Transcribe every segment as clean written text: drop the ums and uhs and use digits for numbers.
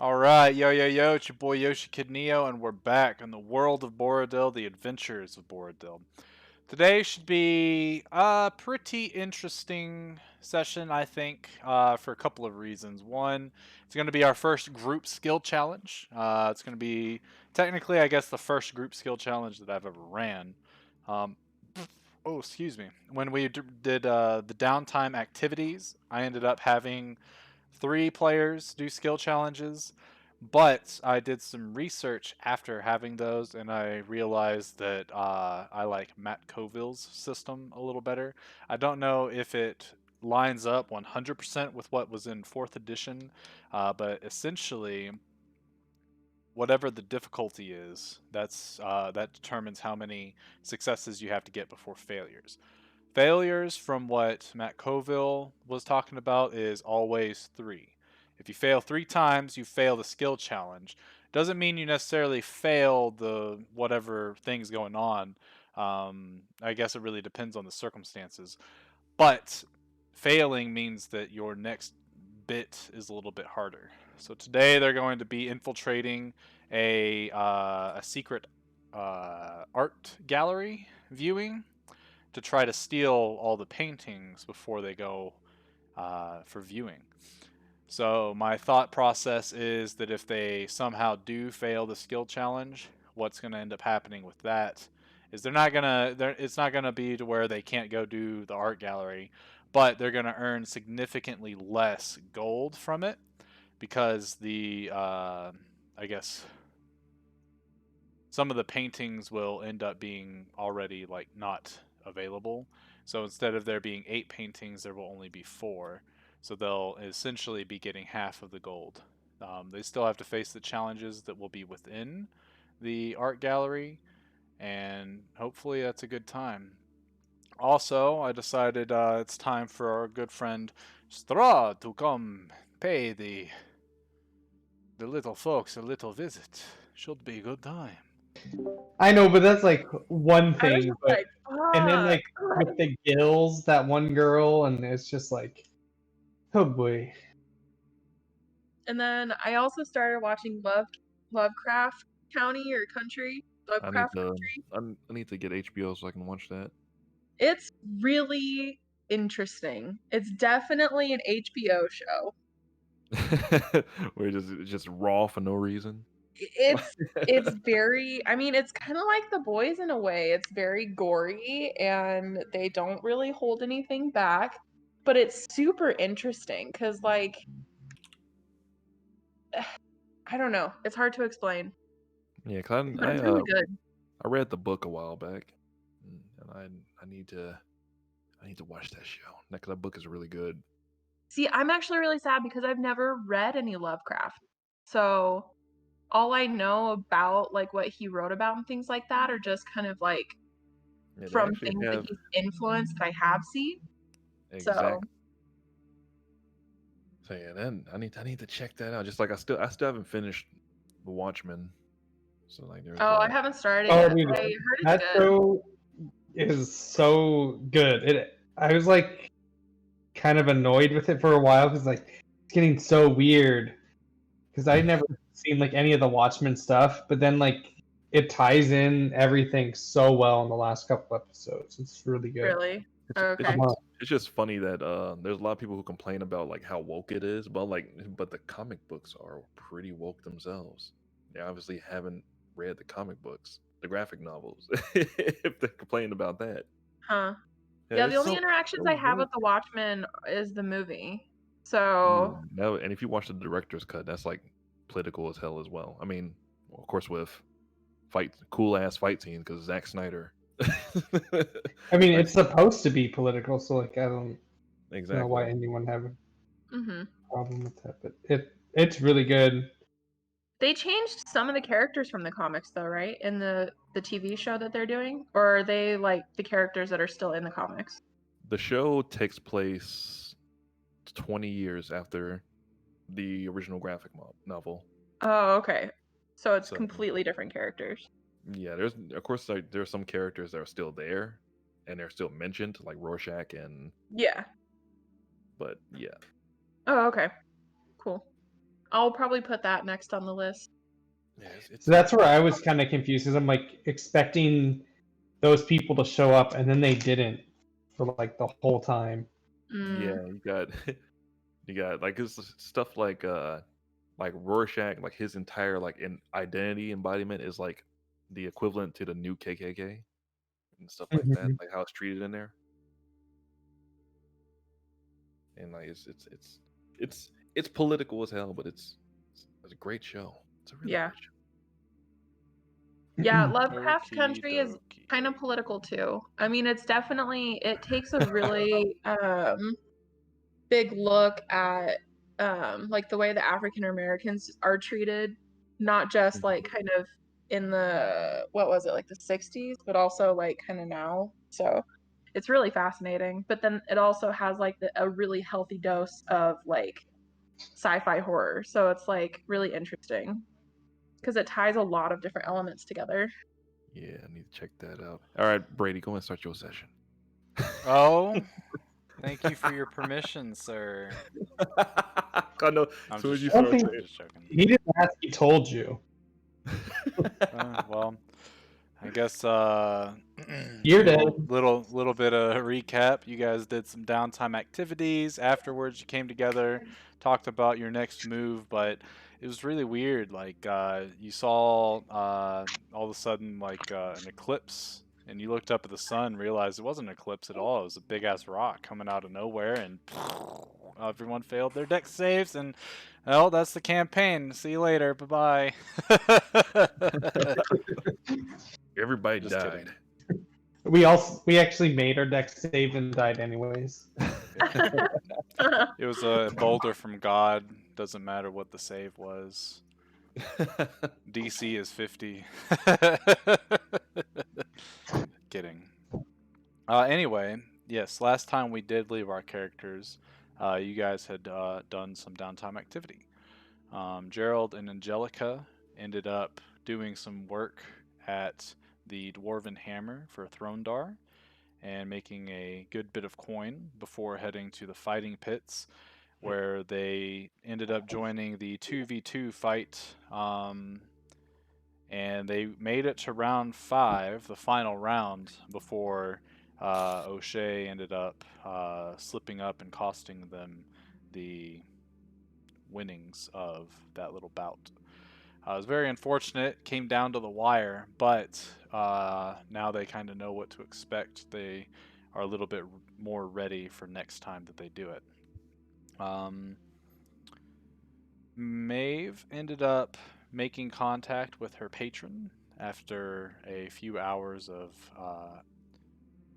All right, yo, it's your boy Yoshikidneo, and we're back on the World of Boridil, the Adventures of Boridil. Today should be a pretty interesting session, I think, for a couple of reasons. One, it's going to be our first group skill challenge. It's going to be technically, I guess, the first group skill challenge that I've ever ran. Um, oh, excuse me. When we did the downtime activities, I ended up having 3 players do skill challenges, but I did some research after having those, and I realized that I like Matt Coville's system a little better. I don't know if it lines up 100% with what was in 4th edition, but essentially, whatever the difficulty is, that determines how many successes you have to get before failures. Failures, from what Matt Coville was talking about, is always 3. If you fail 3 times, you fail the skill challenge. Doesn't mean you necessarily fail the whatever thing's going on. I guess it really depends on the circumstances. But failing means that your next bit is a little bit harder. So today they're going to be infiltrating a secret art gallery viewing to try to steal all the paintings before they go for viewing. So my thought process is that if they somehow do fail the skill challenge, what's going to end up happening with that is it's not gonna be to where they can't go do the art gallery, but they're gonna earn significantly less gold from it because I guess some of the paintings will end up being already like not available. So instead of there being 8 paintings, there will only be 4. So they'll essentially be getting half of the gold. They still have to face the challenges that will be within the art gallery, and hopefully that's a good time. Also, I decided it's time for our good friend Stra to come pay the little folks a little visit. Should be a good time. I know, but that's like one I was thing. just But like, and then fuck. like with the gills, that one girl, and it's just like, oh boy. And then I also started watching Lovecraft County or Country. I need Lovecraft to Country. I need to get HBO so I can watch that. It's really interesting. It's definitely an HBO show. Where it's just raw for no reason. It's very, I mean, it's kind of like The Boys in a way. It's very gory and they don't really hold anything back, but it's super interesting cuz like I don't know. It's hard to explain, Yeah, 'cause but it's really good. I read the book a while back, and I I need to watch that show. That book is really good. See, I'm actually really sad because I've never read any Lovecraft. So all I know about like what he wrote about and things like that are just kind of like Yeah, they from actually things that have he's influenced that I have seen. So exact. So yeah, then I need to check that out. Just like I still haven't finished The Watchmen. So like there's oh, I haven't started Oh, yet, dude, but I heard it's that good. show is so good. I was like kind of annoyed with it for a while because like it's getting so weird. Because I never seen like any of the Watchmen stuff, but then like it ties in everything so well in the last couple episodes. It's really good. Really? it's Oh, it's okay. Uh-huh. it's just funny that there's a lot of people who complain about like how woke it is, but the comic books are pretty woke themselves. They obviously haven't read the comic books, the graphic novels, if they complain about that. Huh. Yeah, Yeah, the it's only interactions so I have with woke. the Watchmen is the movie. Yeah, So, no, and if you watch the director's cut, that's like political as hell as well. I mean, of course, with cool ass fight scenes because Zack Snyder. I mean, Zack it's supposed to be political, so like I don't know exactly. why anyone have a mhm. problem with that, but it's really good. They changed some of the characters from the comics though, right? In the TV show that they're doing? Or are they like the characters that are still in the comics? The show takes place 20 years after the original novel. Oh, okay. So it's So completely different characters. yeah, there's of course like, there's some characters that are still there and they're still mentioned, like Rorschach Yeah. but yeah. Oh, okay. Cool. I'll probably put that next on the list. Yeah, So that's where I was kind of confused because I'm like expecting those people to show up and then they didn't for like the whole time. yeah. You got you got like it's stuff like Rorschach, like his entire like identity embodiment is like the equivalent to the new KKK and stuff like that, Mhm. like how it's treated in there. And like it's political as hell, but it's a great show. It's a really Yeah. great show. Yeah, Lovecraft Okie Country is dokie. kind of political too. I mean, it takes a really big look at like the way the African Americans are treated, not just like Mhm. kind of in the what was it, like the 60s, but also like kind of now. So it's really fascinating. But then it also has like a really healthy dose of like sci-fi horror. So it's like really interesting because it ties a lot of different elements together. Yeah, I need to check that out. All right, Brady, go and start your session. Oh, thank you for your permission, sir. I know. I'm As soon as just you I don't joking. start think I'm just joking. he didn't ask. He told you. Well, I guess You're dead. little bit of recap. You guys did some downtime activities. Afterwards, you came together, talked about your next move, but it was really weird. Like you saw all of a sudden like an eclipse, and you looked up at the sun, realized it wasn't an eclipse at all. It was a big ass rock coming out of nowhere, and everyone failed their deck saves, and well, that's the campaign. See you later. Bye bye. Everybody Just died. kidding. We actually made our deck save and died anyways. It was a boulder from God. Doesn't matter what the save was. DC is 50. Kidding. Anyway, yes, last time we did leave our characters, you guys had done some downtime activity. Gerald and Angelica ended up doing some work at the Dwarven Hammer for Throndar and making a good bit of coin before heading to the fighting pits, where they ended up joining the 2v2 fight, and they made it to round 5, the final round, before O'Shea ended up slipping up and costing them the winnings of that little bout. It was very unfortunate, came down to the wire, but now they kind of know what to expect. They are a little bit more ready for next time that they do it. Maeve ended up making contact with her patron after a few hours of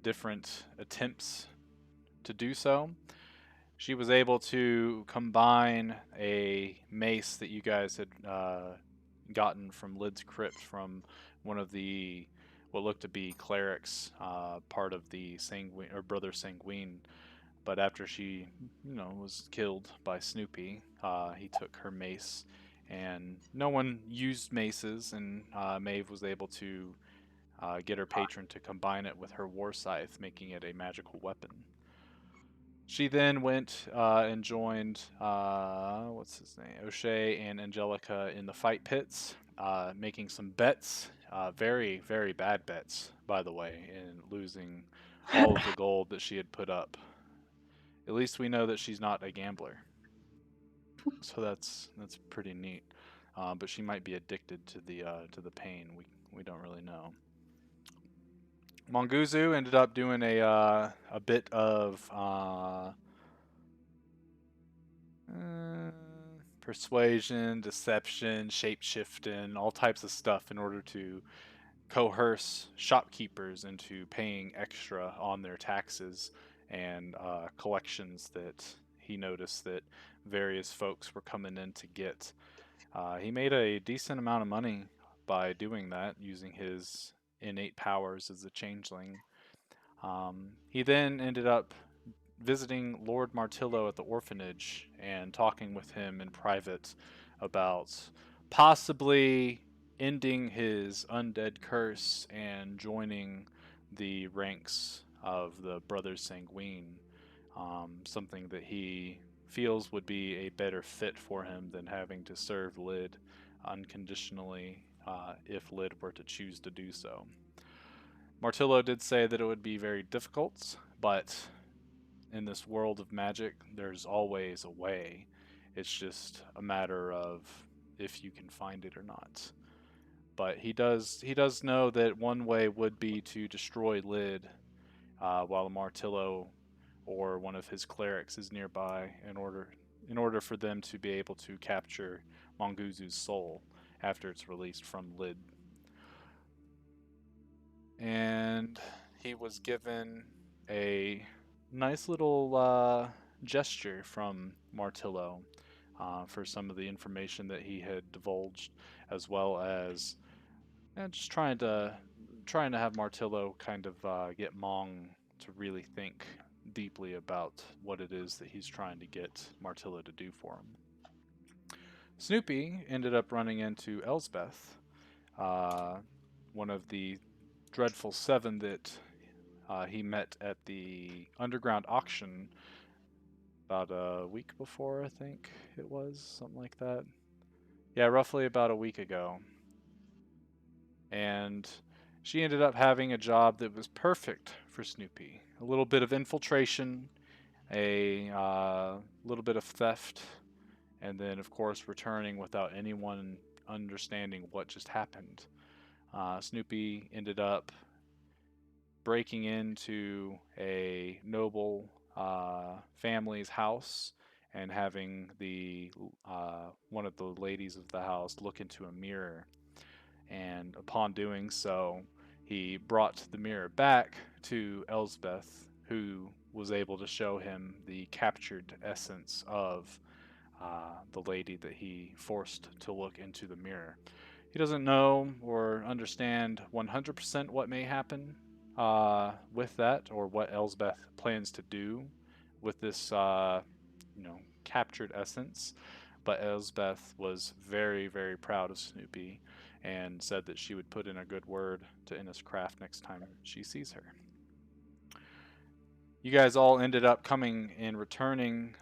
different attempts to do so. She was able to combine a mace that you guys had gotten from Lid's Crypt from one of the what looked to be clerics, part of the Sanguine or Brother Sanguine. But after she, was killed by Snoopy, he took her mace, and no one used maces, and Maeve was able to get her patron to combine it with her war scythe, making it a magical weapon. She then went and joined what's his name, O'Shea and Angelica in the fight pits, making some bets, very very bad bets, by the way, and losing all of the gold that she had put up. At least we know that she's not a gambler, so that's pretty neat. But she might be addicted to the pain. We don't really know. Monguzu ended up doing a bit of persuasion, deception, shapeshifting, all types of stuff in order to coerce shopkeepers into paying extra on their taxes and collections that he noticed that various folks were coming in to get. He made a decent amount of money by doing that, using his innate powers as a changeling. He then ended up visiting Lord Martillo at the orphanage and talking with him in private about possibly ending his undead curse and joining the ranks of the Brothers Sanguine, something that he feels would be a better fit for him than having to serve Lid unconditionally if Lid were to choose to do so. Martillo did say that it would be very difficult, but in this world of magic, there's always a way. It's just a matter of if you can find it or not. But he does know that one way would be to destroy Lid while Martillo or one of his clerics is nearby in order for them to be able to capture Monguzu's soul after it's released from Lid. And he was given a nice little gesture from Martillo for some of the information that he had divulged, as well as just trying to have Martillo kind of get Mong to really think deeply about what it is that he's trying to get Martillo to do for him. Snoopy ended up running into Elsbeth, one of the dreadful seven that he met at the underground auction about a week before, I think it was, something like that. Yeah, roughly about a week ago. And she ended up having a job that was perfect for Snoopy. A little bit of infiltration, a little bit of theft, and then, of course, returning without anyone understanding what just happened. Snoopy ended up breaking into a noble family's house and having the one of the ladies of the house look into a mirror. And upon doing so, he brought the mirror back to Elsbeth, who was able to show him the captured essence of the lady that he forced to look into the mirror. He doesn't know or understand 100% what may happen with that, or what Elsbeth plans to do with this, captured essence. But Elsbeth was very, very proud of Snoopy and said that she would put in a good word to Inniscraft next time she sees her. You guys all ended up coming and returning,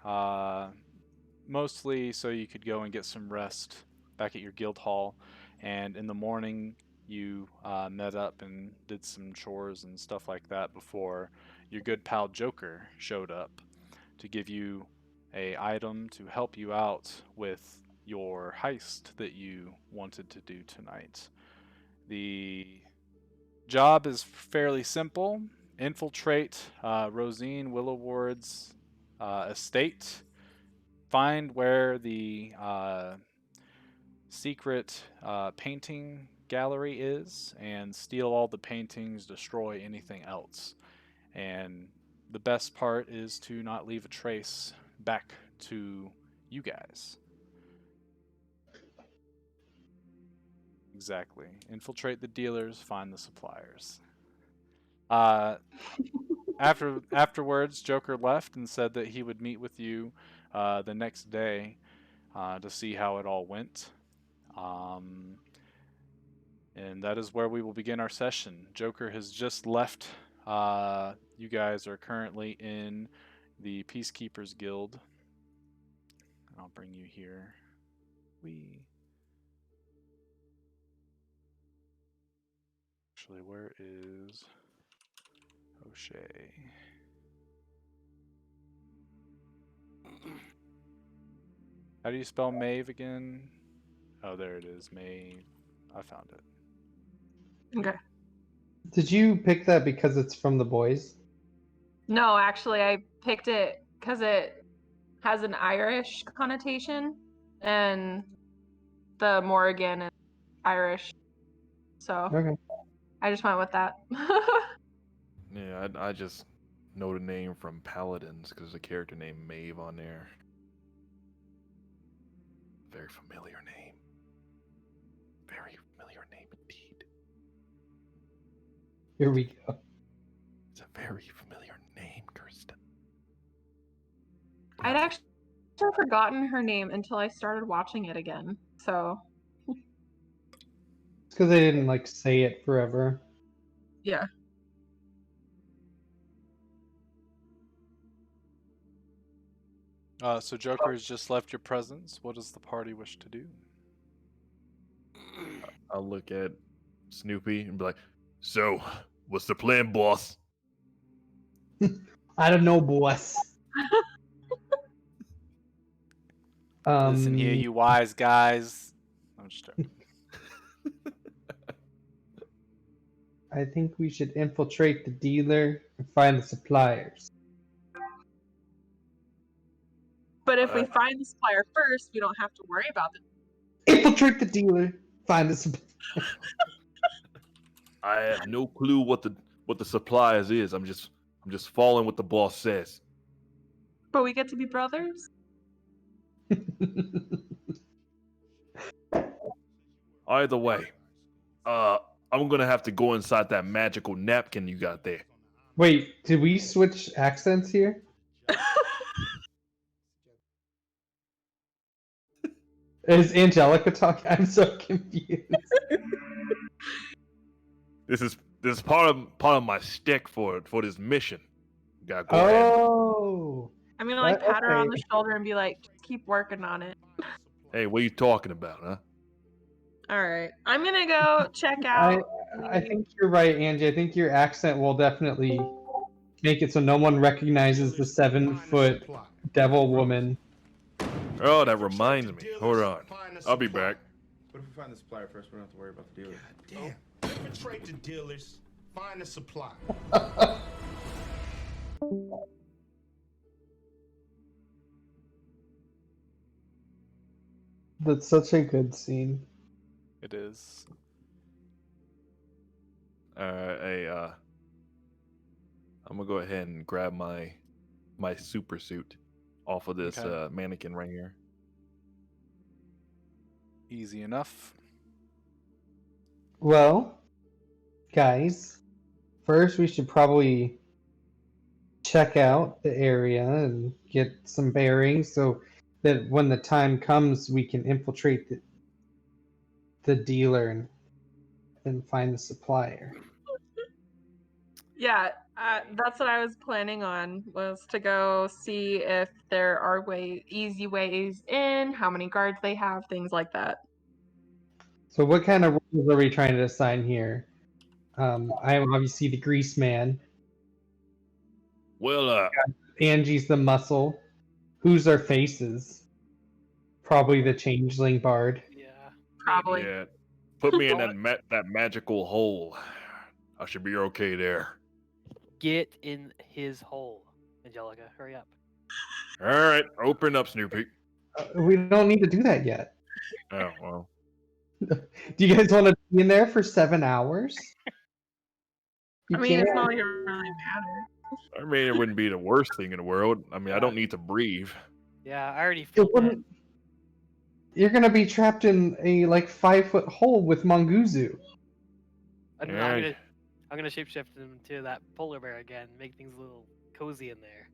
mostly so you could go and get some rest back at your guild hall. And in the morning, you met up and did some chores and stuff like that before your good pal Joker showed up to give you a item to help you out with your heist that you wanted to do tonight. The job is fairly simple. Infiltrate Rosine Willowward's estate. Find where the secret painting gallery is and steal all the paintings, destroy anything else. And the best part is to not leave a trace back to you guys. Exactly. Infiltrate the dealers, find the suppliers. Afterwards, Joker left and said that he would meet with you the next day to see how it all went. And that is where we will begin our session. Joker has just left. You guys are currently in the Peacekeepers Guild. I'll bring you here. Actually, where is O'Shea? How do you spell Maeve again? Oh, there it is. Maeve. I found it. Okay. Did you pick that because it's from the boys? No, actually, I picked it because it has an Irish connotation, and the Morrigan is Irish. So Okay. I just went with that. Yeah, I just know the name from Paladins because there's a character named Maeve on there. Very familiar name. Very familiar name indeed. Here we go. It's a very familiar name, Kirsten. I'd actually forgotten her name until I started watching it again. So It's because they didn't like say it forever. yeah. So Joker has just left your presence. What does the party wish to do? I'll look at Snoopy and be like, "So, what's the plan, boss?" I don't know, boss. Listen here, you wise guys. I'm just joking. I think we should infiltrate the dealer and find the suppliers. But if we Uh, find the supplier first, we don't have to worry about the. Infiltrate the dealer, find the suppliers. I have no clue what the suppliers is. I'm just following what the boss says. But we get to be brothers. Either way, I'm gonna have to go inside that magical napkin you got there. Wait, did we switch accents here? Is Angelica talking? I'm so confused. This is part of my stick for this mission. You gotta go ahead. Oh, I'm gonna like pat her on okay. the shoulder and be like, just keep working on it. Hey, what are you talking about, huh? All right, I'm gonna go check I out. I think you're right, Angie. I think your accent will definitely make it so no one recognizes the 7-foot devil woman. Oh, that reminds me. Hold on. I'll be back. What if we find the supplier first? We don't have to worry about the dealer. Damn. Infiltrate the dealers. Find the supply. That's such a good scene. It is. I'm gonna go ahead and grab my super suit off of this Okay. mannequin right here. Easy enough. Well, guys, first we should probably check out the area and get some bearings so that when the time comes we can infiltrate the dealer and find the supplier. Yeah, that's what I was planning on, was to go see if there are easy ways in, how many guards they have, things like that. So what kind of rules are we trying to assign here? I am obviously the grease man. Well, Angie's the muscle. Who's our faces? Probably the changeling bard. Yeah. Probably. yeah. Put me in that magical hole. I should be okay there. Get in his hole, Angelica. Hurry up. All right, open up, Snoopy. We don't need to do that yet. Oh well. Do you guys want to be in there for 7 hours? You I mean, it's can't. not like it really matters. I mean, it wouldn't be the worst thing in the world. I mean, I don't need to breathe. Yeah, I already It feel dead. wouldn't. You're gonna be trapped in a like 5-foot hole with Monguzu. I'm Yeah. gonna shapeshift him into that polar bear again, make things a little cozy in there.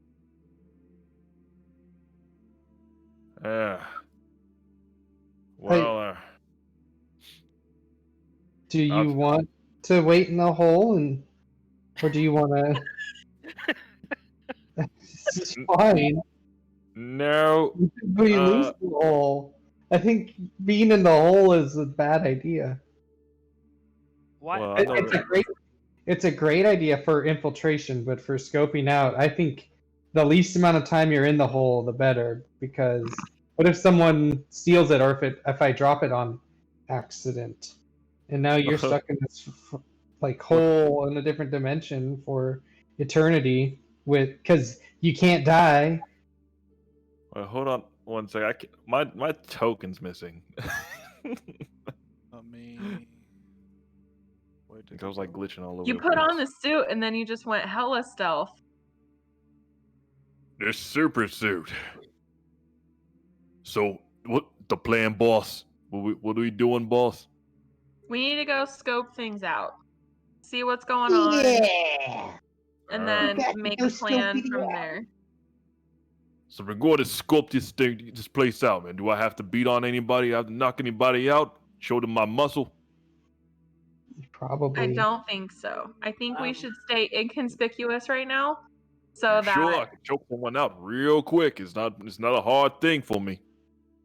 Well, Do you I'll- want to wait in the hole or do you want to? It's fine. no. We lose the hole. I think being in the hole is a bad idea. What? Well, I don't It's a great idea for infiltration, but for scoping out, I think the least amount of time you're in the hole, the better. Because what if someone steals it, or if I drop it on accident, and now you're stuck in this like hole in a different dimension for eternity because you can't die. Well, hold on one second. My token's missing. Let me. Where did I was like glitching all over. You the put on place. the suit and then you just went hella stealth. This super suit. So, what the plan, boss? What are we doing, boss? We need to go scope things out, see what's going on, and then make a plan from there. So we're going to scope this place out, man. Do I have to beat on anybody? I have to knock anybody out? Show them my muscle? Probably. I don't think so. I think we should stay inconspicuous right now So Sure, I that can choke someone out real quick. It's not a hard thing for me.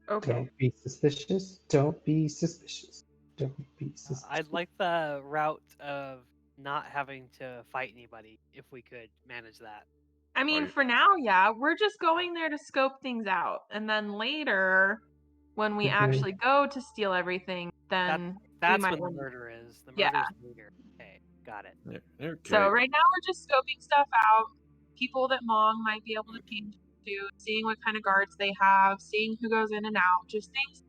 okay. Don't be suspicious. Don't be suspicious. Don't be suspicious. I'd like the route of not having to fight anybody if we could manage that. I mean, Right. for now, yeah, we're just going there to scope things out, and then later, when we Mhm. actually go to steal everything, then we That's might when the want. murder is. The Yeah. murder's later. Okay, got it. Yeah, So okay. right now we're just scoping stuff out. People that Mong might be able to change to, seeing what kind of guards they have, seeing who goes in and out, just things,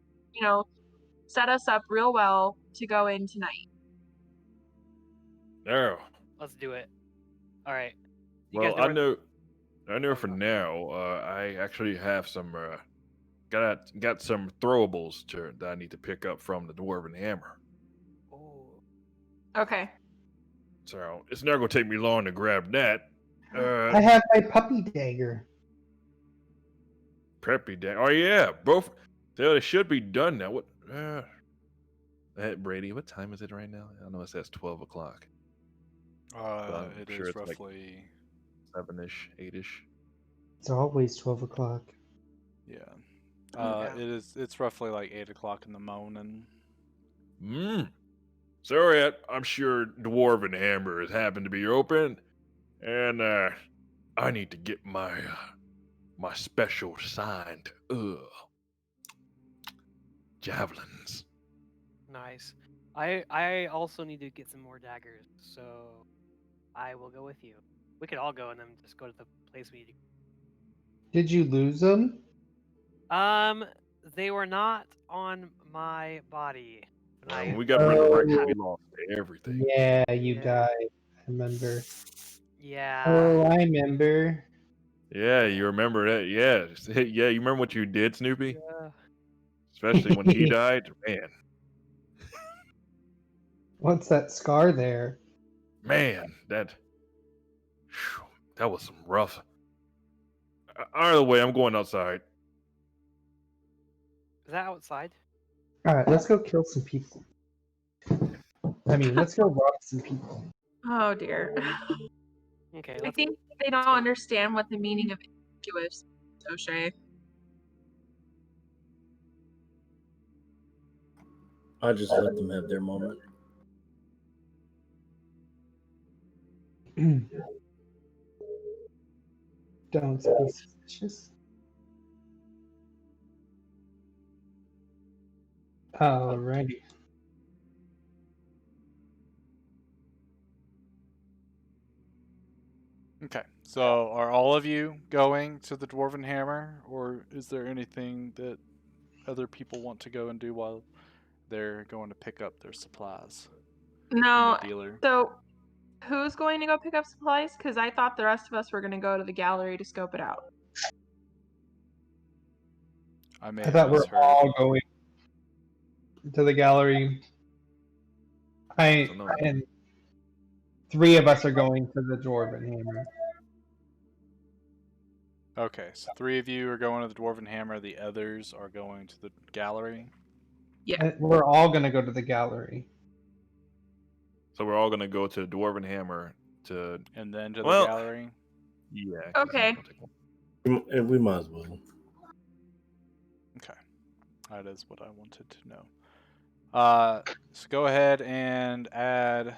set us up real well to go in tonight. Now, Let's do it. All right. You well, guys know where- I know for now. I actually have some got some throwables that I need to pick up from the dwarven hammer. Oh, Okay. So it's not gonna take me long to grab that. I have my puppy dagger. Preppy day. Oh yeah, both. They should be done now. What? Brady, what time is it right now? I know it says 12 o'clock. I'm It sure is it's like roughly 7-ish, 8-ish. It's always 12 o'clock. yeah. Yeah. It's roughly like 8 o'clock in the morning. Sorry, I'm sure Dwarven Hammer has happened to be open, and I need to get my special signed javelins. nice. I also need to get some more daggers, so I will go with you. We could all go and then just go to the place we need Did you lose them? to. They were not on my body. When When I we got resurrected, Oh. we lost everything. Yeah, you Yeah. died. I remember. Yeah. Oh, I remember. Yeah, you remember that? Yeah, yeah. You remember what you did, Snoopy? Yeah. Especially when he died, man. What's that scar there? Man, that was some rough. Either way, I'm going outside. Is that outside? Alright, let's go kill some people. I mean, let's go rob some people. Oh dear. Okay. I Let's think they don't understand what the meaning of innocuous, O'Shea. I just let them have their moment. Don't be suspicious. Alrighty. Okay. So are all of you going to the Dwarven Hammer, or is there anything that other people want to go and do while they're going to pick up their supplies from No. the dealer? So, who's going to go pick up supplies? Because I thought the rest of us were going to go to the gallery to scope it out. I may I have thought we're misheard. all going to the gallery. So no. And 3 of us are going to the Dwarven Hammer. Okay, so 3 of you are going to the Dwarven Hammer. The others are going to the gallery. Yeah. And we're all gonna go to the gallery. So we're all gonna go to Dwarven Hammer to. And then to the Well, gallery. Yeah. 'cause it's not Okay. gonna take long. We might as well. Okay, that is what I wanted to know. So go ahead and add,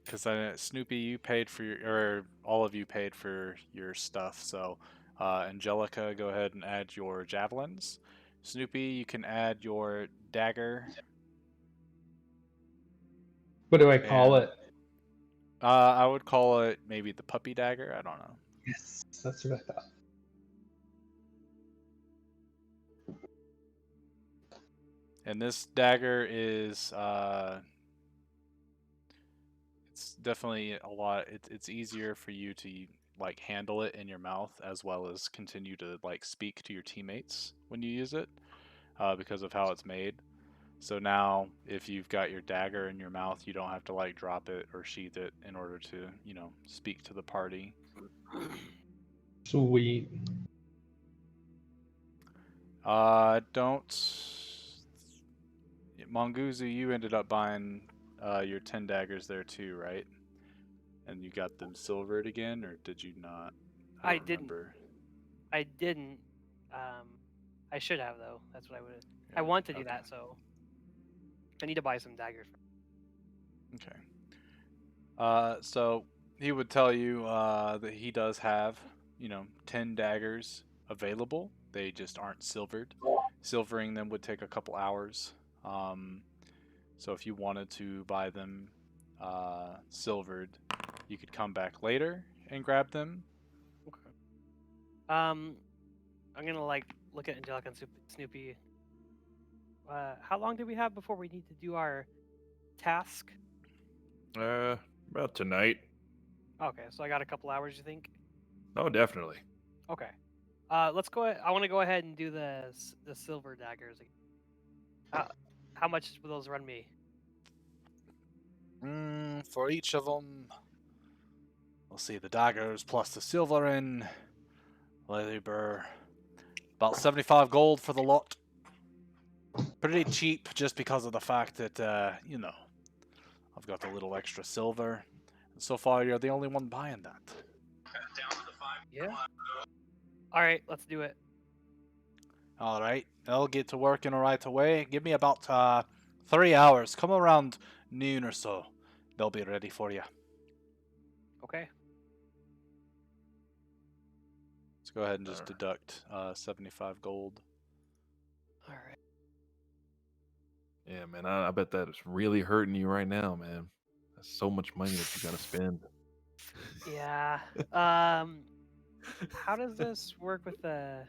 because Snoopy, you paid for or all of you paid for your stuff. So, Angelica, go ahead and add your javelins. Snoopy, you can add your dagger. What do I call And- it? I would call it maybe the puppy dagger. I don't know. Yes, that's what I thought. And this dagger is it's definitely a lot. It's easier for you to like handle it in your mouth as well as continue to like speak to your teammates when you use it, because of how it's made. So now, if you've got your dagger in your mouth, you don't have to like drop it or sheath it in order to speak to the party. Sweet. Don't. Monguzu, you ended up buying your 10 daggers there too, right? And you got them silvered again, or did you not? I don't didn't. remember. I didn't. I should have though. That's what I would. I Yeah, want to do okay. that, so I need to buy some daggers. Okay. So he would tell you that he does have, 10 daggers available. They just aren't silvered. Silvering them would take a couple hours. So if you wanted to buy them silvered, you could come back later and grab them. Okay. I'm gonna look at Angelica and Snoopy. How long do we have before we need to do our task? About tonight. Okay, so I got a couple hours. You think? Oh, definitely. Okay. Let's go. I want to go ahead and do the silver daggers. How much will those run me? For each of them, we'll see the daggers plus the silver in labor. About 75 gold for the lot. Pretty cheap just because of the fact that, I've got a little extra silver. And so far, you're the only one buying that. Yeah. All right, let's do it. All right, I'll get to working right away. Give me about 3 hours. Come around noon or so. They'll be ready for you. Okay. Let's go ahead and just Alright. deduct 75 gold. All right. Yeah, man. I bet that is really hurting you right now, man. That's so much money that you gotta spend. Yeah. How does this work with the?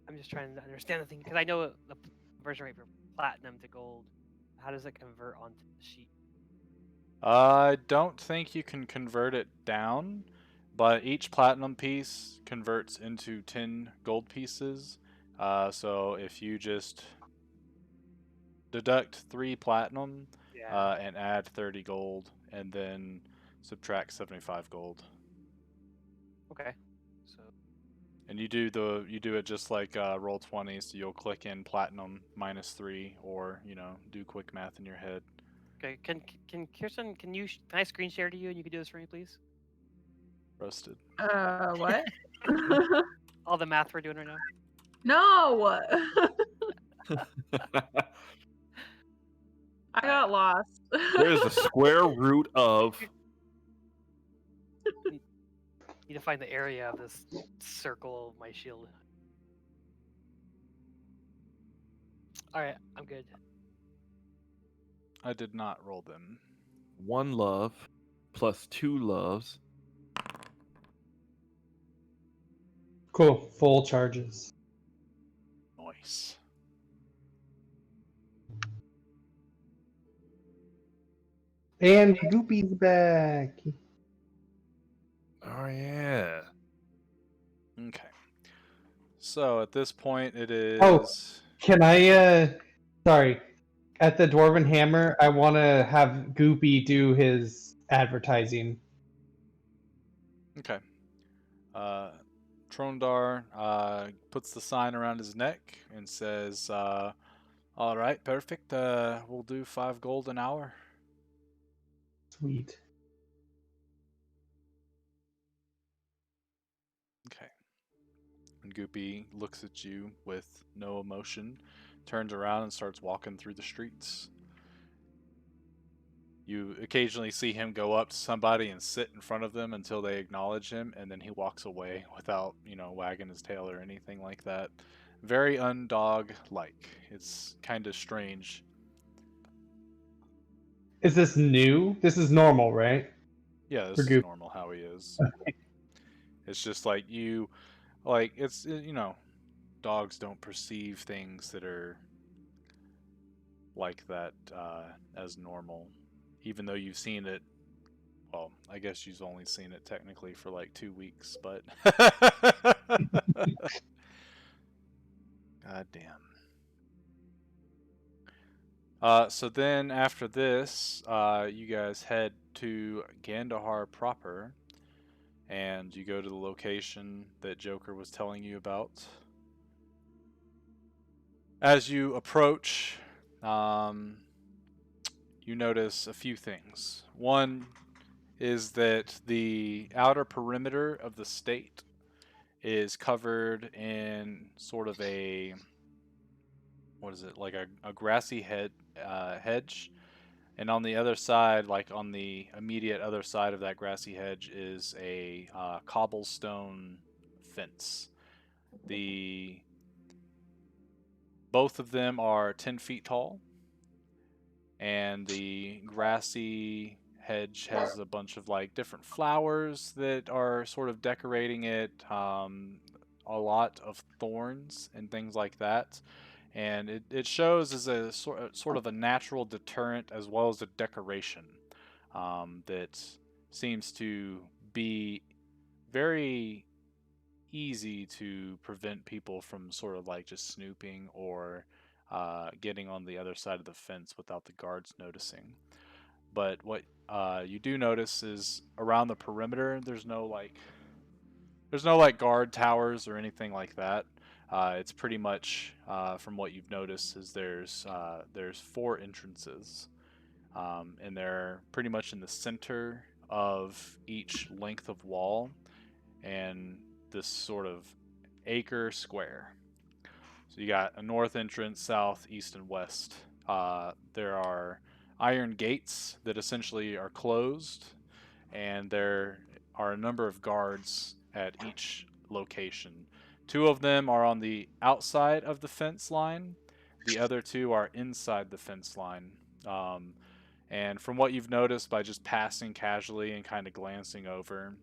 I'm just trying to understand the thing because I know the conversion rate from platinum to gold. How does it convert onto the sheet? I don't think you can convert it down, but each platinum piece converts into 10 gold pieces. So if you just deduct 3 platinum Yeah. and add 30 gold, and then subtract 75 gold. Okay. So. And you do it just like Roll20, so you'll click in platinum -3, or do quick math in your head. Okay. Can Kirsten? Can I screen share to you and you can do this for me, please? Roasted. What? All the math we're doing right now. No. I got lost. There's the square root of. Need to find the area of this circle of my shield. All right, I'm good. I did not roll them. 1 love plus 2 loves. Cool. Full charges. Nice. And Goopy's back. Oh yeah. Okay. So at this point, it is. Oh, can I? Sorry. At the Dwarven Hammer, I want to have Goopy do his advertising. Okay. Trondar puts the sign around his neck and says, all right, perfect. We'll do 5 gold an hour. Sweet. Okay. And Goopy looks at you with no emotion, turns around and starts walking through the streets. You occasionally see him go up to somebody and sit in front of them until they acknowledge him, and then he walks away without, wagging his tail or anything like that. Very undog-like. It's kind of strange. Is this new? This is normal, right? Yeah, For this is Goopy. normal how he is. It's just like it's, dogs don't perceive things that are like that as normal. Even though you've seen it, well, I guess you've only seen it technically for like 2 weeks, but God damn. So then after this, you guys head to Gandahar proper, and you go to the location that Joker was telling you about. As you approach, you notice a few things. One, is that the outer perimeter of the state is covered in sort of a, what is it, like a grassy hedge, and on the other side, like on the immediate other side of that grassy hedge, is a cobblestone fence. The Both of them are 10 feet tall, and the grassy hedge has a bunch of like different flowers that are sort of decorating it. A lot of thorns and things like that, and it shows as a sort of a natural deterrent as well as a decoration that seems to be very easy to prevent people from sort of like just snooping or getting on the other side of the fence without the guards noticing. But what you do notice is around the perimeter, there's no like guard towers or anything like that. It's pretty much from what you've noticed is there's four entrances, and they're pretty much in the center of each length of wall, and this sort of acre square. So you got a north entrance, south, east, and west. There are iron gates that essentially are closed, and there are a number of guards at each location. Two of them are on the outside of the fence line. The other two are inside the fence line. Um, and from what you've noticed by just passing casually and kind of glancing over,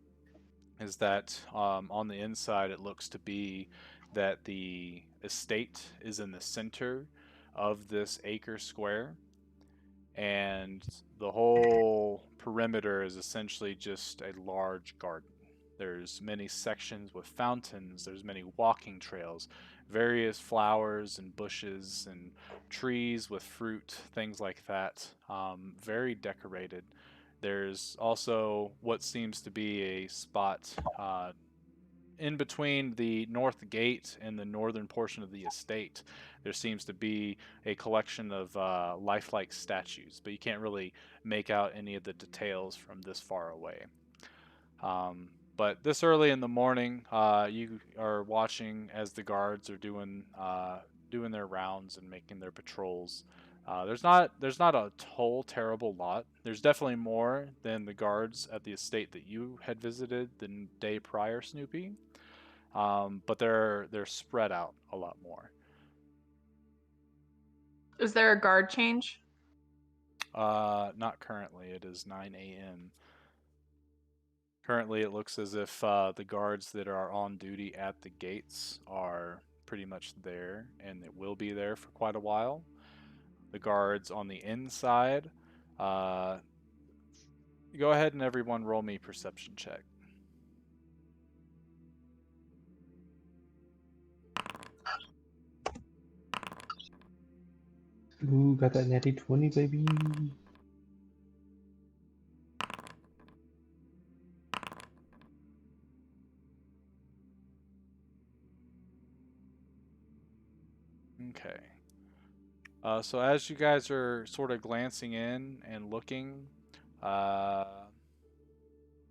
is that on the inside it looks to be that the estate is in the center of this acre square, and the whole perimeter is essentially just a large garden. There's many sections with fountains, there's many walking trails, various flowers and bushes and trees with fruit, things like that. Very decorated. There's also what seems to be a spot in between the north gate and the northern portion of the estate. There seems to be a collection of lifelike statues, but you can't really make out any of the details from this far away. But this early in the morning, you are watching as the guards are doing their rounds and making their patrols. There's not a whole terrible lot. There's definitely more than the guards at the estate that you had visited the day prior, Snoopy. But they're spread out a lot more. Is there a guard change? Not currently. It is 9 a.m. Currently, it looks as if the guards that are on duty at the gates are pretty much there, and it will be there for quite a while. The guards on the inside, uh, go ahead and everyone roll me perception check. Ooh, got that natty 20, baby. Okay. So as you guys are sort of glancing in and looking, uh,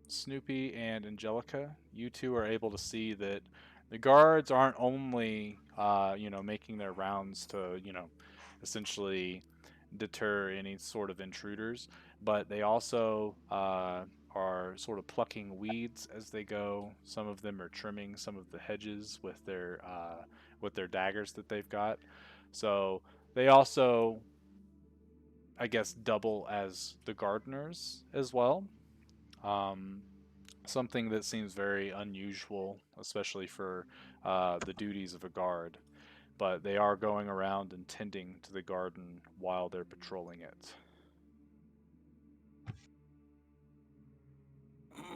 Snoopy and Angelica, you two are able to see that the guards aren't only, making their rounds to, essentially deter any sort of intruders, but they also are sort of plucking weeds as they go. Some of them are trimming some of the hedges with their daggers that they've got. So they also, I guess, double as the gardeners as well. Um, Something that seems very unusual, especially for the duties of a guard. But they are going around and tending to the garden while they're patrolling it.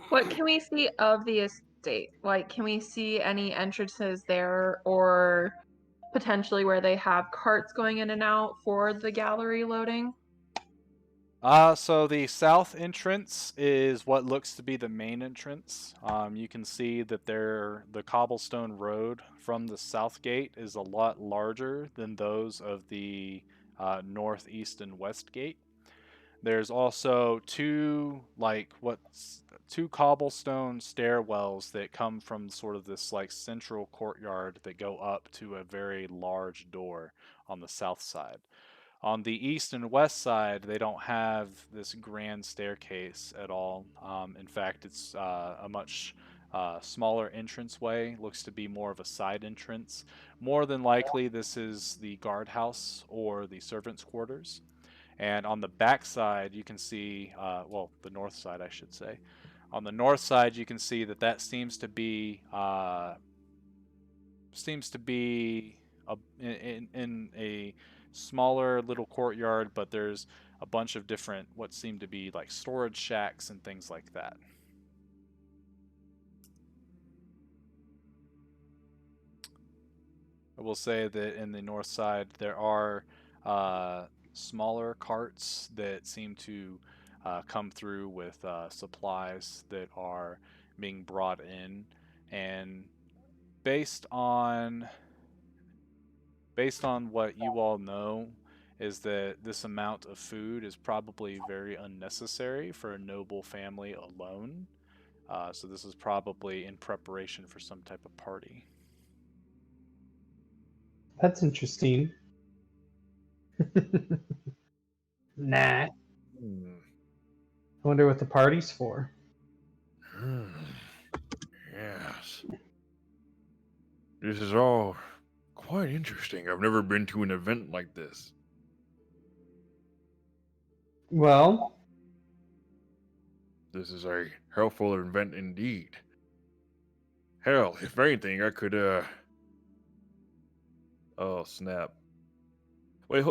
What can we see of the estate? Like, can we see any entrances there or potentially where they have carts going in and out for the gallery loading? So the south entrance is what looks to be the main entrance. You can see that the cobblestone road from the south gate is a lot larger than those of the north, east, and west gate. There's also two cobblestone stairwells that come from sort of this like central courtyard that go up to a very large door on the south side. On the east and west side, they don't have this grand staircase at all. In fact, it's a much smaller entranceway. Looks to be more of a side entrance. More than likely, this is the guardhouse or the servants' quarters. And on the back side, you can see, well, the north side, I should say. On the north side, you can see that seems to be in a smaller little courtyard, but there's a bunch of different what seem to be like storage shacks and things like that. I will say that in the north side there are smaller carts that seem to come through with supplies that are being brought in, and based on what you all know is that this amount of food is probably very unnecessary for a noble family alone. So this is probably in preparation for some type of party. That's interesting. Nah. Hmm. I wonder what the party's for. Yes. This is all quite interesting. I've never been to an event like this. Well, This is a helpful event indeed. Hell, if anything, I could, Oh, snap. Wait,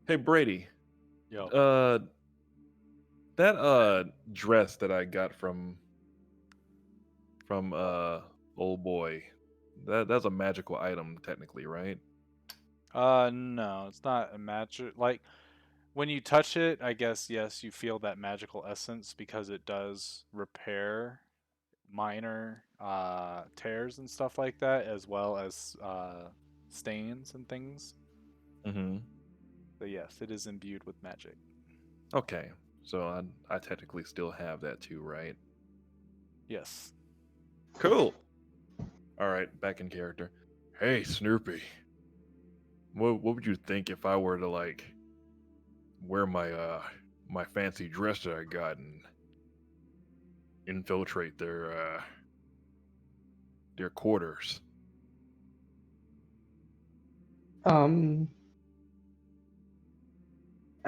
hey, Brady. Yo. That dress that I got from old boy, that's a magical item technically, right? No, it's not a magic. Like when you touch it, I guess yes, you feel that magical essence because it does repair minor tears and stuff like that, as well as stains and things. Mm-hmm. But yes, it is imbued with magic. Okay, so I technically still have that too, right? Yes. Cool. All right, back in character. Hey, Snoopy. What would you think if I were to like wear my fancy dress that I got and infiltrate their quarters? I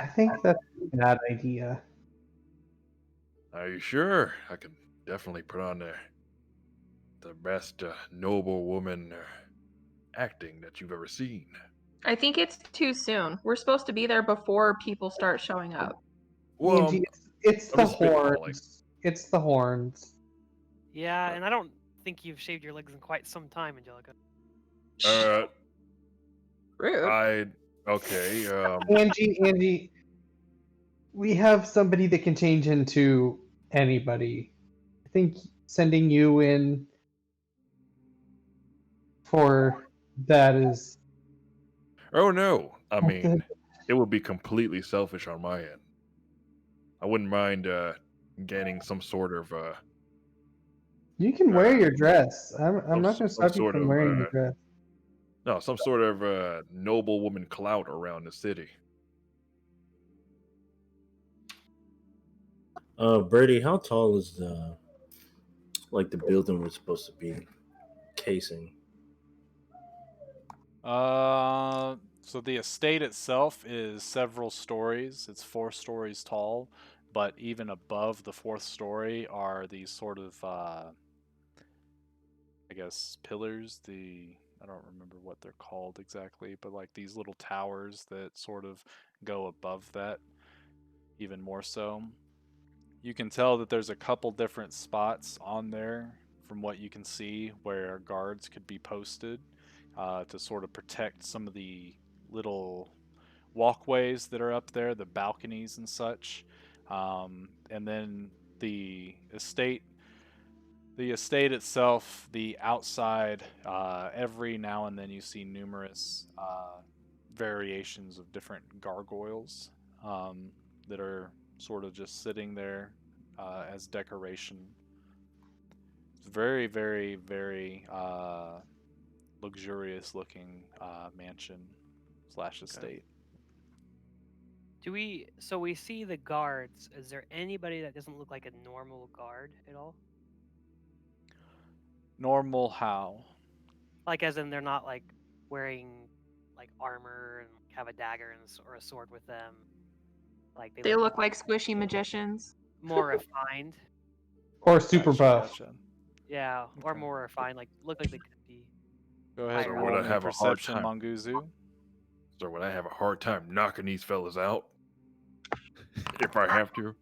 think that's a bad idea. Are you sure? I could definitely put on the best noble woman acting that you've ever seen. I think it's too soon. We're supposed to be there before people start showing up. Well, Angie, it's I'm the just spitballing. horns. It's the horns. Yeah, and I don't think you've shaved your legs in quite some time, Angelica. Rude. Okay. Angie, we have somebody that can change into anybody. I think sending you in for that is. Oh no! I What mean, it would be completely selfish on my end. I wouldn't mind getting some sort of You can wear your dress. I'm not going to some stop you sort from of wearing your dress. no, some sort of noble woman clout around the city. Brady, how tall is the building we're supposed to be casing? So the estate itself is several stories. It's 4 stories tall, but even above the 4th story are these sort of, I guess, pillars. I don't remember what they're called exactly, but like these little towers that sort of go above that, even more so. You can tell that there's a couple different spots on there from what you can see where guards could be posted to sort of protect some of the little walkways that are up there, the balconies and such. And then the estate, the estate itself, the outside, every now and then you see numerous variations of different gargoyles that are sort of just sitting there as decoration. It's very, very, very luxurious looking mansion slash estate. So we see the guards. Is there anybody that doesn't look like a normal guard at all? Normal how? Like as in they're not like wearing like armor and have a dagger and or a sword with them. Like they They look look like squishy magicians. more refined. Or super Gotcha, buff. gotcha. Yeah, or Okay. more refined. Like look like they could be. Go ahead So and would roll I me have a hard perception, time? Manguzu. So would I have a hard time knocking these fellas out if I have to?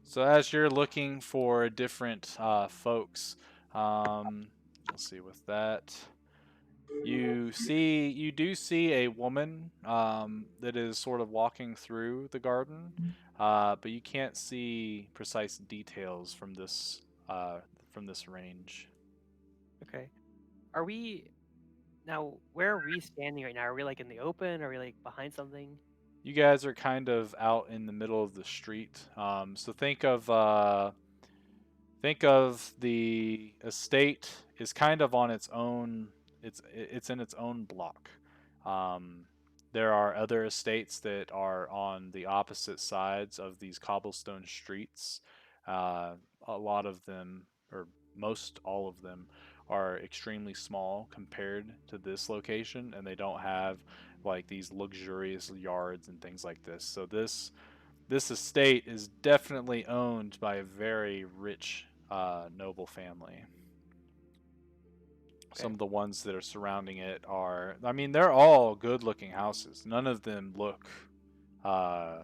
So as you're looking for different folks, let's see with that. You do see a woman that is sort of walking through the garden, but you can't see precise details from this range. Okay. Are we now? Where are we standing right now? Are we like in the open? Are we like behind something? You guys are kind of out in the middle of the street. So think of the estate is kind of on its own. It's in its own block. Um, there are other estates that are on the opposite sides of these cobblestone streets. A lot of them, or most all of them, are extremely small compared to this location, and they don't have like these luxurious yards and things like this. So this estate is definitely owned by a very rich noble family. Okay. Some of the ones that are surrounding it are, I mean, they're all good-looking houses. None of them uh,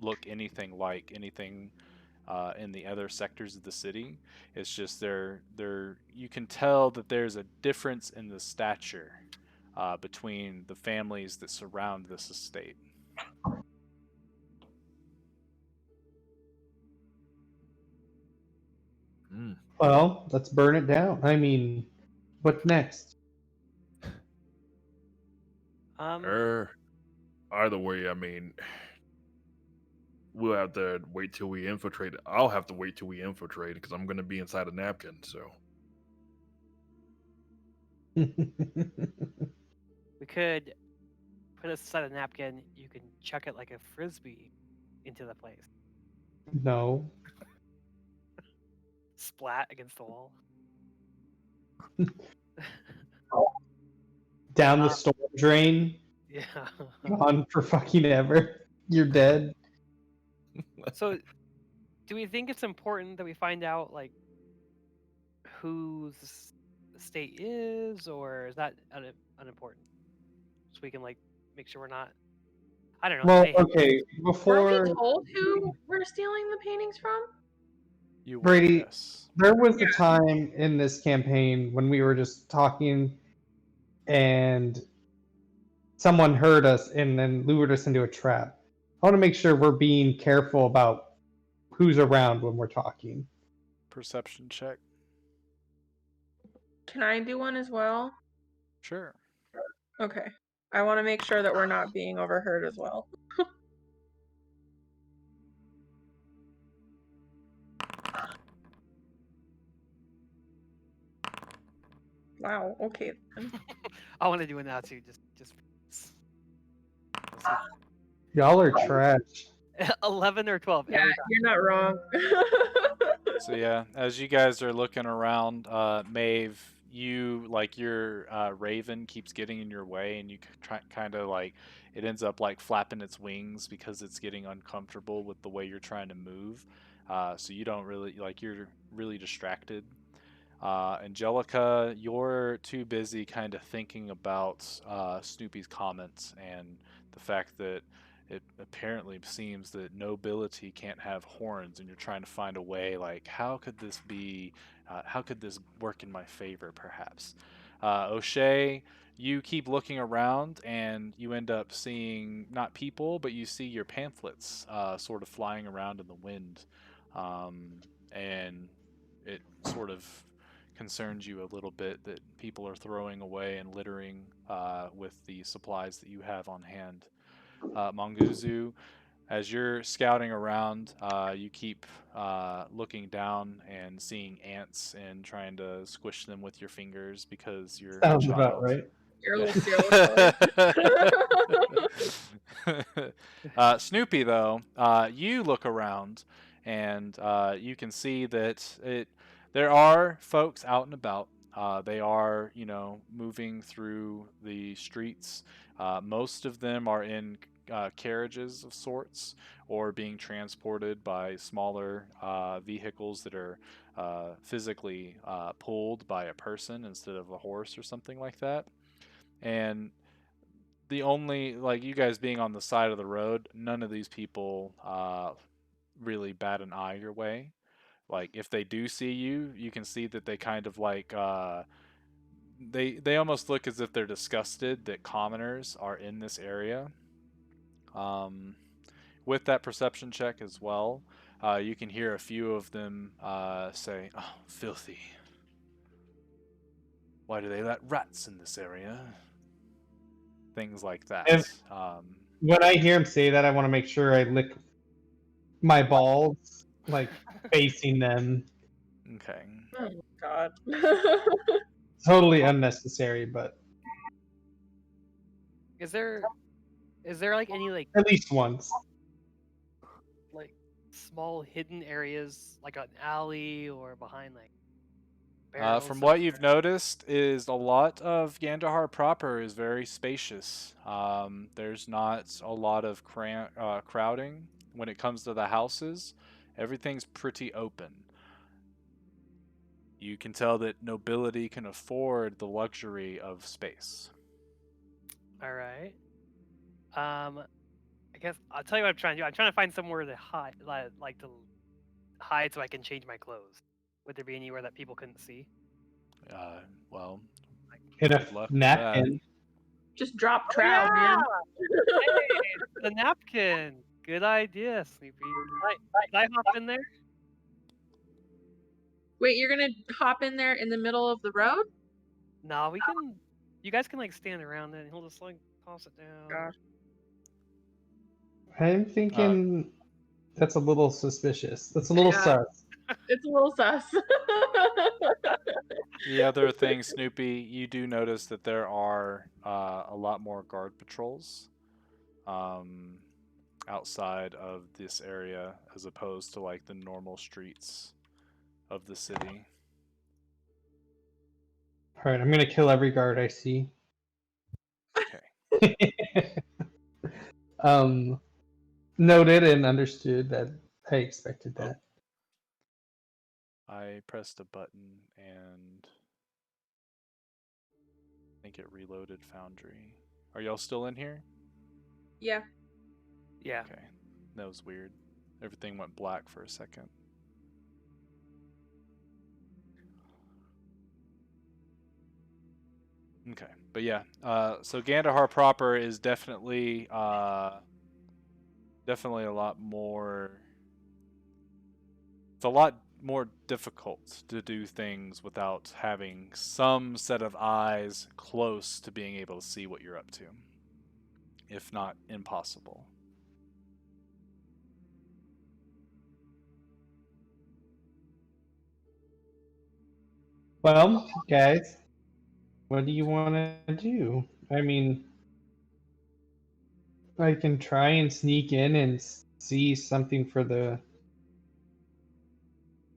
look anything like anything in the other sectors of the city. It's just you can tell that there's a difference in the stature between the families that surround this estate. Hmm. Well, let's burn it down. I mean, what next? Er, either way, I mean, we'll have to wait till we infiltrate it. I'll have to wait till we infiltrate it because I'm going to be inside a napkin. So We could put it aside a napkin. You can chuck it like a frisbee into the place. No. Splat against the wall. Down the storm drain, Yeah. gone for fucking ever. You're dead. So, do we think it's important that we find out like who the state is, or is that unimportant? So we can like make sure we're not. I don't know. Well, Hey, okay, Were before we told who we're stealing the paintings from? You were, Brady, yes. there was a time in this campaign when we were just talking and someone heard us and then lured us into a trap. I want to make sure we're being careful about who's around when we're talking. Perception check. Can I do one as well? Sure. Okay. I want to make sure that we're not being overheard as well. Wow. Okay. Then. I want to do it now too. Just. Y'all are trash. 11 or 12. Yeah, Every time. you're not wrong. So yeah, as you guys are looking around, Maeve, your raven keeps getting in your way, and you kind of like it ends up like flapping its wings because it's getting uncomfortable with the way you're trying to move. So you don't really you're really distracted. Angelica, you're too busy kind of thinking about Snoopy's comments and the fact that it apparently seems that nobility can't have horns, and you're trying to find a way like how could this be, how could this work in my favor, perhaps. O'Shea, you keep looking around and you end up seeing not people, but you see your pamphlets sort of flying around in the wind, and it sort of concerns you a little bit that people are throwing away and littering with the supplies that you have on hand. Manguzu, As you're scouting around, you keep looking down and seeing ants and trying to squish them with your fingers because you're a Sounds about child. right. You're a little serial killer. Snoopy, though, you look around and you can see that there are folks out and about. They are, moving through the streets. Most of them are in carriages of sorts or being transported by smaller vehicles that are physically pulled by a person instead of a horse or something like that. And the only, like, you guys being on the side of the road, none of these people really bat an eye your way. Like, if they do see you, you can see that they kind of like they almost look as if they're disgusted that commoners are in this area. Um, with that perception check as well, you can hear a few of them say, "Oh, filthy! Why do they let rats in this area?" Things like that. If when I hear him say that, I want to make sure I lick my balls, like facing them. Okay. Oh God. Totally unnecessary, but Is there like any at least once. like small hidden areas like an alley or behind like barrels From what somewhere? you've noticed, is a lot of Gandahar proper is very spacious. There's not a lot of crowding when it comes to the houses. Everything's pretty open. You can tell that nobility can afford the luxury of space. All right. I guess I'll tell you what I'm trying to do. I'm trying to find somewhere to hide, like to hide, so I can change my clothes. Would there be anywhere that people couldn't see? Well, Hit a good luck with that. napkin. Just drop Oh, trowel, man. Hey, the napkin. Good idea, Snoopy. Can I hop in there? Wait, you're gonna hop in there in the middle of the road? No, we can. You guys can like stand around it, and he'll just like toss it down. Gosh. I'm thinking that's a little suspicious. That's a little Yeah. sus. It's a little sus. The other thing, Snoopy, you do notice that there are a lot more guard patrols outside of this area as opposed to like the normal streets of the city. All right, I'm gonna kill every guard I see. Okay. Noted and understood that I expected Oh. that. I pressed a button and I think it reloaded Foundry. Are y'all still in here? Yeah. Yeah. Okay. That was weird. Everything went black for a second. Okay. But yeah, so Gandahar proper is definitely definitely a lot more, it's a lot more difficult to do things without having some set of eyes close to being able to see what you're up to, if not impossible. Well, guys, what do you want to do? I mean, I can try and sneak in and see something for the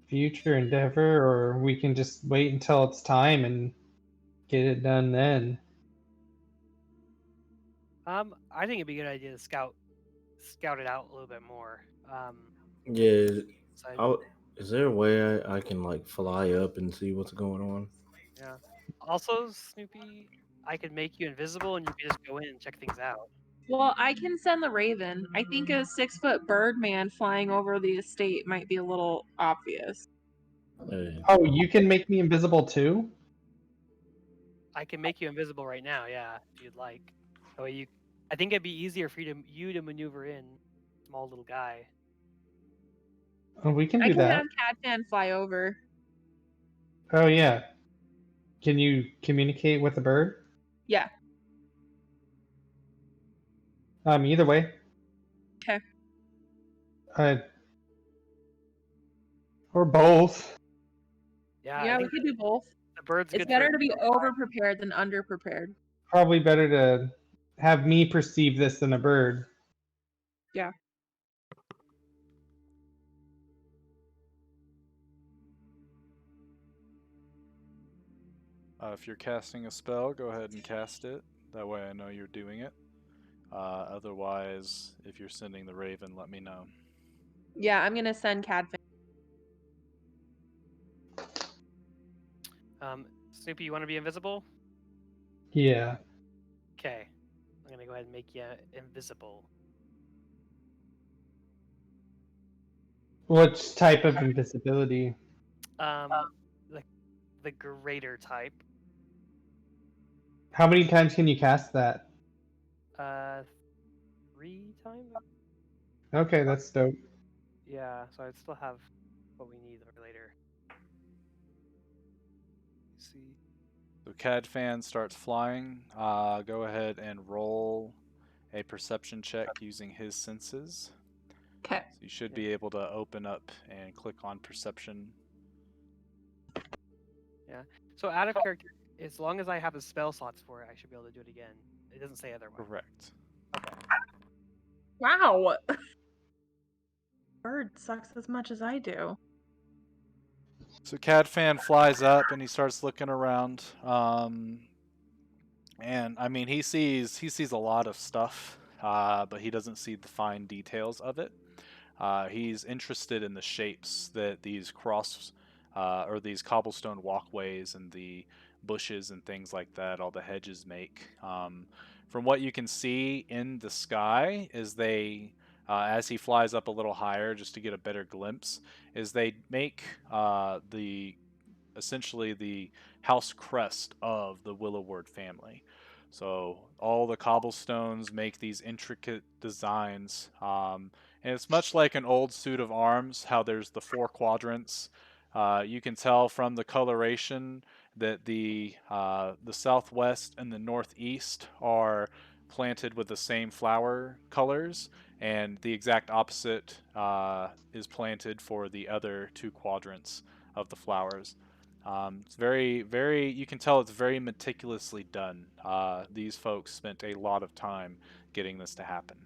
future endeavor, or we can just wait until it's time and get it done then. I think it'd be a good idea to scout it out a little bit more. Yeah. So Is there a way I can like fly up and see what's going on? yeah. Also, Snoopy, I could make you invisible, and you could just go in and check things out. Well, I can send the Raven. I think a 6-foot bird man flying over the estate might be a little obvious. Oh, you can make me invisible too? I can make you invisible right now, yeah, if you'd like. That way I think it'd be easier for you to maneuver in, small little guy. Oh, we can I do can that. have Catman fly over. Oh yeah. Can you communicate with the bird? Yeah. Either way. Okay. I or both. Yeah, I Yeah, we think could do both. the bird's It's good better for to be over prepared than under prepared. Probably better to have me perceive this than a bird. Yeah. If you're casting a spell, go ahead and cast it. That way I know you're doing it. Otherwise, if you're sending the raven, let me know. Yeah, I'm gonna send Cadfin. Snoopy, you want to be invisible? Yeah. Okay. I'm gonna go ahead and make you invisible. What type of invisibility? Like the greater type. How many times can you cast that? 3 times. Okay, that's dope. Yeah, so I'd still have what we need for later. Let's see. So Cadfan starts flying. Go ahead and roll a perception check using his senses. Okay. So you should be able to open up and click on perception. Yeah. So out of character, as long as I have the spell slots for it, I should be able to do it again. It doesn't say otherwise. Correct. Okay. Wow. Bird sucks as much as I do. So Cadfan flies up and he starts looking around. And I mean, he sees a lot of stuff, but he doesn't see the fine details of it. He's interested in the shapes that these or these cobblestone walkways and the bushes and things like that, all the hedges make. From what you can see in the sky, is as he flies up a little higher, just to get a better glimpse, is they make essentially the house crest of the Willowward family. So all the cobblestones make these intricate designs, and it's much like an old suit of arms. How there's the 4 quadrants. You can tell from the coloration that the southwest and the northeast are planted with the same flower colors, and the exact opposite is planted for the other 2 quadrants of the flowers. It's very, very. You can tell it's very meticulously done. These folks spent a lot of time getting this to happen.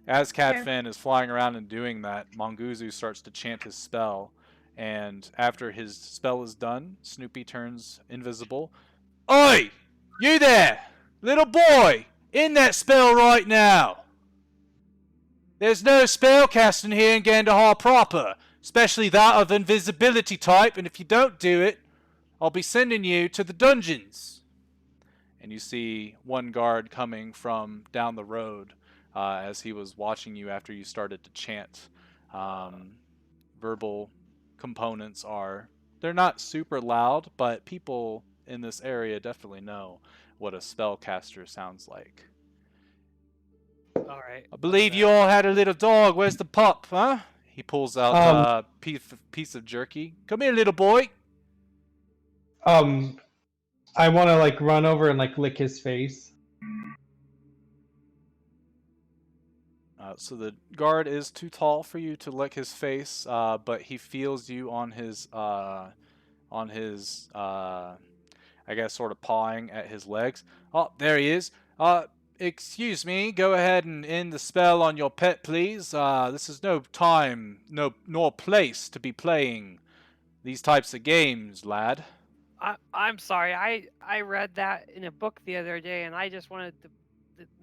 As Cadfan is flying around and doing that, Monguzu starts to chant his spell, and after his spell is done, Snoopy turns invisible. Oi! You there! Little boy! In that spell right now! There's no spell casting here in Gandahar proper, especially that of invisibility type, and if you don't do it, I'll be sending you to the dungeons. And you see one guard coming from down the road as he was watching you after you started to chant. Verbal components they're not super loud, but people in this area definitely know what a spellcaster sounds like. All right. I believe you all had a little dog. Where's the pup, huh? He pulls out a piece of jerky. Come here, little boy. I want to like run over and like lick his face. So the guard is too tall for you to lick his face, but he feels you on his, I guess, sort of pawing at his legs. Oh, there he is. Excuse me. Go ahead and end the spell on your pet, please. This is no time, nor place to be playing these types of games, lad. I'm sorry. I read that in a book the other day, and I just wanted to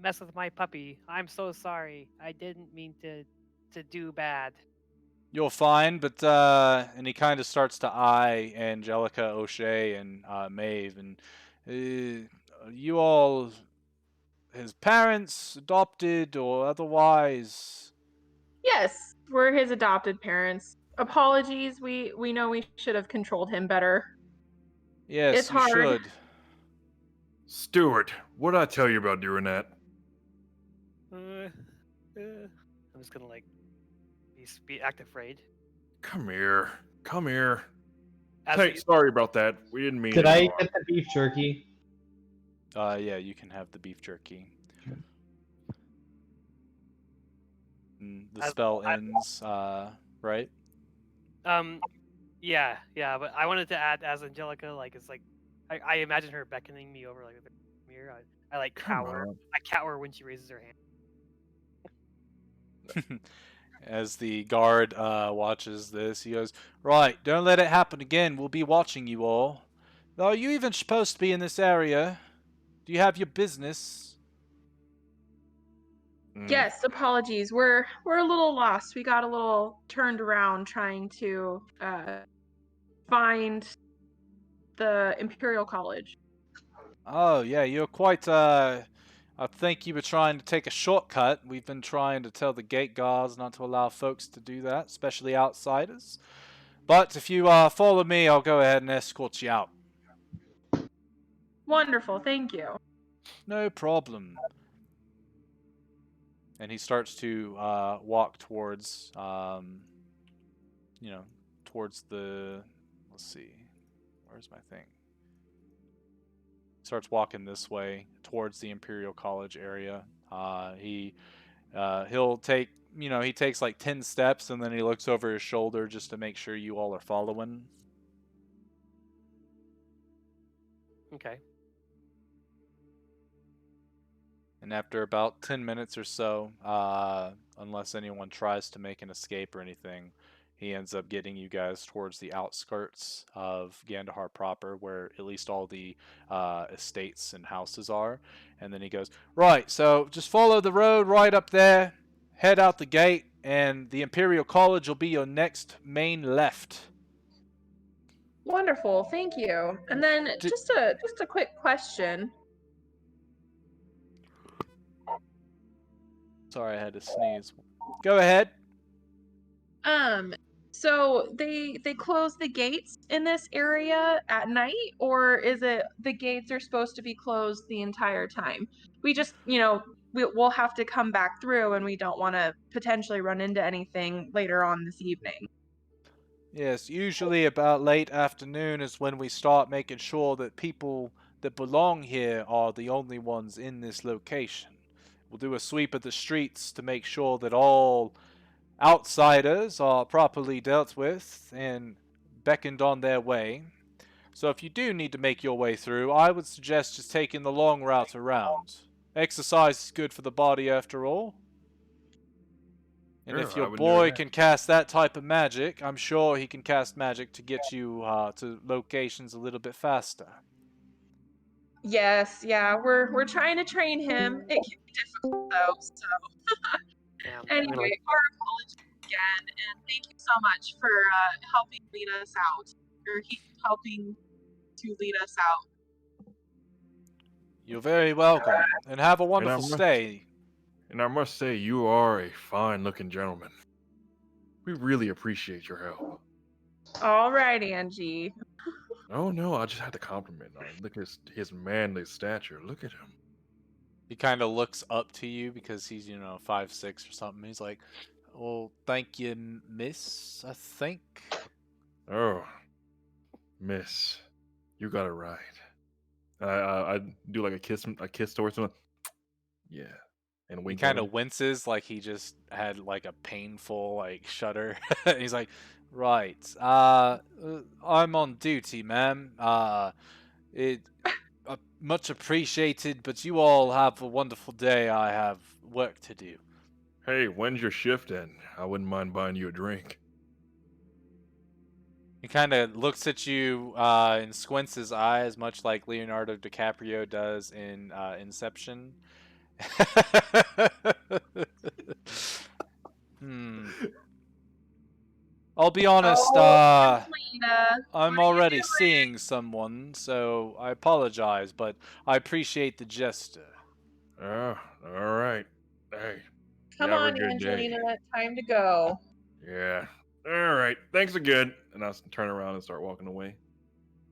mess with my puppy. I'm so sorry. I didn't mean to do bad. You're fine, but and he kind of starts to eye Angelica, O'Shea, and Maeve, and you all, his parents, adopted or otherwise? Yes, we're his adopted parents. Apologies. We know we should have controlled him better. Yes, It's you hard. should. Stuart, what did I tell you about doing that? I'm just gonna like act afraid. Come here. Come here. As Hey, we- sorry about that. We didn't mean Did it. I get the beef jerky? Yeah, you can have the beef jerky. And the As spell I, ends, right? yeah, yeah, but I wanted to add as Angelica, like it's like I imagine her beckoning me over like with a mirror. I like Come cower. on. I cower when she raises her hand. As the guard watches this, he goes, "Right, don't let it happen again. We'll be watching you all. Are you even supposed to be in this area? Do you have your business?" Mm. Yes, apologies. We're a little lost. We got a little turned around trying to find the Imperial College. Oh, yeah, you're quite, I think you were trying to take a shortcut. We've been trying to tell the gate guards not to allow folks to do that, especially outsiders. But if you follow me, I'll go ahead and escort you out. Wonderful, thank you. No problem. And he starts to walk towards, towards the. Let's see, where's my thing? Starts walking this way towards the Imperial College area. He'll take, he takes like 10 steps and then he looks over his shoulder just to make sure you all are following. Okay. And after about 10 minutes or so, unless anyone tries to make an escape or anything, he ends up getting you guys towards the outskirts of Gandahar proper, where at least all the estates and houses are. And then he goes, "Right, so just follow the road right up there, head out the gate, and the Imperial College will be your next main left." Wonderful, thank you. And then Did, just a quick question. sorry, I had to sneeze. Go ahead. Um, so they close the gates in this area at night, or is it the gates are supposed to be closed the entire time? We just, we'll have to come back through, and we don't want to potentially run into anything later on this evening. Yes, usually about late afternoon is when we start making sure that people that belong here are the only ones in this location. We'll do a sweep of the streets to make sure that all outsiders are properly dealt with and beckoned on their way. So if you do need to make your way through, I would suggest just taking the long route around. Exercise is good for the body after all. And if Sure, your I would do boy that. can cast that type of magic, I'm sure he can cast magic to get you to locations a little bit faster. Yes, yeah, we're trying to train him. It can be difficult though. So Yeah. I mean, anyway, like, our apologies again, and thank you so much for helping lead us out, or he helping to lead us out. You're very welcome, and have a And I wonderful must stay. and I must say you are a fine looking gentleman. We really appreciate your help. All right, Angie. Oh no, I just had to compliment on him. Look at his manly stature. Look at him. He kind of looks up to you because he's, 5'6" or something. He's like, "Well, thank you, miss, I think." Oh, miss, you got it right. I do like a kiss towards him. Yeah, and He wink at kind him. of winces like he just had like a painful like shudder. He's like, "Right. I'm on duty, ma'am. It much appreciated, but you all have a wonderful day. I have work to do." Hey, when's your shift end? I wouldn't mind buying you a drink. He kind of looks at you and squints his eyes, much like Leonardo DiCaprio does in Inception. Hmm. I'll be honest. Oh, Angelina, what I'm are you already doing? seeing someone, so I apologize, but I appreciate the gesture. Oh, all right. Hey, you Come have a on, good day. Angelina, time to go. Yeah. All right. Thanks again. And I'll turn around and start walking away.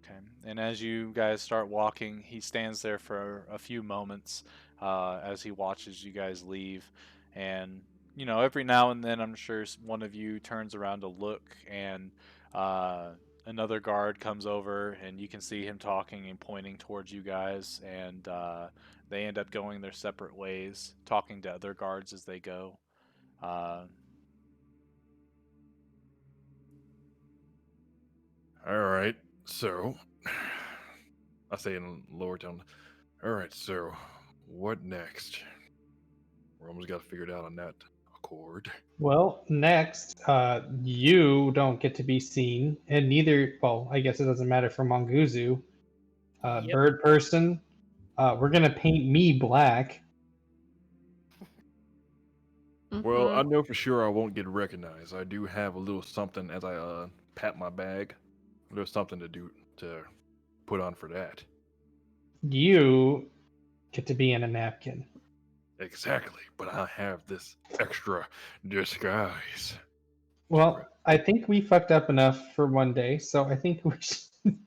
Okay. And as you guys start walking, he stands there for a few moments as he watches you guys leave. And, every now and then, I'm sure one of you turns around to look, and uh, another guard comes over, and you can see him talking and pointing towards you guys. And they end up going their separate ways, talking to other guards as they go. Uh, All right, so I say in lower tone. All right, so what next? We're almost got to figure it out on that accord. Well, next, you don't get to be seen, and neither. Well, I guess it doesn't matter for Monguzu. Yep. Bird person, we're gonna paint me black. Well, I Mhm. know for sure I won't get recognized. I do have a little something as I pat my bag. There's something to do to put on for that. You get to be in a napkin. Exactly, but I have this extra disguise. Well, I think we fucked up enough for one day, so I think we should.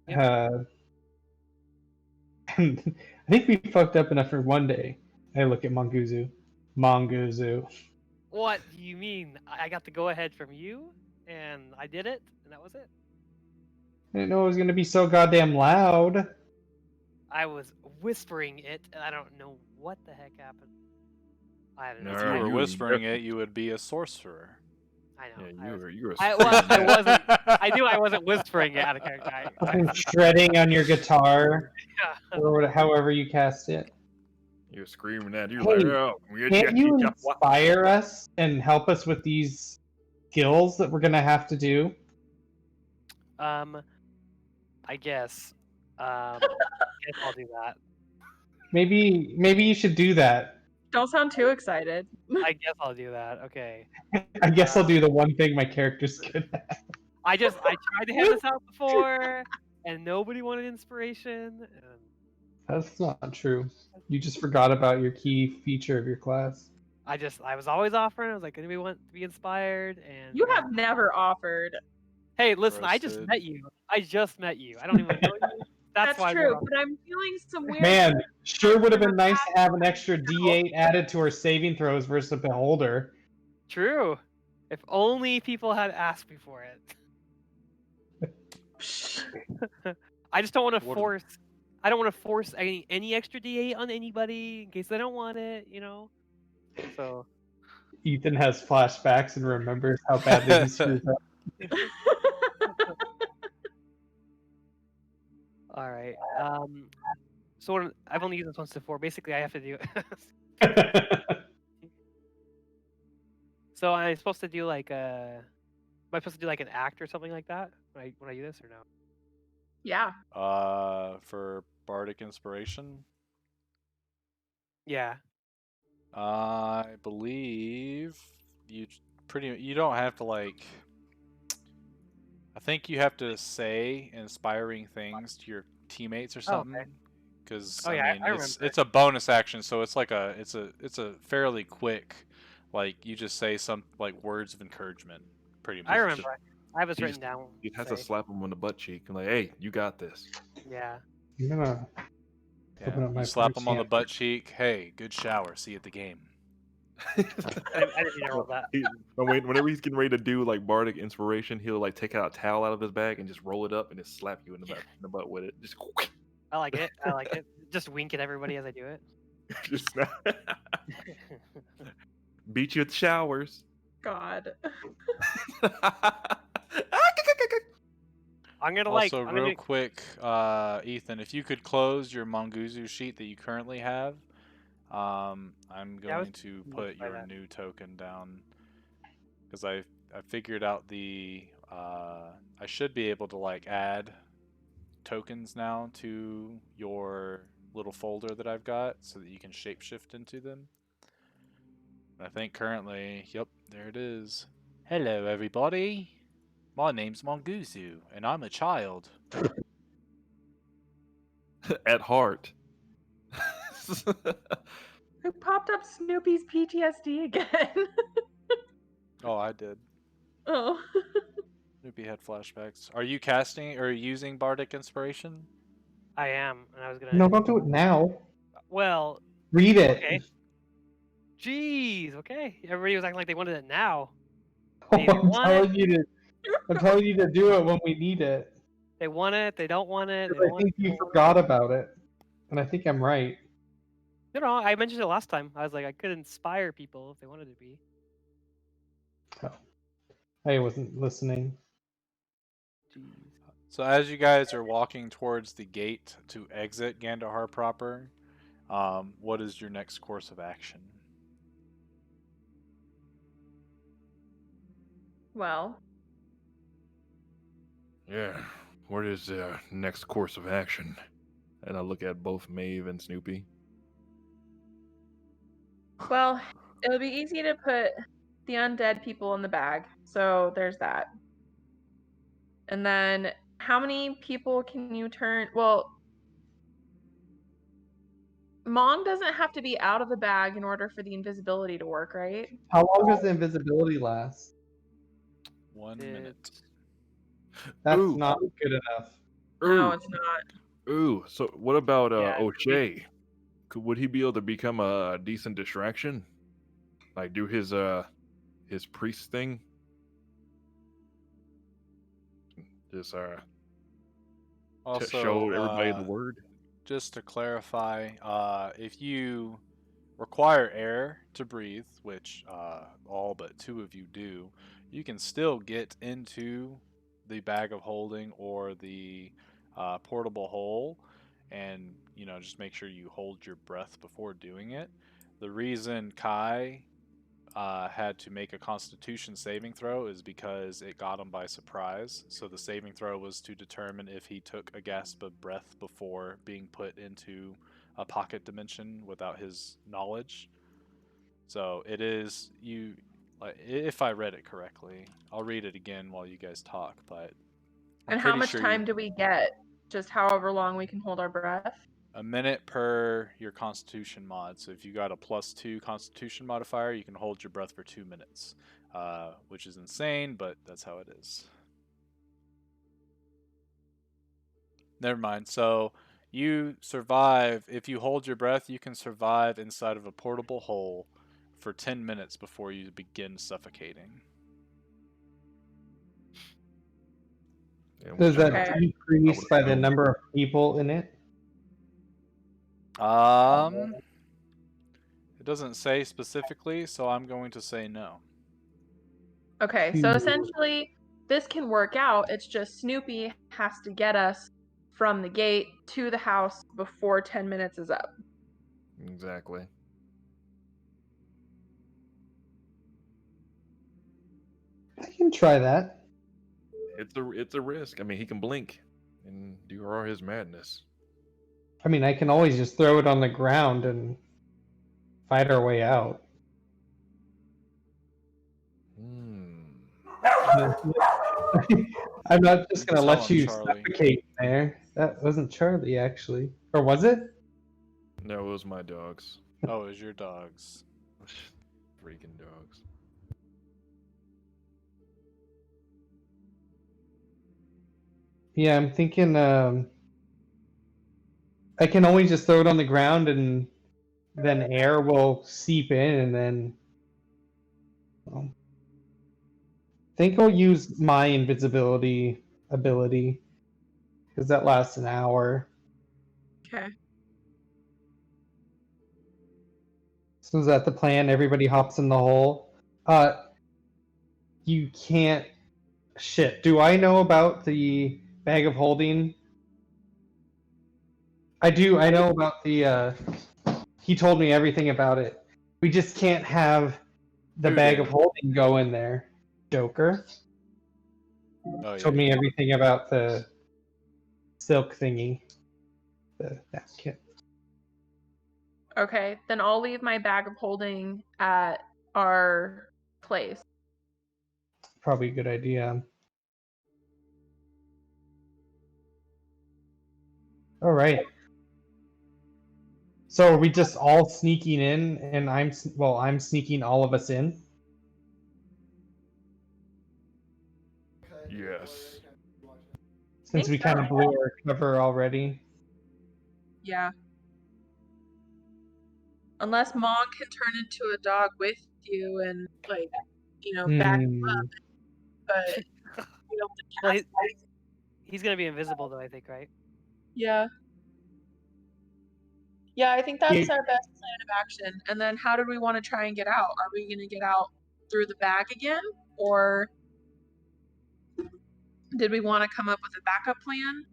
Yep. I think we fucked up enough for one day. I look at Monguzu. Monguzu. What do you mean? I got the go ahead from you, and I did it, and that was it. I didn't know it was gonna be so goddamn loud. I was whispering it, and I don't know what the heck happened. I don't know. if Alright, you were you whispering definitely- it, you would be a sorcerer. I know. Yeah, I was, you're a I was. I screaming wasn't. I knew I wasn't whispering it out of character. Shredding on your guitar, Yeah. or however you cast it. You're screaming at you Hey, like, oh, Can't you inspire us and help us with these skills that we're gonna have to do? I guess. Guess I'll do that. Maybe you should do that. Don't sound too excited. I guess I'll do that. Okay. I guess I'll do the one thing my character's good at. I tried to have this out before, and nobody wanted inspiration. And That's not true. You just forgot about your key feature of your class. I was always offering. I was like, anybody want to be inspired? And You have never offered. Hey, listen, I just Roasted. met you. I just met you. I don't even know you. That's why true, we're- but I'm feeling some weird. Man, sure would have been nice to have an extra D8 added to our saving throws versus a beholder. True. If only people had asked me for it. I just don't want to What- force. I don't want to force any extra D8 on anybody in case they don't want it. So. Ethan has flashbacks and remembers how badly he screwed up. All right. So I've only used this once before. Basically, I have to do. So I'm supposed to do like a. Am I supposed to do like an act or something like that when I do this or no? Yeah. For bardic inspiration, Yeah. I believe you don't have to like. I think you have to say inspiring things to your teammates or Oh, okay. something. Because Oh, yeah, I it's remember. it's a bonus action, so it's like it's a fairly quick, like you just say some like words of encouragement, pretty much. I remember. I have this You written just- down. You have to say. slap him on the butt cheek and like, hey, you got this. Yeah. I'm gonna open Yeah, up my you slap them on the perchance. butt cheek. Hey, good shower. See you at the game. I didn't know all that. Whenever he's getting ready to do like bardic inspiration, he'll like take out a towel out of his bag and just roll it up and just slap you in the butt with it. Just, I like it. I like it. Just wink at everybody as I do it. just beat you at the showers. God. I'm gonna Also, I'm real gonna, quick, Ethan, if you could close your Monguzu sheet that you currently have, I'm Yeah, I was going to confused put by your that. new token down because I figured out the I should be able to like add tokens now to your little folder that I've got so that you can shapeshift into them. I think currently, yep, there it is. Hello, everybody. My name's Monguzu, and I'm a child. At heart. Who popped up Snoopy's PTSD again? Oh, I did. Oh. Snoopy had flashbacks. Are you casting or using Bardic Inspiration? I am, and I was gonna. No, don't do it now. Well, Read it. okay. Jeez. Okay. Everybody was acting like they wanted it now. Oh, They I'm want telling you to. I'm telling you to do it when we need it. They want it. They don't want it. They I don't want think it. you forgot about it, and I think I'm right. No, I mentioned it last time. I was like, I could inspire people if they wanted to be. Oh, I wasn't listening. Jeez. So as you guys are walking towards the gate to exit Gandahar proper, what is your next course of action? Well, Yeah. What is the next course of action? And I look at both Maeve and Snoopy. well, it would be easy to put the undead people in the bag. So there's that. And then how many people can you turn? Well, Mong doesn't have to be out of the bag in order for the invisibility to work, right? How long does the invisibility last? 1 minute. It's That's Ooh. not good enough. No, Ooh. it's not. Ooh. So what about Yeah, O'Shea? Would he be able to become a decent distraction? Like do his priest thing? Just Also, show everybody the word. just to clarify, if you require air to breathe, which all but 2 of you do, you can still get into the bag of holding or the portable hole, and just make sure you hold your breath before doing it. The reason Kai had to make a Constitution saving throw is because it got him by surprise. So the saving throw was to determine if he took a gasp of breath before being put into a pocket dimension without his knowledge. So it is you. Like, if I read it correctly, I'll read it again while you guys talk. But I'm And how pretty much sure time do we get? Just however long we can hold our breath? a minute per your Constitution mod. So if you got a +2 Constitution modifier, you can hold your breath for 2 minutes, which is insane, but that's how it is. Never mind. So you survive. If you hold your breath, you can survive inside of a portable hole for 10 minutes before you begin suffocating. And Does which I that know Okay. I decrease would by the assume. number of people in it? It doesn't say specifically, so I'm going to say no. Okay, so essentially, this can work out. It's just Snoopy has to get us from the gate to the house before 10 minutes is up. Exactly. I can try that. It's a risk. I mean, he can blink and do all his madness. I mean, I can always just throw it on the ground and fight our way out. Hmm. I'm not just You can gonna tell let him, you Charlie. suffocate there. That wasn't Charlie, actually. Or was it? No, it was my dogs. Oh, it was your dogs. Freaking dogs. Yeah, I'm thinking I can always just throw it on the ground and then air will seep in and then I think I'll use my invisibility ability because that lasts an hour. Okay. So is that the plan? Everybody hops in the hole. You can't. Shit. Do I know about the bag of holding? I do. I know about the. He told me everything about it. We just can't have the Who bag did? of holding go in there. Joker Oh, yeah. told me You everything about the silk thingy. The napkin. Okay, then I'll leave my bag of holding at our place. Probably a good idea. All right. So are we just all sneaking in, and I'm sneaking all of us in. Yes. Since Think we kind so. of blew our cover already. Yeah. Unless Mog can turn into a dog with you and back up, Hmm. but we don't well, cast ice. he's gonna be invisible though. I think, right? Yeah. Yeah, I think that's Yeah. our best plan of action. And then how did we want to try and get out? Are we going to get out through the back again? Or did we want to come up with a backup plan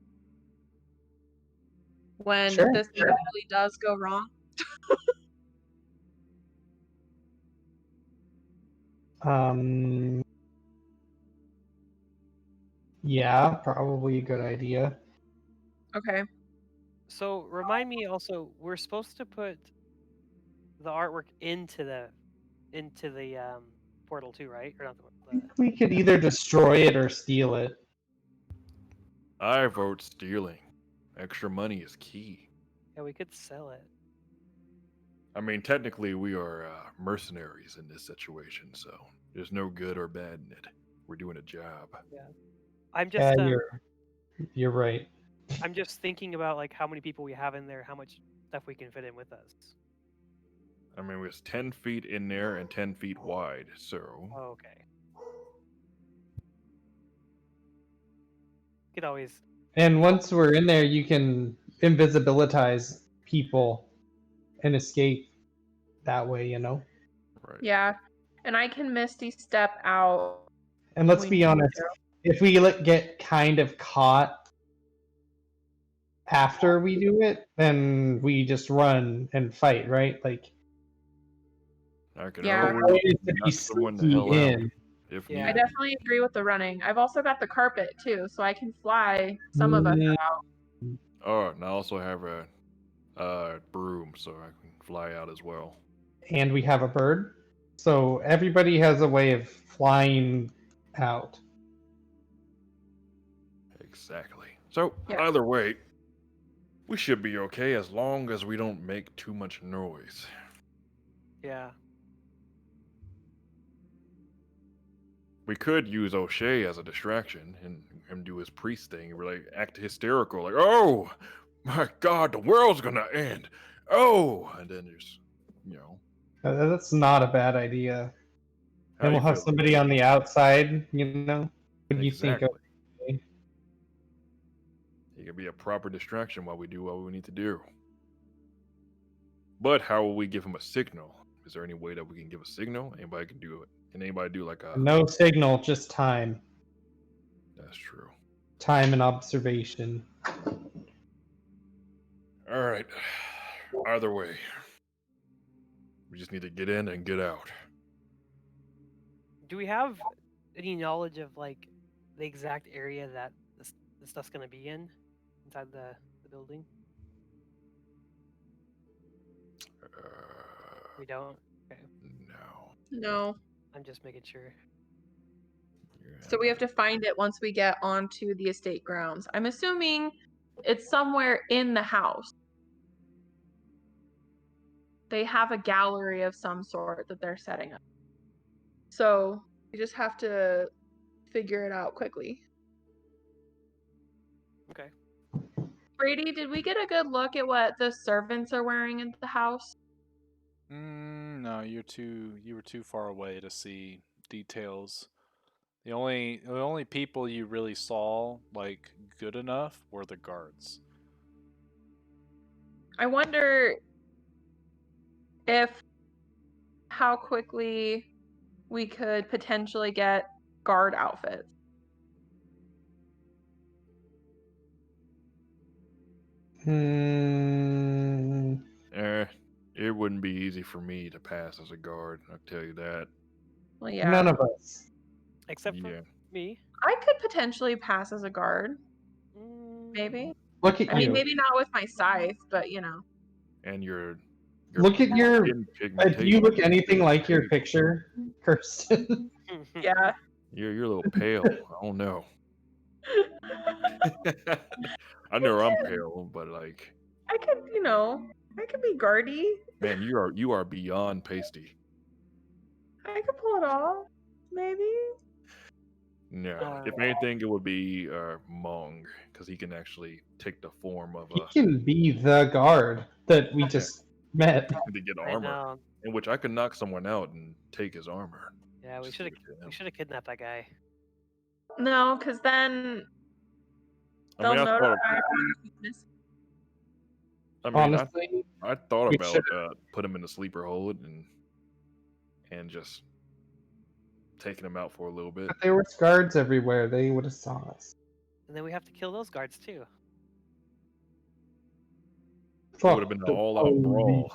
when Sure. this actually does go wrong? Yeah, probably a good idea. Okay. So remind me also, we're supposed to put the artwork into the portal too, right? Or not the We could either destroy it or steal it. I vote stealing. Extra money is key. yeah, we could sell it. I mean, technically, we are mercenaries in this situation, so there's no good or bad in it. We're doing a job. I'm Yeah, just you're right. I'm just thinking about like how many people we have in there, how much stuff we can fit in with us. I mean, it was 10 feet in there and 10 feet wide, so Oh, okay. Could always And once we're in there, you can invisibilitize people and escape that way, you know? right. Yeah. And I can Misty step out. And let's We be need honest, to. if we get kind of caught after we do it, then we just run and fight, right? Like, I can Yeah. the always point is to be knock someone the sneaky hell out in. if Yeah. I needed. definitely agree with the running. I've also got the carpet too, so I can fly some of us Mm, out. Oh, and I also have a broom, so I can fly out as well. And we have a bird. So everybody has a way of flying out. Exactly. So, Yeah. either way, we should be okay as long as we don't make too much noise. yeah. We could use O'Shea as a distraction and him do his priest thing and like act hysterical, like, oh my god, the world's gonna end. Oh, and then just, you know, That's not a bad idea. how And you we'll have feel? somebody on the outside, you know? What do you think of? Exactly. He can be a proper distraction while we do what we need to do. But how will we give him a signal? Is there any way that we can give a signal? Anybody can do it. Can anybody do like a? No signal, just time. That's true. Time and observation. All right. Either way, we just need to get in and get out. Do we have any knowledge of like the exact area that this stuff's gonna be in inside the building? We don't. Okay. No. No. I'm just making sure. So we have to find it once we get onto the estate grounds. I'm assuming it's somewhere in the house. They have a gallery of some sort that they're setting up. So we just have to figure it out quickly. Okay. Brady, did we get a good look at what the servants are wearing in the house? No, you were too far away to see details. The only people you really saw like good enough were the guards. I wonder if how quickly we could potentially get guard outfits. It wouldn't be easy for me to pass as a guard, I'll tell you that. Well, yeah. None of us. Except Yeah. for me. I could potentially pass as a guard, Mm, maybe. Look at I mean, you. maybe not with my scythe, but you know. And your Look at your. skin Do you pigmentation look is anything really like your pale. picture, Kirsten? Yeah. You're a little pale. I don't know. I know I'm pale, but like, I could, I could be guardy. man, you are beyond pasty. I could pull it off, maybe. No, if anything, it would be Mong, because he can actually take the form of He can be the guard that we just met. to get I armor, know. in which I could knock someone out and take his armor. Yeah, we Just should give it to him. have kidnapped that guy. No, because then I they'll mean, I thought, notify. I mean, Honestly, I thought we about should. put him in the sleeper hold and just taking him out for a little bit. But there was guards everywhere. They would have saw us. And then we have to kill those guards too. It would have Fuck been an the all-out police. brawl.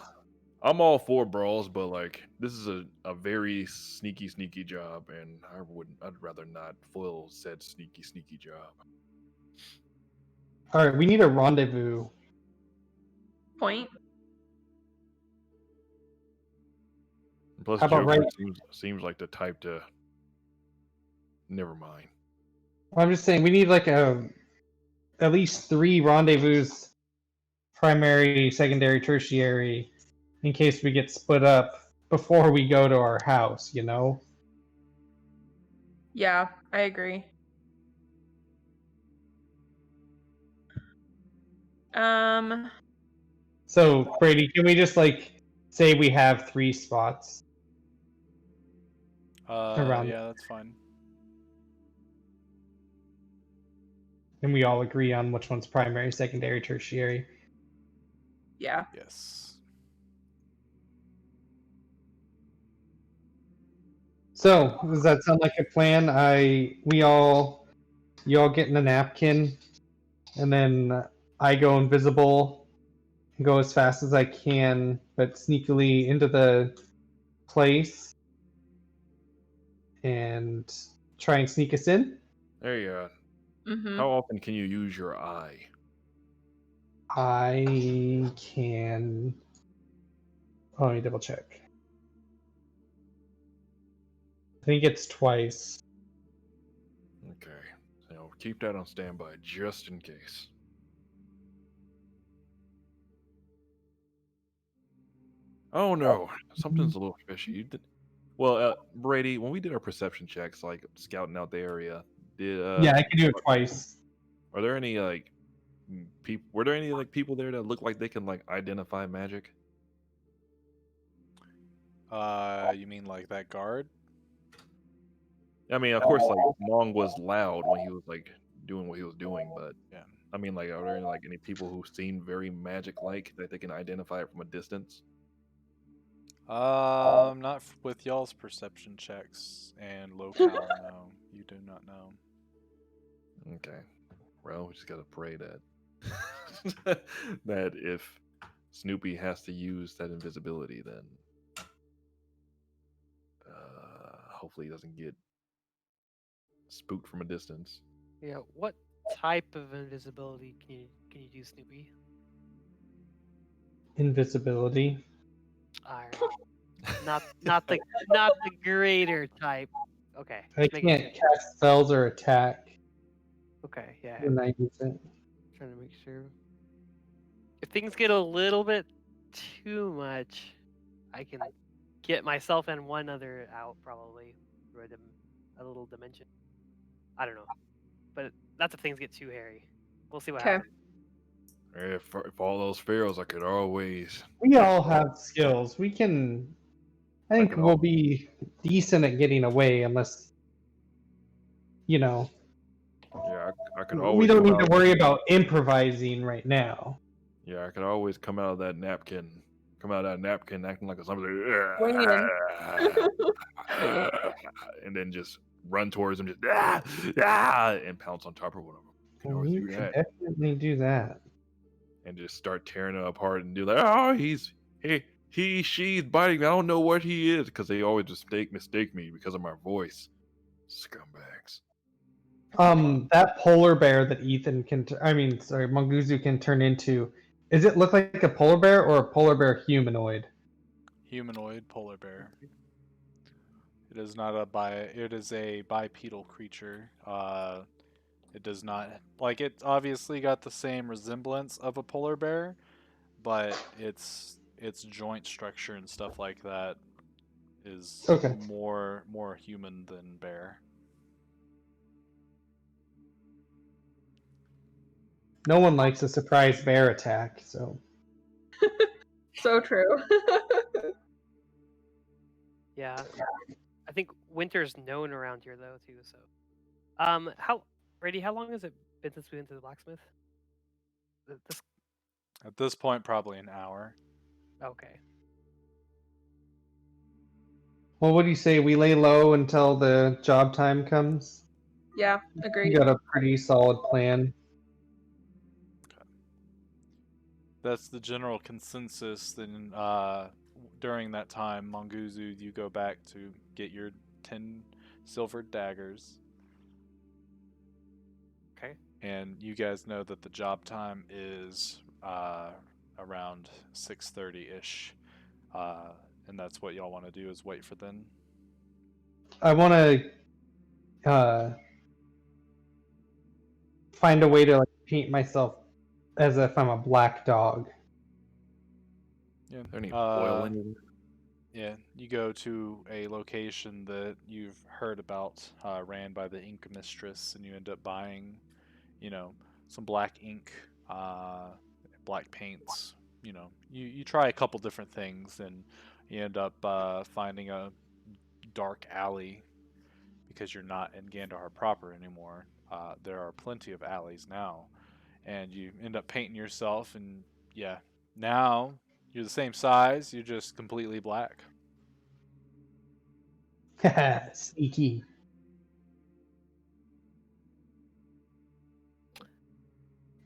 I'm all for brawls, but like this is a very sneaky job, and I'd rather not foil said sneaky job. All right, we need a rendezvous. Point. And plus, How about Joker right? seems like the type to. Never mind. I'm just saying we need like at least 3 rendezvous, primary, secondary, tertiary, in case we get split up before we go to our house. You know. Yeah, I agree. So Brady, can we just like say we have 3 spots around, Yeah, that's fine. and we all agree on which one's primary, secondary, tertiary? Yeah. Yes. So does that sound like a plan? You all get in a napkin, and then I go invisible, and go as fast as I can, but sneakily into the place, and try and sneak us in. There you are. Mm-hmm. How often can you use your eye? I can. Oh, let me double check. I think it's twice. Okay, so keep that on standby just in case. Oh no, something's a little fishy. Well, Brady, when we did our perception checks, like scouting out the area, did Yeah, I can do it twice. are there any like people? Were there any like people there that look like they can like identify magic? You mean like that guard? I mean, of course, like Mong was loud when he was like doing what he was doing, but Yeah. I mean, like, are there like any people who seem very magic-like that they can identify it from a distance? Not with y'all's perception checks and locale. No, you do not know. Okay, well, we just gotta pray that that if Snoopy has to use that invisibility, then hopefully he doesn't get spooked from a distance. Yeah. What type of invisibility can you do, Snoopy? Invisibility. Alright. Not the greater type. Okay. I just making can't sure. cast spells or attack Okay. Yeah. when I use it. Trying to make sure. If things get a little bit too much, I can get myself and one other out probably through a little dimension. I don't know, but that's if things get too hairy. We'll see what Okay. happens. If all else fails, I could always. We all have skills. We can. I think could we'll al- be decent at getting away, unless you know. Yeah, I could We always don't come need to out. worry about improvising right now. Yeah, I could always come out of that napkin. Come out of that napkin acting like a zombie, Swinging. and then just run towards him, just and pounce on top of one of them. Can always We do could that, definitely do that. and just start tearing it apart and do like, oh, she's biting me. I don't know what he is, because they always mistake me because of my voice. Scumbags. That polar bear that Ethan can. Manguzu can turn into. Does it look like a polar bear or a polar bear humanoid? Humanoid polar bear. It is not It is a bipedal creature. It does not like it. Obviously, got the same resemblance of a polar bear, but its joint structure and stuff like that is Okay. more human than bear. No one likes a surprise bear attack, so. So true. Yeah. I think winter's known around here though too. So, how Brady? How long has it been since we went to the blacksmith? This At this point, probably an hour. Okay. Well, what do you say? We lay low until the job time comes? Yeah, We agreed. got a pretty solid plan. That's the general consensus. Then during that time, Monguzu, you go back to get your 10 silver daggers. Okay. And you guys know that the job time is around 6:30-ish. And that's what y'all want to do is wait for then. I want to find a way to like paint myself as if I'm a black dog. Yeah. There any oil anywhere? Yeah, you go to a location that you've heard about, ran by the ink mistress, and you end up buying, some black ink, black paints. You try a couple different things, and you end up finding a dark alley because you're not in Gandahar proper anymore. There are plenty of alleys now, and you end up painting yourself, and yeah, now you're the same size, you're just completely black. Sneaky.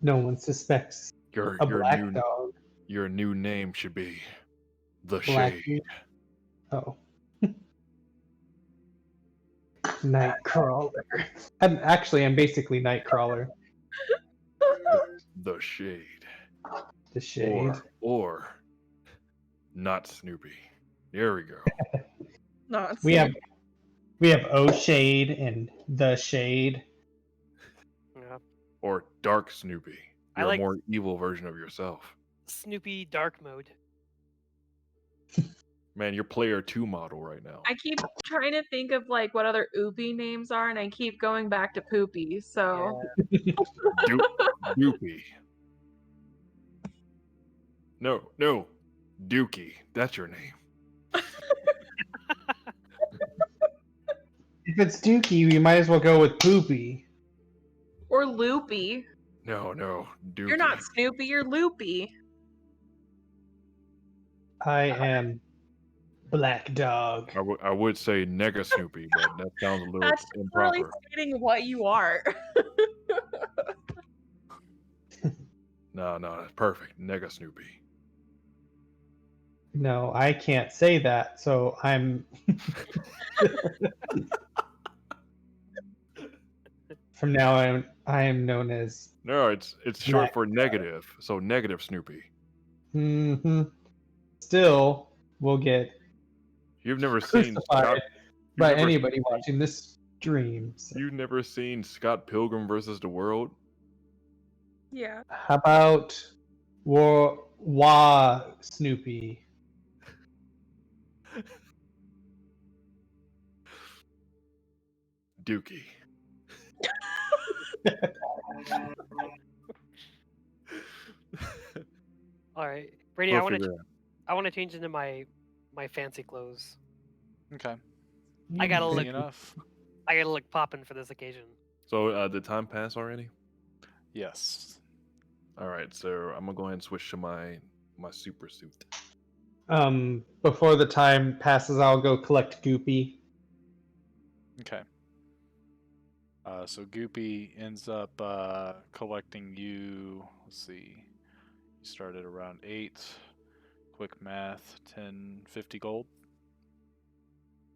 No one suspects Your a your black new dog. your new name should be the Black. Shade. Oh. Nightcrawler. I'm basically Nightcrawler. The Shade. The Shade. Or not Snoopy. There we go. Not We have O'Shade and the Shade. Yeah. Or Dark Snoopy. I You're like- a more evil version of yourself. Snoopy dark mode. Man, you're player 2 model right now. I keep trying to think of like what other Oopie names are, and I keep going back to Poopy. So Doopy. No. Dookie. That's your name. If it's Dookie, we might as well go with Poopy. or Loopy. No, Dookie. You're not Snoopy. You're Loopy. I am Black Dog. I would say Nega Snoopy, but that sounds a little That's really improper. stating what you are. No, that's perfect. Nega Snoopy. No, I can't say that, so I'm. From now on, I am known as. No, it's short for negative. So negative Snoopy. Still, we'll get You've never seen Scott. crucified by never- anybody watching this stream. So. You've never seen Scott Pilgrim versus the World? Yeah. How about Wah Snoopy? Dookie. All right, Brady. We'll I want figure to. it out. I want to change into my fancy clothes. Okay. I gotta Easy look. enough. I gotta look poppin' for this occasion. So did time pass already? Yes. All right, so I'm gonna go ahead and switch to my super suit. Before the time passes, I'll go collect Goopy. Okay. So Goopy ends up collecting you. Let's see. You started around 8. Quick math, 10, 50 gold.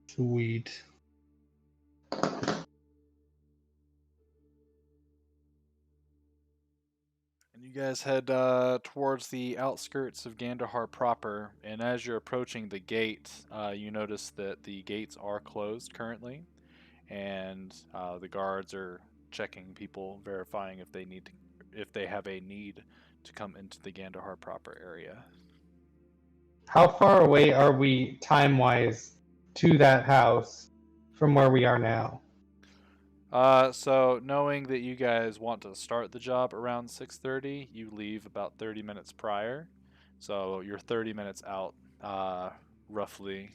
Sweet. And you guys head towards the outskirts of Gandahar proper. And as you're approaching the gate, you notice that the gates are closed currently. And the guards are checking people, verifying if they have a need to come into the Gandahar proper area. How far away are we time-wise to that house from where we are now? So knowing that you guys want to start the job around 6:30, you leave about 30 minutes prior. So you're 30 minutes out, roughly.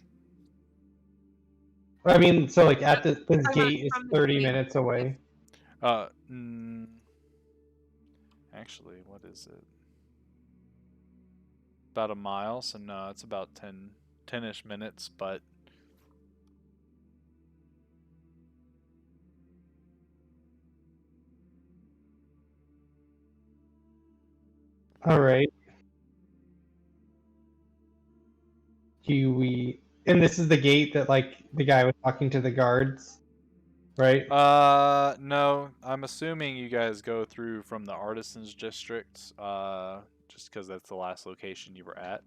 I mean, so like at this Talking about gate is from the 30 gate. minutes away. Actually, what is it? about a mile, so no, it's about 10-ish minutes, but All right. And this is the gate that like the guy was talking to the guards, right? no, I'm assuming you guys go through from the Artisans District, just because that's the last location you were at.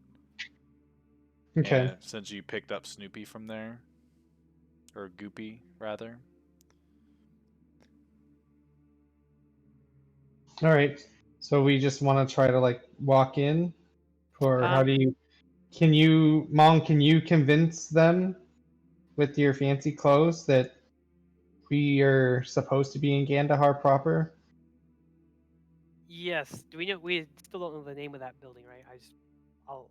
Okay. And since you picked up Snoopy from there, or Goopy, rather. All right. So we just want to try to like walk in, or how do you? Mom? Can you convince them with your fancy clothes that we are supposed to be in Gandahar proper? Yes. Do we know? We still don't know the name of that building, right? I'll.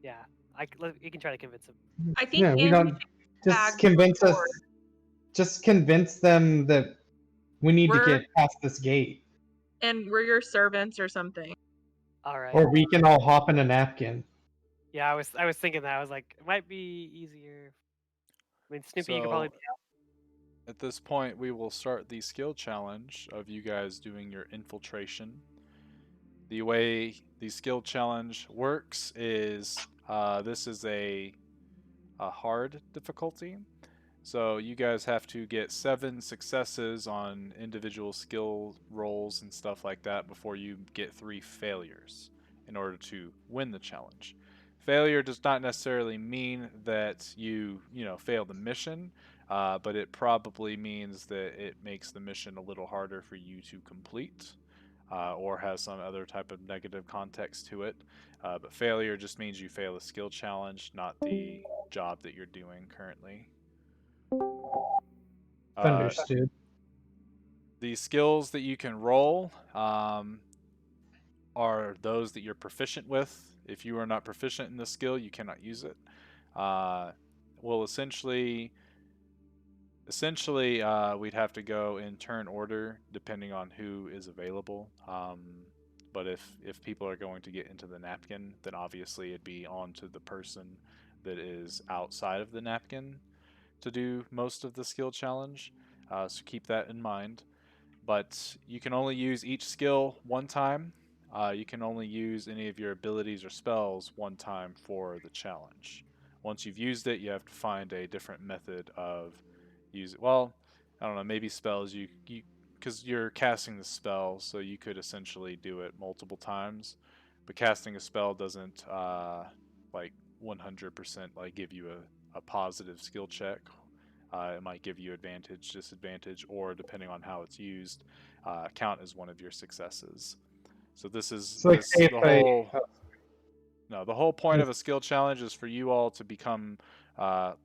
Yeah. You can try to convince him. I think Yeah, we Andy don't. Just back convince us. forward. Just convince them that we need to We're get past this gate, and we're your servants or something. All right. or we can all hop in a napkin. Yeah, I was thinking that. I was like, it might be easier. I mean, Snoopy, you could probably So, at this point, we will start the skill challenge of you guys doing your infiltration. The way the skill challenge works is this is a hard difficulty. So you guys have to get 7 successes on individual skill rolls and stuff like that before you get 3 failures in order to win the challenge. Failure does not necessarily mean that you fail the mission, but it probably means that it makes the mission a little harder for you to complete, or has some other type of negative context to it. But failure just means you fail a skill challenge, not the job that you're doing currently. Understood. The skills that you can roll are those that you're proficient with. If you are not proficient in the skill, you cannot use it. Well, essentially, we'd have to go in turn order depending on who is available. But if people are going to get into the napkin, then obviously it'd be on to the person that is outside of the napkin to do most of the skill challenge. So keep that in mind. But you can only use each skill one time. You can only use any of your abilities or spells one time for the challenge. Once you've used it, you have to find a different method of use it. Well, I don't know, maybe spells you because you're casting the spell, so you could essentially do it multiple times. But casting a spell doesn't like 100% like give you a positive skill check. It might give you advantage, disadvantage, or depending on how it's used, count as one of your successes. So this is So like, say if the I, whole. No, the whole point of a skill challenge is for you all to become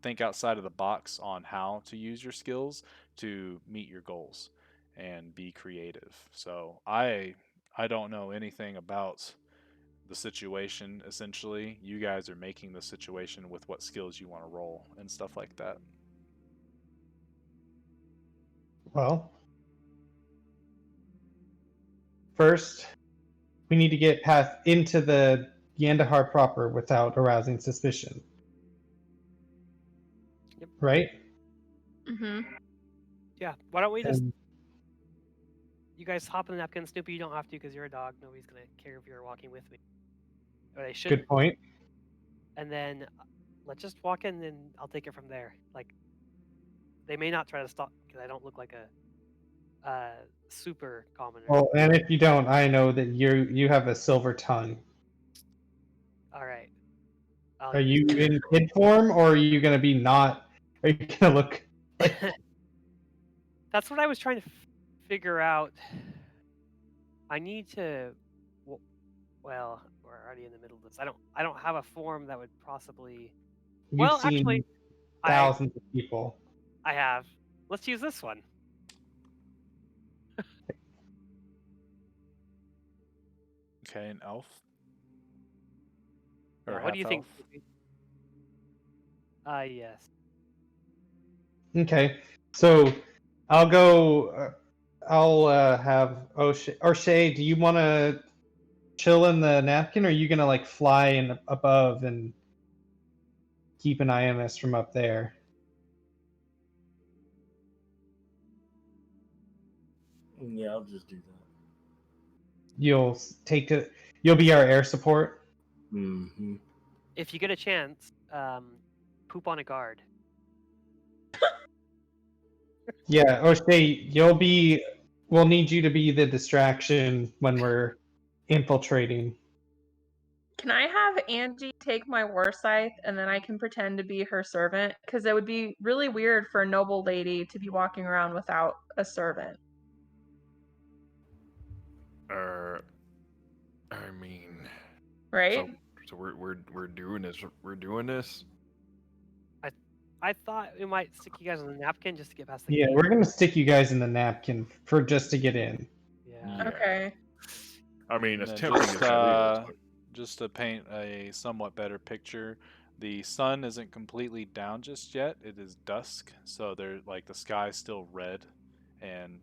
think outside of the box on how to use your skills to meet your goals and be creative. So I don't know anything about the situation. Essentially, you guys are making the situation with what skills you want to roll and stuff like that. well, first we need to get past into the Gandahar proper without arousing suspicion. Yep. Right? Mm-hmm. yeah. Why don't we just And you guys hop in the napkin? Snoopy, you don't have to because you're a dog. Nobody's gonna care if you're walking with me, or they shouldn't. good point. And then let's just walk in, and I'll take it from there. Like they may not try to stop because I don't look like a super commoner. Well, and if you don't, I know that you have a silver tongue. All right. Are you in kid form, or are you gonna be not? Are you gonna look? That's what I was trying to figure out. I need to. Well, we're already in the middle of this. I don't have a form that would possibly. You've Well, seen actually, thousands of people. I have. Let's use this one. Okay, an elf. Yeah, Or what do you think? half-elf? Yes. Okay, so I'll go. I'll have O'Shea. Or Shay, do you want to chill in the napkin, or are you gonna like fly in above and keep an eye on us from up there? Yeah, I'll just do that. You'll take it. You'll be our air support. Mm-hmm. If you get a chance, poop on a guard. Yeah, O'Shea, you'll be. We'll need you to be the distraction when we're infiltrating. Can I have Angie take my war scythe and then I can pretend to be her servant? Because it would be really weird for a noble lady to be walking around without a servant. I mean, Right? so we're doing this. We're doing this. I thought we might stick you guys on the napkin just to get past the Yeah, gate. we're gonna stick you guys in the napkin for just to get in. Yeah. Yeah. Okay. I mean, as And tempting as that is. just to paint a somewhat better picture, the sun isn't completely down just yet. It is dusk, so they're like the sky's still red, and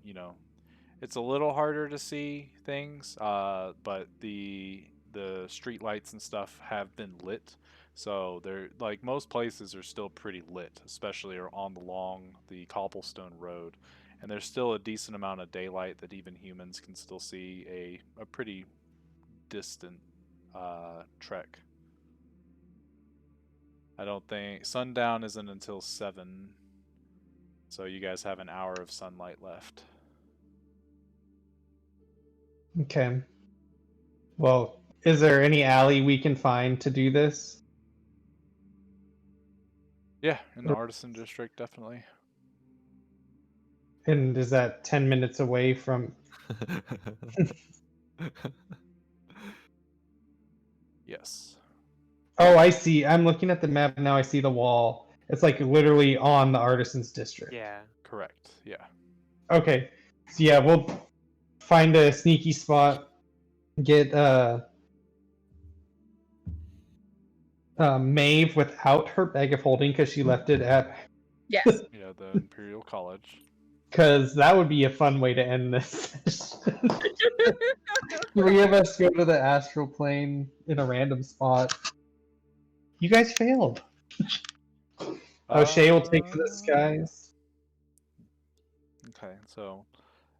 it's a little harder to see things. But the street lights and stuff have been lit, so they're like most places are still pretty lit, especially along the cobblestone road. And there's still a decent amount of daylight that even humans can still see a pretty distant trek. I don't think sundown isn't until 7, so you guys have an hour of sunlight left. Okay. Well, is there any alley we can find to do this? Yeah, in the artisan district, definitely. And is that 10 minutes away from? Yes. Oh, I see. I'm looking at the map now. I see the wall. It's like literally on the artisans district. Yeah. Correct. Yeah. Okay. So yeah, we'll find a sneaky spot. Get Maeve without her bag of holding because she left it at. Yes. Yeah, the Imperial College. Because that would be a fun way to end this session. 3 of us go to the astral plane in a random spot. You guys failed. O'Shea will take to the skies. Okay, so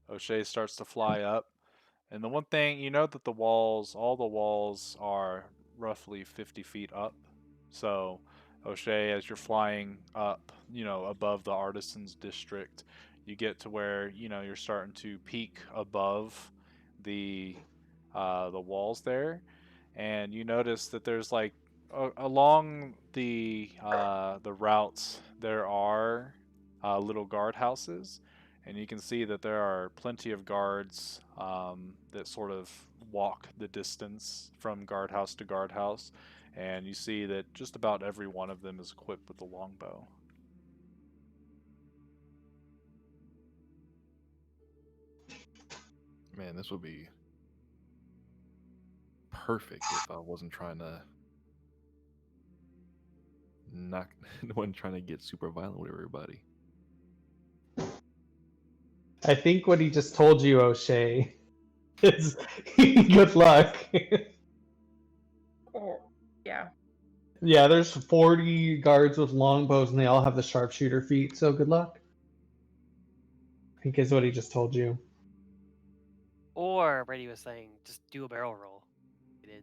O'Shea starts to fly up. And the one thing, you know that all the walls are roughly 50 feet up. So, O'Shea, as you're flying up, above the Artisans District, you get to where, you're starting to peak above the walls there. And you notice that there's like, along the routes, there are little guardhouses, and you can see that there are plenty of guards that sort of walk the distance from guardhouse to guardhouse, and you see that just about every one of them is equipped with a longbow. Man, this would be perfect if I wasn't trying to wasn't trying to get super violent with everybody. I think what he just told you, O'Shea, is good luck. Oh, yeah. Yeah, there's 40 guards with longbows, and they all have the sharpshooter feat, so good luck. I think is what he just told you. Or Brady was saying, just do a barrel roll. Get in.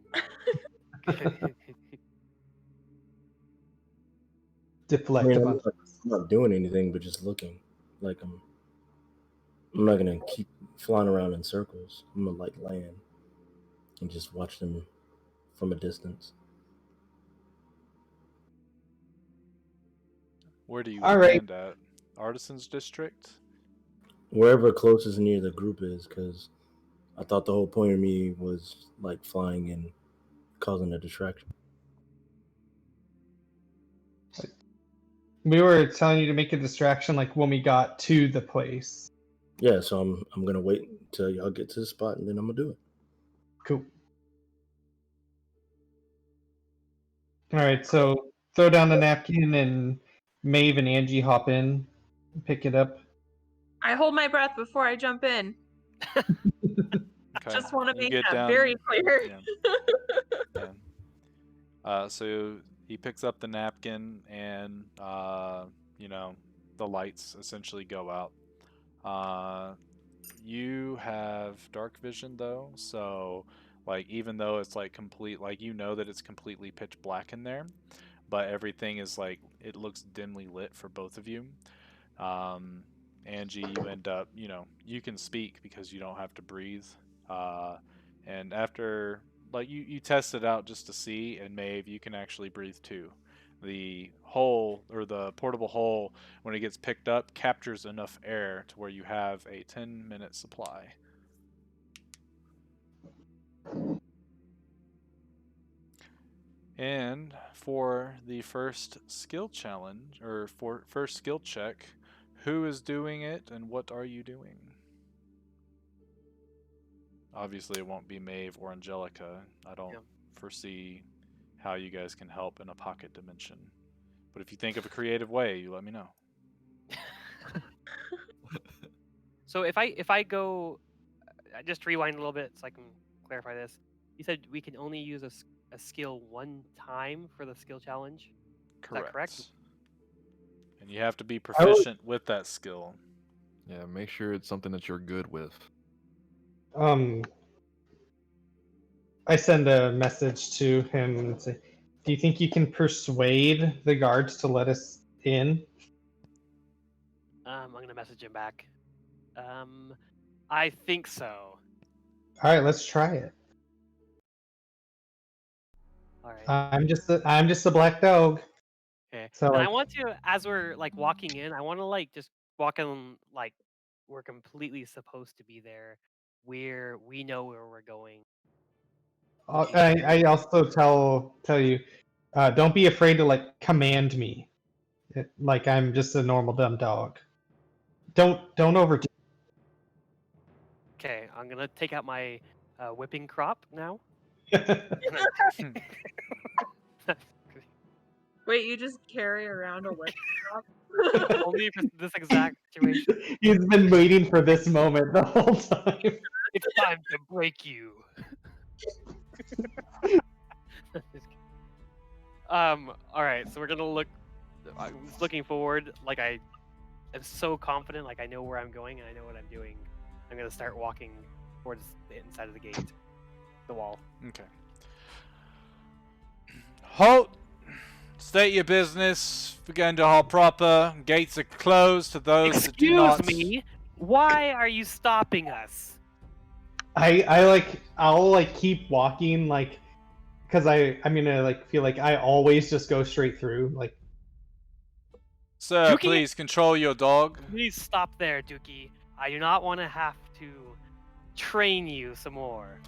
I mean, Deflect. I'm not doing anything, but just looking. Like I'm not gonna keep flying around in circles. I'm gonna like land and just watch them from a distance. Where do you All right. land at? Artisans District? Wherever closest near the group is, because I thought the whole point of me was like flying and causing a distraction. We were telling you to make a distraction like when we got to the place. Yeah, so I'm gonna wait until y'all get to the spot and then I'm gonna do it. Cool. All right, so throw down the napkin and Maeve and Angie hop in, pick it up. I hold my breath before I jump in. Okay. Just want to You make get that down- very clear. Yeah. So he picks up the napkin, and the lights essentially go out. You have dark vision though, so like even though it's like complete, like that it's completely pitch black in there, but everything is like it looks dimly lit for both of you. Um, Angie, you end up, you can speak because you don't have to breathe. Uh, and after, like, you test it out just to see, and Maeve, you can actually breathe too. The hole, or the portable hole, when it gets picked up, captures enough air to where you have a 10-minute supply. And for the first skill challenge, or for first skill check, who is doing it and what are you doing? Obviously, it won't be Maeve or Angelica. I don't foresee how you guys can help in a pocket dimension. But if you think of a creative way, you let me know. So if I go, just rewind a little bit so I can clarify this. You said we can only use a skill one time for the skill challenge. Is that correct? And you have to be proficient with that skill. Yeah, make sure it's something that you're good with. I send a message to him and say, "Do you think you can persuade the guards to let us in?" I'm gonna message him back. I think so. All right, let's try it. All right. I'm just a black dog. Okay. So And like, I want to, as we're like walking in, I want to like just walk in like we're completely supposed to be there, where we know where we're going. I also tell you, don't be afraid to like command me, like I'm just a normal dumb dog. Don't overdo. Okay, I'm gonna take out my whipping crop now. Wait, you just carry around a whip? Only for this exact situation. He's been waiting for this moment the whole time. It's time to break you. All right, so we're gonna look. I'm just looking forward. Like I am so confident. Like I know where I'm going and I know what I'm doing. I'm gonna start walking towards the inside of the gate, the wall. Okay. Halt! State your business. Begin to halt proper. Gates are closed to those that do not. Excuse me. Why are you stopping us? I'll like keep walking like, because I'm gonna like feel like I always just go straight through like. Sir, Dookie? please control your dog. Please stop there, Dookie. I do not want to have to train you some more.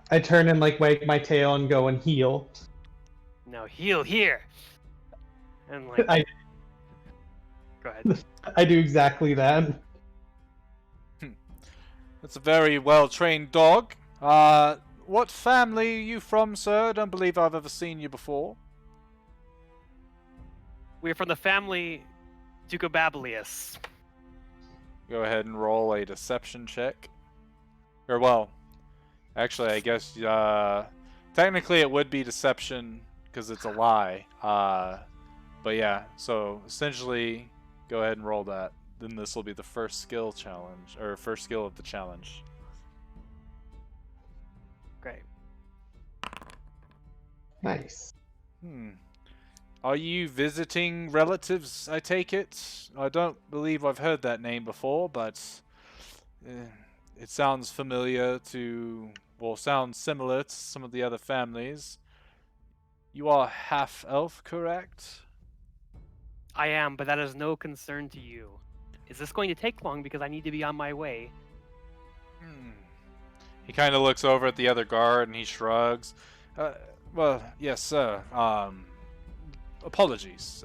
I turn and like wag my tail and go and heel. No, heel here. And like, I go ahead. I do exactly that. That's a very well-trained dog. What family are you from, sir? I don't believe I've ever seen you before. We're from the family Ducobabalius. Go ahead and roll a deception check. Or, well, actually, I guess, technically it would be deception because it's a lie. But yeah, so essentially, go ahead and roll that. Then this will be the first skill challenge, or first skill of the challenge. Great. Nice. Are you visiting relatives, I take it? I don't believe I've heard that name before, but it sounds familiar to, well, sounds similar to some of the other families. You are half-elf, correct? I am, but that is no concern to you. Is this going to take long because I need to be on my way? He kind of looks over at the other guard and he shrugs. Well, yes, sir. Apologies.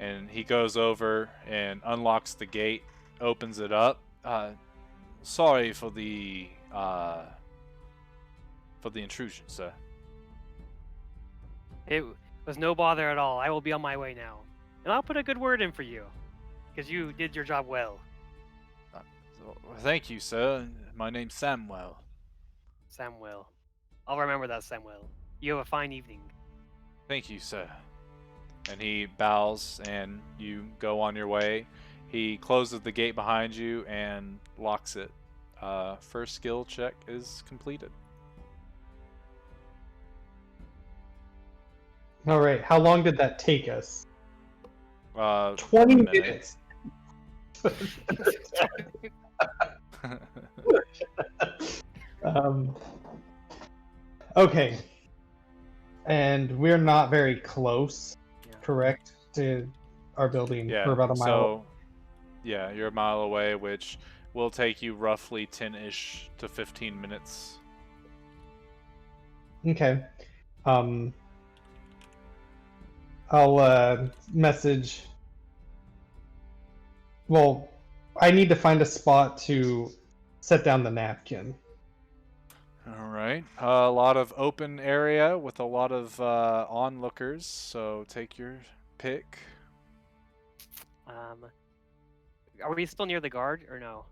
And he goes over and unlocks the gate, opens it up. Sorry for the intrusion, sir. It was no bother at all. I will be on my way now. And I'll put a good word in for you. Because you did your job well. Thank you, sir. My name's Samuel. Samuel. I'll remember that, Samuel. You have a fine evening. Thank you, sir. And he bows, and you go on your way. He closes the gate behind you and locks it. First skill check is completed. All right. How long did that take us? 20 minutes. Okay. And we're not very close, correct, to our building. Yeah, We're about a mile. so, yeah, you're a mile away, which will take you roughly 10-ish to 15 minutes. Okay. I'll message. Well, I need to find a spot to set down the napkin. All right. A lot of open area with a lot of onlookers, so take your pick. Are we still near the guard or no?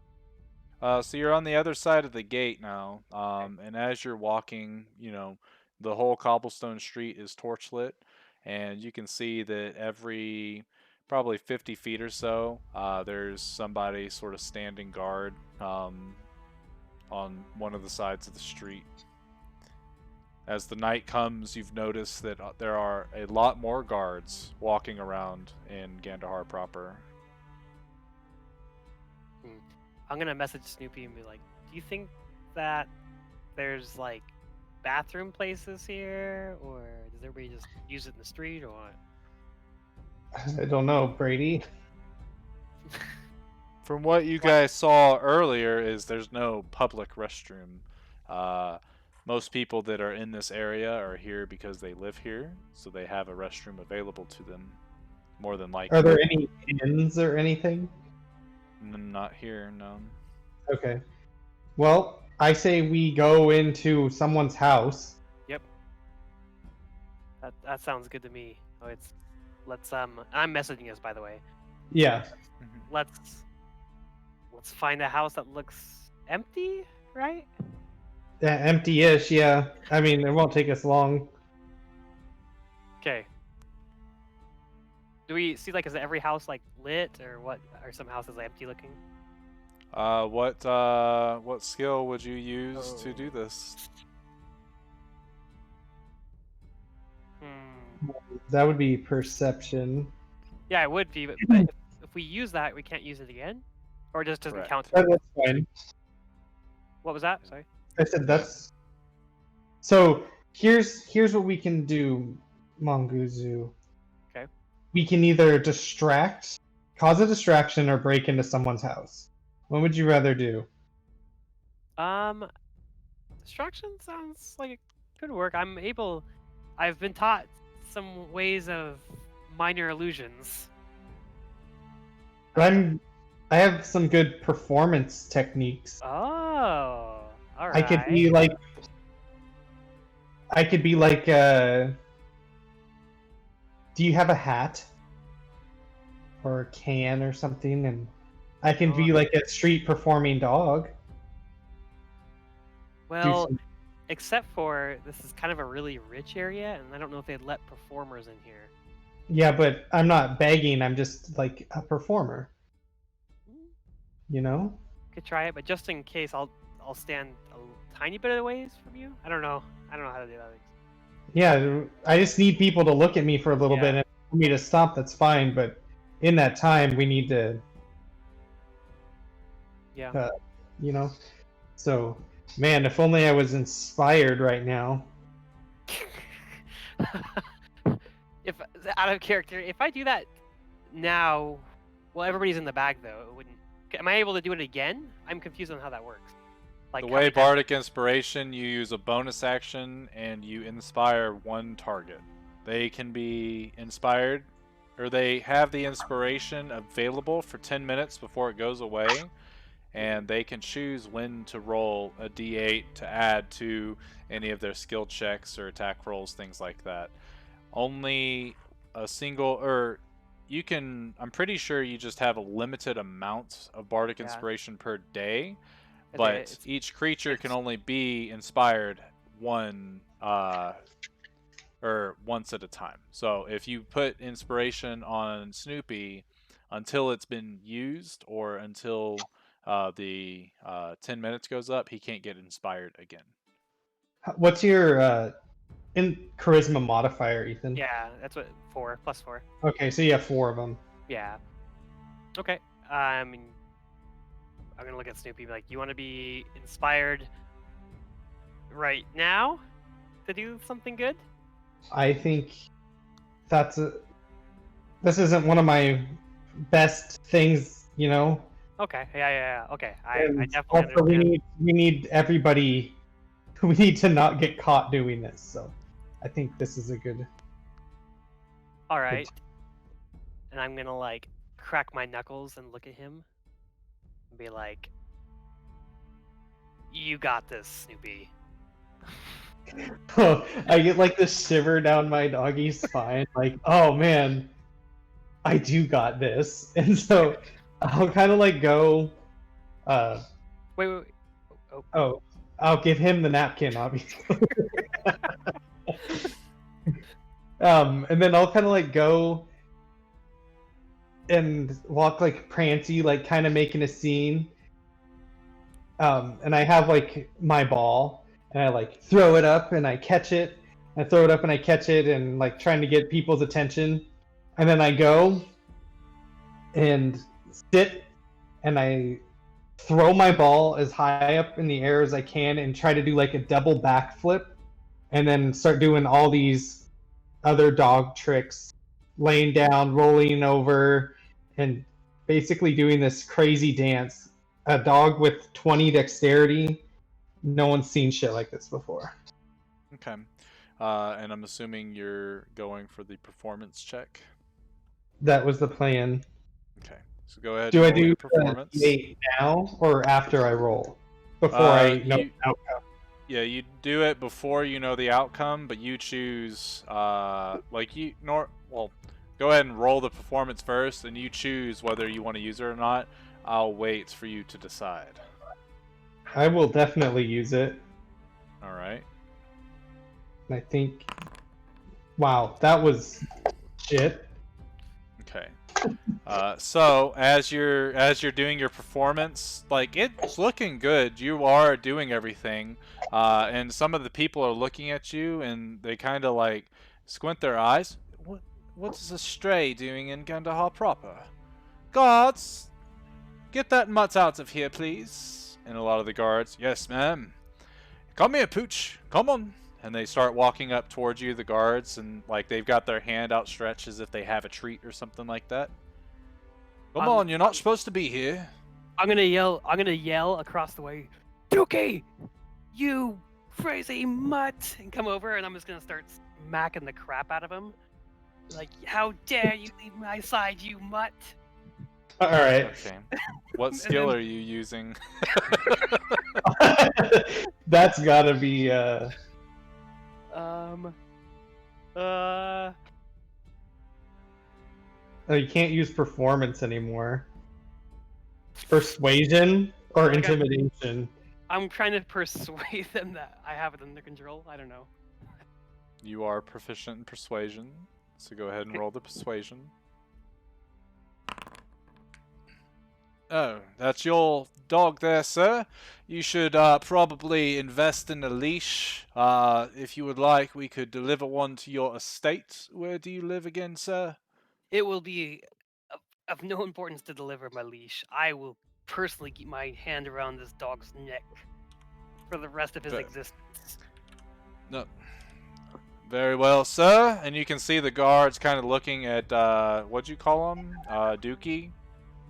So you're on the other side of the gate now, and as you're walking, the whole cobblestone street is torchlit, and you can see that every probably 50 feet or so, there's somebody sort of standing guard on one of the sides of the street. As the night comes, you've noticed that there are a lot more guards walking around in Gandahar proper. I'm gonna message Snoopy and be like, do you think that there's like bathroom places here, or does everybody just use it in the street, or what? I don't know, Brady. From what you guys saw earlier, is there's no public restroom. Most people that are in this area are here because they live here, so they have a restroom available to them, more than likely. Are there any inns or anything? Not here, no. Okay. Well, I say we go into someone's house. Yep. That sounds good to me. Oh, let's I'm messaging us, by the way. Yeah. Let's find a house that looks empty, right? Yeah, empty-ish, yeah. I mean, it won't take us long. Okay. Do we see, like, is every house like lit, or what? Are some houses empty looking? What skill would you use to do this? That would be perception. Yeah, it would be, but if we use that, we can't use it again, or it just doesn't count. That's fine. What was that? Sorry. I said that's. So here's what we can do, Monguzu. Okay. We can either cause a distraction, or break into someone's house. What would you rather do? Distraction sounds like it could work. I've been taught some ways of minor illusions. I have some good performance techniques. Oh, all right. I could be like. Do you have a hat? Or a can or something, and I can be like a street performing dog. Well, except for this is kind of a really rich area, and I don't know if they'd let performers in here. Yeah, but I'm not begging. I'm just like a performer. You know? Could try it, but just in case, I'll stand a tiny bit of ways from you. I don't know how to do that. Yeah, I just need people to look at me for a little bit, and for me to stop. That's fine, but in that time, we need to. Yeah. You know. So, man, if only I was inspired right now. If out of character, if I do that now, well, everybody's in the bag though. It wouldn't. Am I able to do it again? I'm confused on how that works. Like The way Bardic Inspiration, you use a bonus action and you inspire one target. They can be inspired, or they have the inspiration available for 10 minutes before it goes away, and they can choose when to roll a d8 to add to any of their skill checks or attack rolls, things like that. Only a single, or you can. I'm pretty sure you just have a limited amount of bardic Yeah. inspiration per day, It's but like- each creature can it's- only be inspired or once at a time. So if you put inspiration on Snoopy until it's been used or until the 10 minutes goes up, he can't get inspired again. What's your in charisma modifier, Ethan? Yeah, that's what 4 plus 4. Okay, so you have 4 of them. Yeah. Okay. I mean, I'm gonna look at Snoopy and be like, you want to be inspired right now to do something good? I think this isn't one of my best things, you know. Okay. Yeah. Okay. I And definitely also, understand. we need everybody. We need to not get caught doing this. So, I think this is a good. All right. And I'm gonna like crack my knuckles and look at him and be like, "You got this, Snoopy." I get like this shiver down my doggy's spine. Like, oh man, I do got this. And so I'll kind of like go. Wait. Oh, I'll give him the napkin, obviously. And then I'll kind of like go and walk like prancy, like kind of making a scene. And I have like my ball, and I like throw it up and I catch it. I throw it up and I catch it, and like trying to get people's attention. And then I go and sit, and I throw my ball as high up in the air as I can, and try to do like a double backflip, and then start doing all these other dog tricks, laying down, rolling over, and basically doing this crazy dance. A dog with 20 dexterity, no one's seen shit like this before. Okay. And I'm assuming you're going for the performance check. That was the plan. Okay. So go ahead Do and I roll do your performance. D8 now or after I roll? Before I know You- the outcome. Yeah, you do it before you know the outcome, but you choose well, go ahead and roll the performance first, and you choose whether you want to use it or not. I'll wait for you to decide. I will definitely use it. All right. I think. Wow, that was shit. Okay. So as you're doing your performance, like it's looking good. You are doing everything, and some of the people are looking at you, and they kind of like squint their eyes. What's a stray doing in Kandahar proper? Guards, get that mutt out of here, please. And a lot of the guards, yes, ma'am. Come here, Pooch. Come on. And they start walking up towards you, the guards, and like they've got their hand outstretched as if they have a treat or something like that. Come on, you're not supposed to be here. I'm gonna yell across the way, Dookie, you crazy mutt, and come over, and I'm just gonna start smacking the crap out of him. Like, how dare you leave my side, you mutt? All right. Okay. What skill are you using? That's gotta be. Oh, you can't use performance anymore. Persuasion or Like intimidation. I'm trying to persuade them that I have it under control. I don't know. You are proficient in persuasion, so go ahead and roll the persuasion. Oh, that's your dog there, sir. You should probably invest in a leash. If you would like, we could deliver one to your estate. Where do you live again, sir? It will be of no importance to deliver my leash. I will personally keep my hand around this dog's neck for the rest of his existence. No. Very well, sir. And you can see the guards kind of looking at, what'd you call him? Dookie?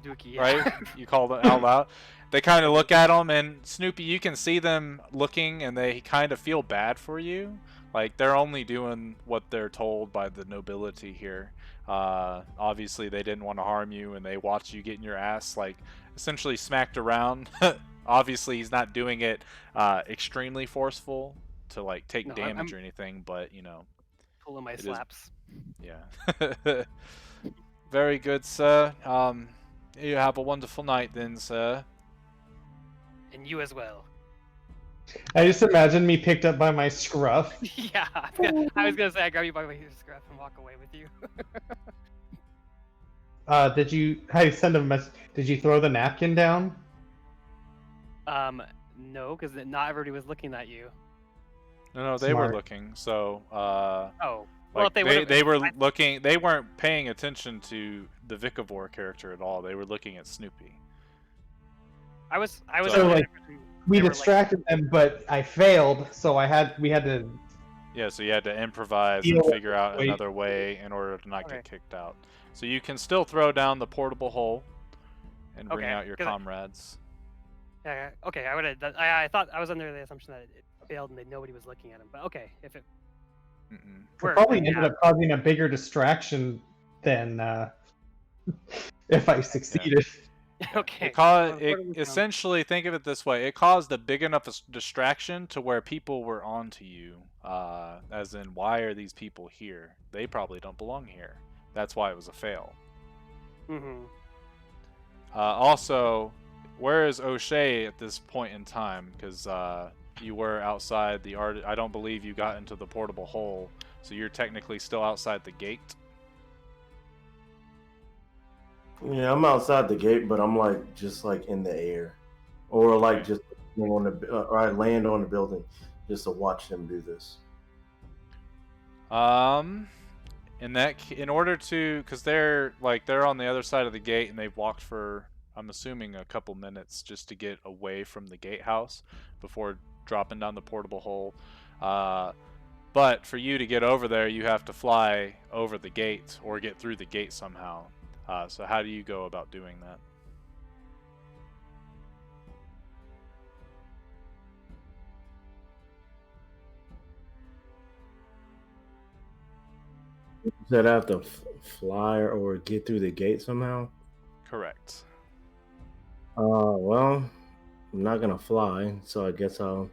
Dookie, yeah. Right? You call them out loud. They kind of look at him, and Snoopy, you can see them looking, and they kind of feel bad for you. Like, they're only doing what they're told by the nobility here. Obviously, they didn't want to harm you, and they watched you getting your ass, like, essentially smacked around. Obviously, he's not doing it extremely forceful to, like, take damage or anything, but, you know. Pulling my slaps. Yeah. Very good, sir. You have a wonderful night then, sir. And you as well. I just imagine me picked up by my scruff. Yeah, I was gonna say I grab you by my scruff and walk away with you. Did you? I send a message. Did you throw the napkin down? No, because not everybody was looking at you. No, they were Smart. looking. So, Oh, well, like if they would've- they were looking. They weren't paying attention to the Vikavor character at all. They were looking at Snoopy. I was. So, under like, the impression We they were, like- distracted them, but I failed, so we had to. Yeah, so you had to improvise Deal and with figure the out situation. another way in order to not Okay. get kicked out. So you can still throw down the portable hole and bring Okay, out your 'cause comrades. Yeah. Okay. I would have. I thought I was under the assumption that it failed and that nobody was looking at him. But okay, if it Mm-mm. It worked, probably then ended yeah. up causing a bigger distraction than if I succeeded. Okay. It caused, where do we go? essentially, think of it this way: it caused a big enough distraction to where people were onto you. As in, why are these people here? They probably don't belong here. That's why it was a fail. Mhm. Also, where is O'Shea at this point in time? Because you were outside the art. I don't believe you got into the portable hole, so you're technically still outside the gate. Yeah, I'm outside the gate, but I'm like just like in the air, or like just on the or I land on the building just to watch them do this. In order to, because they're on the other side of the gate and they've walked for, I'm assuming, a couple minutes just to get away from the gatehouse before dropping down the portable hole. But for you to get over there, you have to fly over the gate or get through the gate somehow. So how do you go about doing that? You said I have to fly or get through the gate somehow. Correct. Well, I'm not gonna fly, so I guess I'll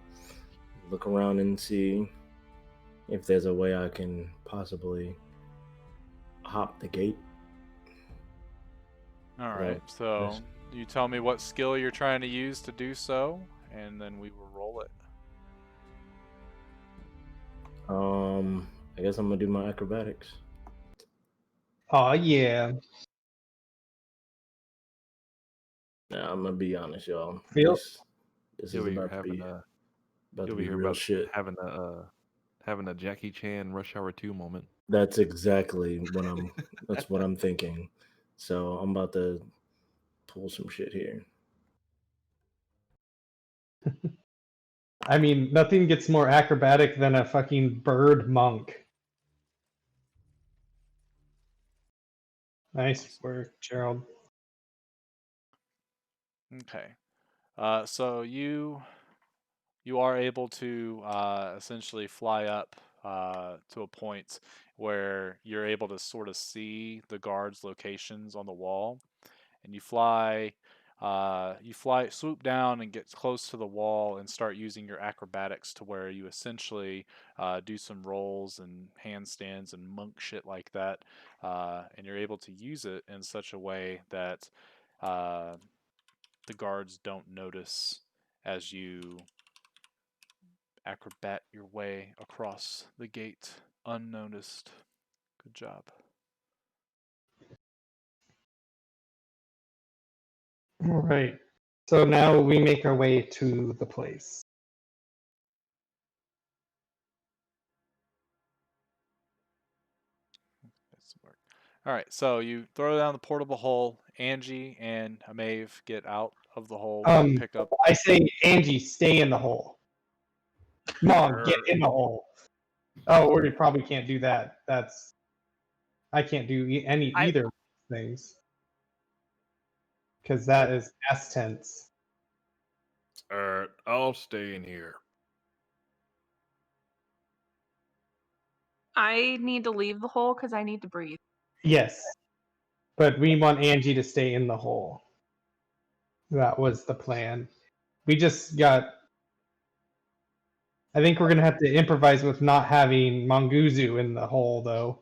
look around and see if there's a way I can possibly hop the gate. All right. So you tell me what skill you're trying to use to do so, and then we will roll it. I guess I'm gonna do my acrobatics. Oh yeah. Now I'm gonna be honest, y'all. Feel- This You'll is be about to having be a about to you'll be be hearing real about shit. having a Jackie Chan Rush Hour 2 moment. That's exactly what I'm thinking. So I'm about to pull some shit here. I mean, nothing gets more acrobatic than a fucking bird monk. Nice work, Gerald. Okay. So you are able to essentially fly up to a point where you're able to sort of see the guards' locations on the wall, and swoop down and get close to the wall and start using your acrobatics to where you essentially do some rolls and handstands and monk shit like that, and you're able to use it in such a way that the guards don't notice as you acrobat your way across the gate unnoticed. Good job. All right. So now we make our way to the place. That's work. All right, so you throw down the portable hole. Angie and Amaeve get out of the hole and pick up. I say, Angie, stay in the hole. Mom, get in the hole. Oh, we probably can't do that. I can't do either of these things because that is past tense. I'll stay in here. I need to leave the hole because I need to breathe. Yes, but we want Angie to stay in the hole. That was the plan. We just got. I think we're gonna have to improvise with not having Manguzu in the hole, though.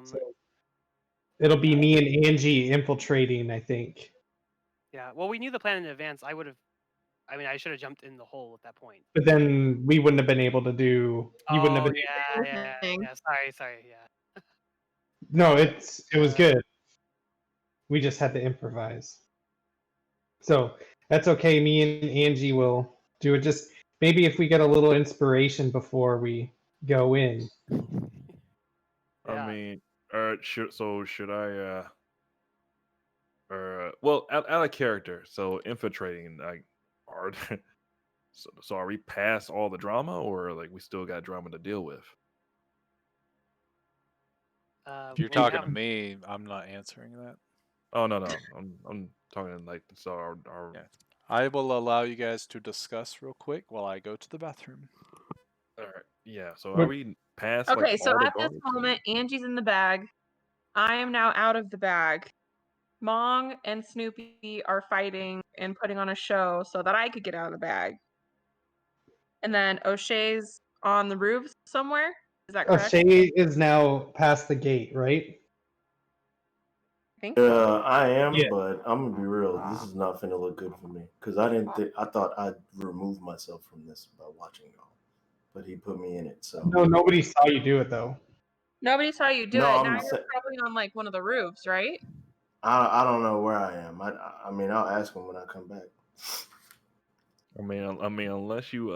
So it'll be me and Angie infiltrating, I think. Yeah. Well, we knew the plan in advance. I would have. I mean, I should have jumped in the hole at that point. But then we wouldn't have been able to do. You wouldn't have Oh been. yeah. Sorry. Yeah. No, it was good. We just had to improvise. So that's okay. Me and Angie will do it. Just maybe if we get a little inspiration before we go in. I Yeah. mean, should I? Well, out of character. So infiltrating, like, are so are we past all the drama, or like we still got drama to deal with? If you're Well, we talking to have. me, I'm not answering that. Oh no, I'm talking like so our Yeah. I will allow you guys to discuss real quick while I go to the bathroom. all right, yeah. So are What- we past like Okay, so all the at this guards? moment, Angie's in the bag. I am now out of the bag. Mong and Snoopy are fighting and putting on a show so that I could get out of the bag. And then O'Shea's on the roof somewhere. Is that correct? O'Shea is now past the gate, right? I think so. I am, Yeah. but I'm gonna be real. This is not finna look good for me because I thought I'd remove myself from this by watching y'all, but he put me in it. So No, nobody saw you do it though. Nobody saw you do No, it. I'm Now sa- you're probably on like one of the roofs, right? I don't know where I am. I mean I'll ask him when I come back. I mean, unless you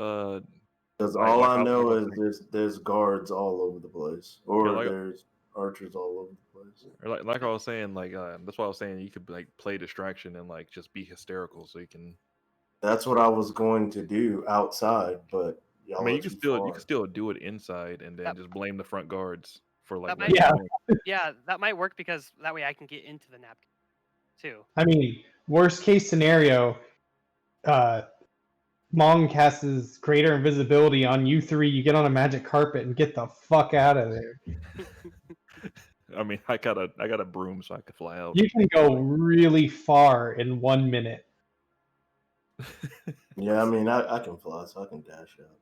Because like all like I I was know about to is there's guards all over the place, Yeah, or like- there's archers all over the place. or like I was saying, like that's why I was saying you could like play distraction and like just be hysterical, so you can. That's what I was going to do outside, but y'all I mean, are you can too still far. do it inside and then That- just blame the front guards for like. That letting might- you in. Yeah, that might work because that way I can get into the napkin too. I mean, worst case scenario, Mong casts greater invisibility on you three. You get on a magic carpet and get the fuck out of there. I mean, I got a broom, so I could fly out. You can go really far in 1 minute. Yeah, I mean I can fly, so I can dash out.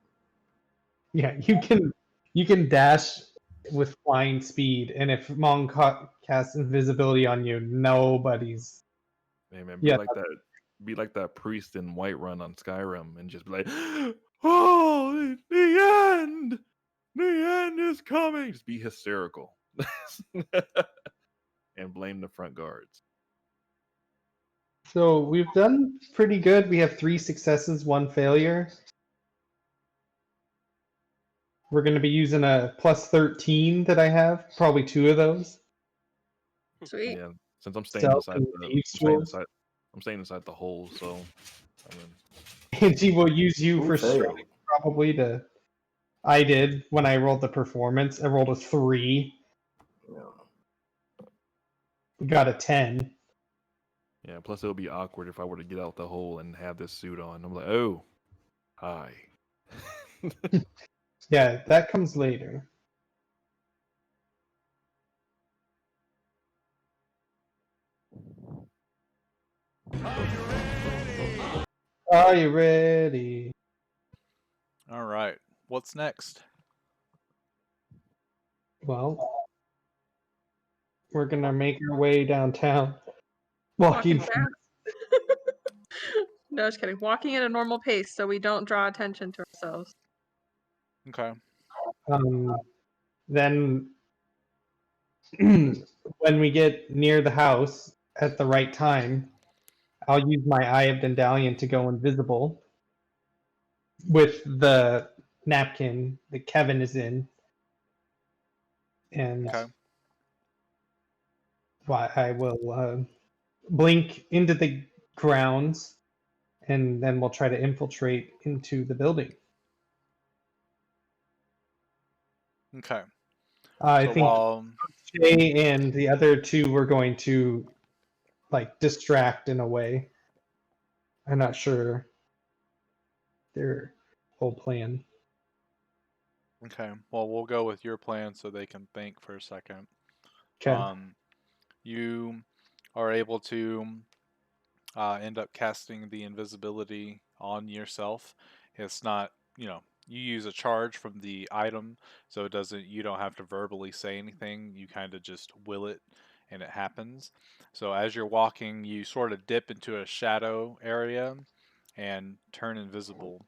Yeah, you can dash with flying speed, and if Mong casts invisibility on you, nobody's. Hey man, Yeah. be like that priest in Whiterun on Skyrim, and just be like, "Oh, the end! The end is coming!" Just be hysterical, and blame the front guards. So we've done pretty good. We have 3 successes, 1 failure. We're going to be using a plus 13 that I have, probably 2 of those. Sweet. Yeah, since I'm staying Stealth inside and the, thieves tools. I'm staying inside the hole. So, I mean, Angie will use you Who for failed? strength, probably to. I did when I rolled the performance. I rolled a 3. Yeah. We got a 10. yeah. Plus, it would be awkward if I were to get out the hole and have this suit on. I'm like, oh, hi. Yeah, that comes later. Are you ready? All right. What's next? Well, we're gonna make our way downtown. Walking. Fast. No, just kidding. Walking at a normal pace so we don't draw attention to ourselves. Okay. Then, when we get near the house at the right time, I'll use my Eye of Dandelion to go invisible with the napkin that Kevin is in. And Okay. I will blink into the grounds, and then we'll try to infiltrate into the building. Okay. I So think while Jay and the other 2 were going to like distract in a way. I'm not sure their whole plan. okay, well we'll go with your plan so they can think for a second. Okay. You are able to end up casting the invisibility on yourself. It's not, you use a charge from the item, so it doesn't. You don't have to verbally say anything. You kind of just will it, and it happens. So as you're walking, you sort of dip into a shadow area and turn invisible.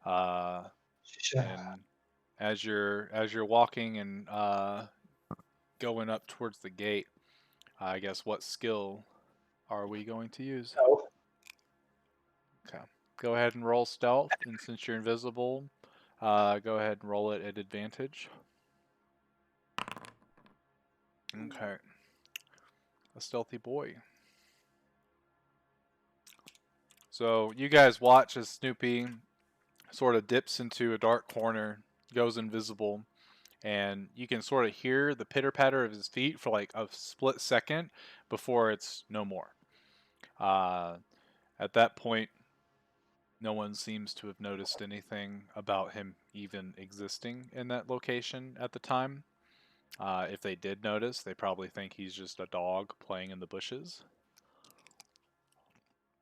And as you're walking and going up towards the gate, I guess what skill are we going to use? So, Okay. Go ahead and roll stealth, and since you're invisible, go ahead and roll it at advantage. Okay. A stealthy boy. So you guys watch as Snoopy sort of dips into a dark corner, goes invisible, and you can sort of hear the pitter patter of his feet for like a split second before it's no more. At that point, no one seems to have noticed anything about him even existing in that location at the time. If they did notice, they probably think he's just a dog playing in the bushes.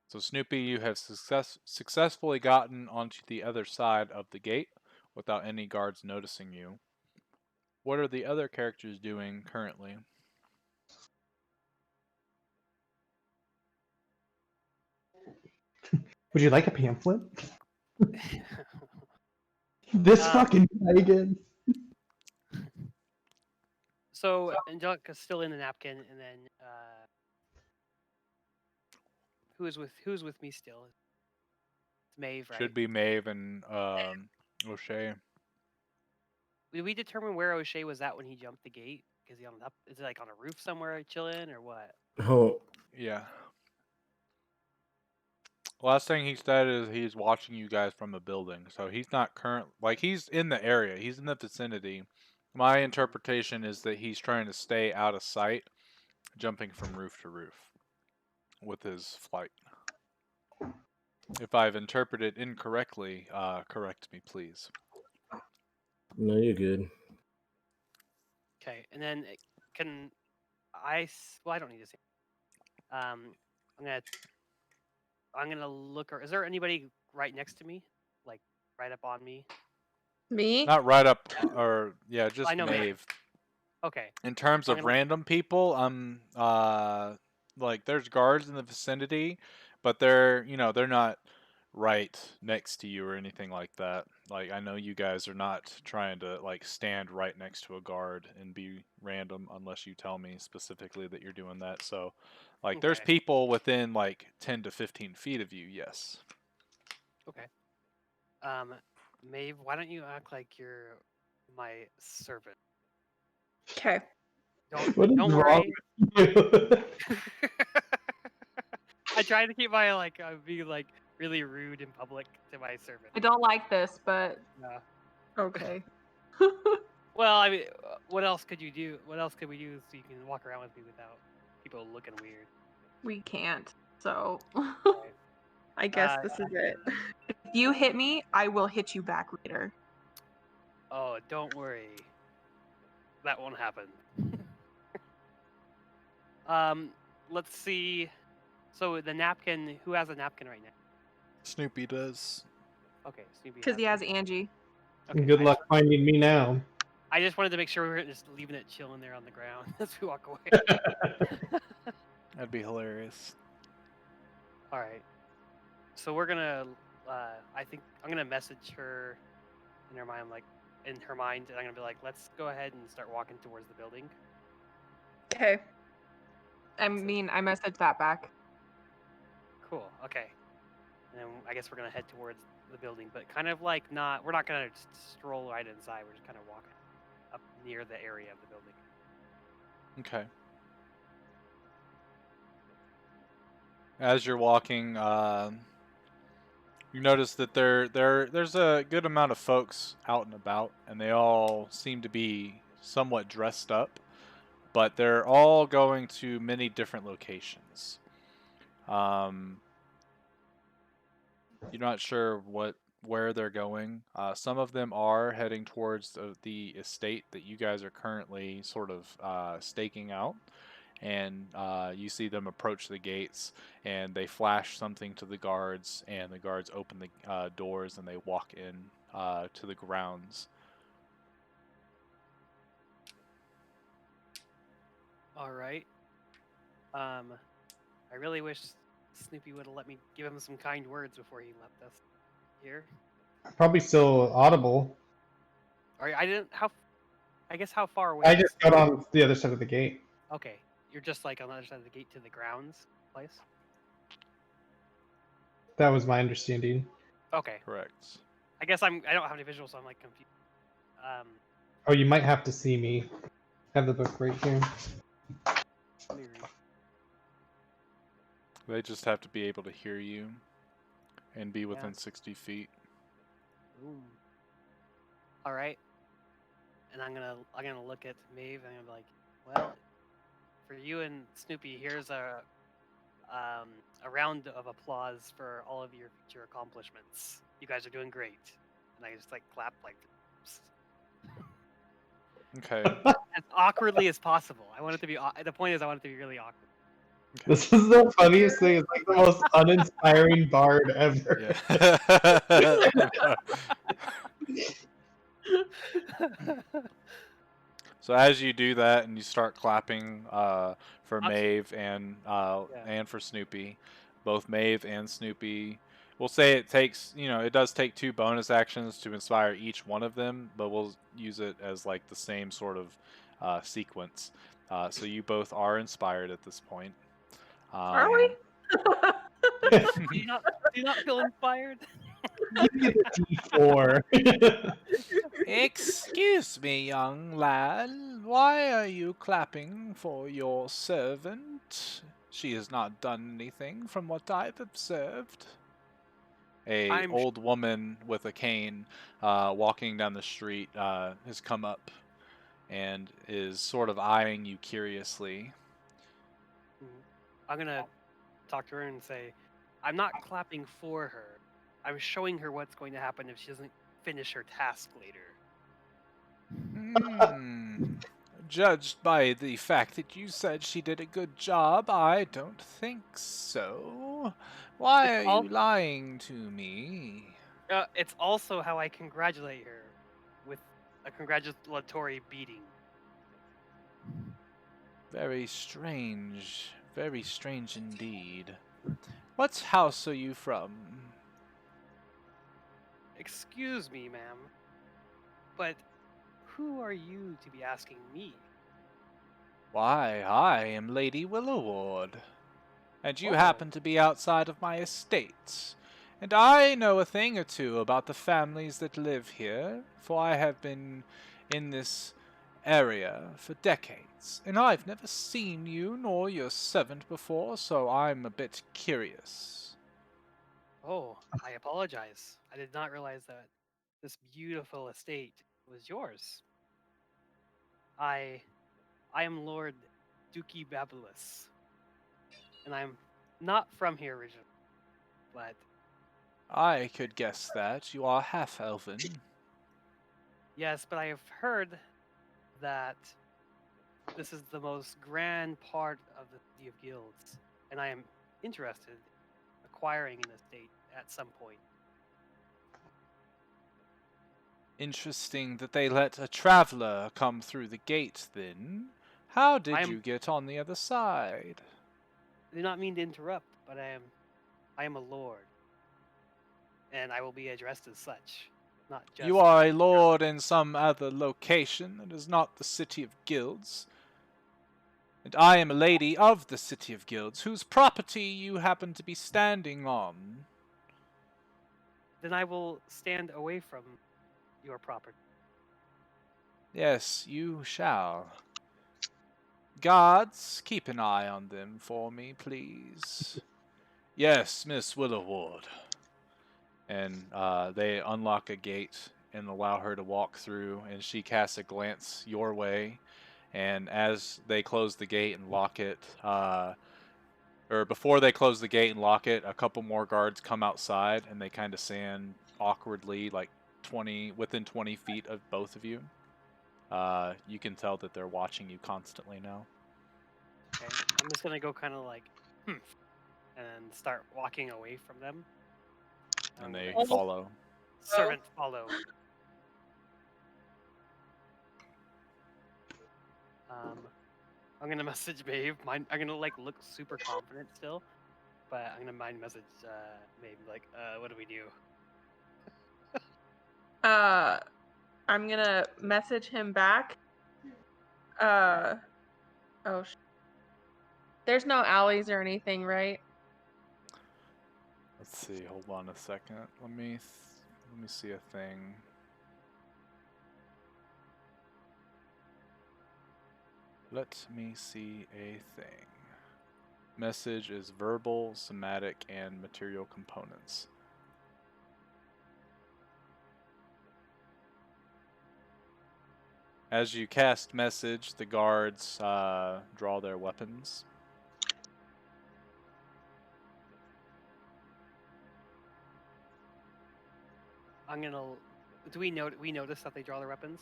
So Snoopy, you have successfully gotten onto the other side of the gate without any guards noticing you. What are the other characters doing currently? would you like a pamphlet? This fucking guy again. So Angelica's still in the napkin, and then who's with me still? It's Maeve, right? Should be Maeve and O'Shea. Did we determine where O'Shea was at when he jumped the gate? Is he on up? Is it like on a roof somewhere chilling, or what? Oh, Yeah. Last thing he said is he's watching you guys from a building, so he's not he's in the area, he's in the vicinity. My interpretation is that he's trying to stay out of sight, jumping from roof to roof with his flight. If I've interpreted incorrectly, correct me, please. no, you're good. Okay, and then can well, I don't need to say. I'm gonna look. Is there anybody right next to me, like right up on me? Me? Not right up, or yeah, just I know Maeve. Maeve. Okay. In terms I'm of gonna- random people, like there's guards in the vicinity, but they're not right next to you or anything like that. Like I know you guys are not trying to like stand right next to a guard and be random unless you tell me specifically that you're doing that. So, like there's Okay. people within like 10 to 15 feet of you. Yes. Okay. Maeve, why don't you act like you're my servant? Okay. What is Don't wrong worry. with you? I try to keep my being like really rude in public to my servant. I don't like this, but Yeah. okay. Well, I mean, what else could you do? What else could we do so you can walk around with me without people looking weird? We can't. So Right. I guess this is it. If you hit me, I will hit you back later. Oh, don't worry. That won't happen. Let's see. So the napkin. Who has a napkin right now? Snoopy does. Okay, Snoopy. Because he has Angie. Okay, Good luck finding me now. I just wanted to make sure we weren't just leaving it chilling there on the ground as we walk away. That'd be hilarious. All right. So we're gonna. I think I'm gonna message her in her mind, and I'm gonna be like, let's go ahead and start walking towards the building. Okay. I mean, I messaged that back. Cool. Okay. And then I guess we're gonna head towards the building, but kind of like not. We're not gonna just stroll right inside. We're just kind of walking up near the area of the building. Okay. As you're walking, you notice that there's a good amount of folks out and about, and they all seem to be somewhat dressed up, but they're all going to many different locations. You're not sure where they're going. Some of them are heading towards the estate that you guys are currently sort of staking out. And you see them approach the gates, and they flash something to the guards, and the guards open the doors, and they walk in. to the grounds. All right. I really wish Snoopy would have let me give him some kind words before he left us here. Probably still audible. Or I didn't. I guess how far away? I is- just got on the other side of the gate. Okay, you're just like on the other side of the gate to the grounds place. That was my understanding. Okay, Correct. I guess I don't have any visuals, so I'm like confused. Oh, you might have to see me. I have the book right here. Let me read. They just have to be able to hear you and be Yeah. within 60 feet. Boom. All right. And I'm gonna look at Maeve and I'm gonna be like, well, for you and Snoopy, here's a round of applause for all of your future accomplishments. You guys are doing great. And I just like clap like Okay. as awkwardly as possible. I want it to be. The point is, I want it to be really awkward. This is the funniest thing. It's like the most uninspiring bard ever. Yeah. So as you do that and you start clapping for Maeve and for Snoopy, both Maeve and Snoopy, we'll say it takes, it does take 2 bonus actions to inspire each one of them, but we'll use it as like the same sort of sequence. So you both are inspired at this point. Are we? do you not feel inspired? Give me the D4. Excuse me, young lad. Why are you clapping for your servant? She has not done anything from what I've observed. A old woman with a cane walking down the street has come up and is sort of eyeing you curiously. I'm gonna talk to her and say, I'm not clapping for her. I'm showing her what's going to happen if she doesn't finish her task later. Judged by the fact that you said she did a good job, I don't think so. Why are you lying to me? It's also how I congratulate her with a congratulatory beating. Very strange. Very strange indeed. What house are you from? Excuse me, ma'am, but who are you to be asking me? Why, I am Lady Willoward, and you happen to be outside of my estate. And I know a thing or two about the families that live here, for I have been in this area for decades, and I've never seen you nor your servant before, so I'm a bit curious. Oh, I apologize. I did not realize that this beautiful estate was yours. I am Lord Dookie Babulus, and I'm not from here originally, but I could guess that. You are half-elven. yes, but I have heard that this is the most grand part of the City of Guilds, and I am interested in acquiring an estate at some point. Interesting that they let a traveler come through the gate, then. How did you get on the other side? I do not mean to interrupt, but I am a lord, and I will be addressed as such, not just. You are a lord in some other location that is not the City of Guilds. And I am a lady of the City of Guilds, whose property you happen to be standing on. Then I will stand away from your property. Yes, you shall. Guards, keep an eye on them for me, please. Yes, Miss Willoward. And they unlock a gate and allow her to walk through, and she casts a glance your way. And as they close the gate and lock it, or before they close the gate and lock it, a couple more guards come outside, and they kind of stand awkwardly, like within 20 feet of both of you. You can tell that they're watching you constantly now. Okay, I'm just gonna go kind of like, and start walking away from them. And they follow. Servant, follow. I'm gonna message Maeve. I'm gonna like look super confident still, but I'm gonna message Maeve like, what do we do? I'm gonna message him back. Oh, there's no alleys or anything, right? Let's see. Hold on a second. Let me see a thing. Let me see a thing. Message is verbal, somatic, and material components. As you cast message, the guards draw their weapons. I'm gonna. Do we notice that they draw their weapons?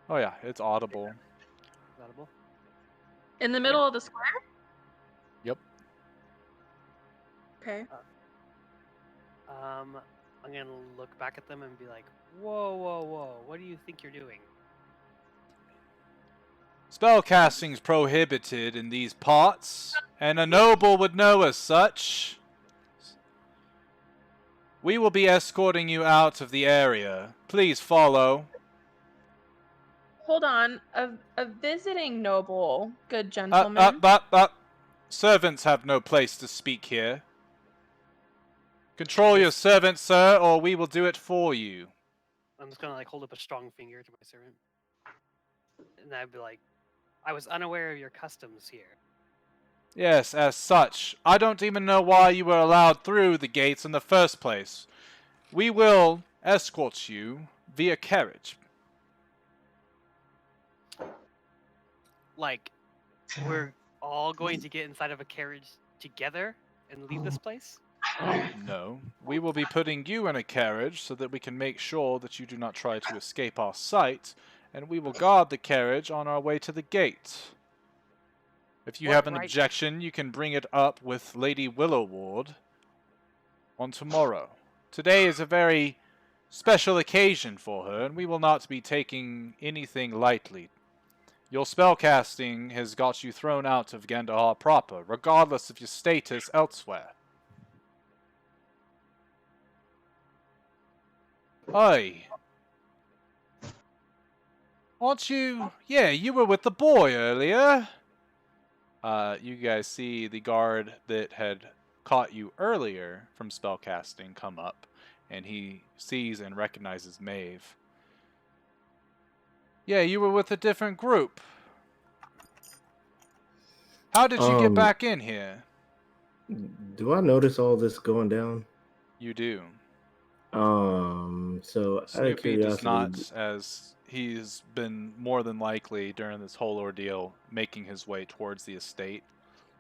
Oh yeah, it's audible. Audible. In the middle of the square? Yep. Okay. I'm gonna look back at them and be like, whoa, whoa, whoa, what do you think you're doing? Spellcasting's prohibited in these parts, and a noble would know as such. We will be escorting you out of the area. Please follow. Hold on. A visiting noble, good gentleman. Servants have no place to speak here. Control your servants, sir, or we will do it for you. I'm just gonna like hold up a strong finger to my servant, and I'd be like, I was unaware of your customs here. Yes, as such. I don't even know why you were allowed through the gates in the first place. We will escort you via carriage. Like, we're all going to get inside of a carriage together and leave this place? No, we will be putting you in a carriage so that we can make sure that you do not try to escape our sight, and we will guard the carriage on our way to the gate. If you have an objection, you can bring it up with Lady Willowward on tomorrow. Today is a very special occasion for her, and we will not be taking anything lightly. Your spellcasting has got you thrown out of Gandahar proper, regardless of your status elsewhere. Hey. Aren't you... Yeah, you were with the boy earlier. You guys see the guard that had caught you earlier from spellcasting come up, and he sees and recognizes Maeve. Yeah, you were with a different group. How did you get back in here? Do I notice all this going down? You do. So out of Snoopy does curiosity, not, as he's been more than likely during this whole ordeal making his way towards the estate.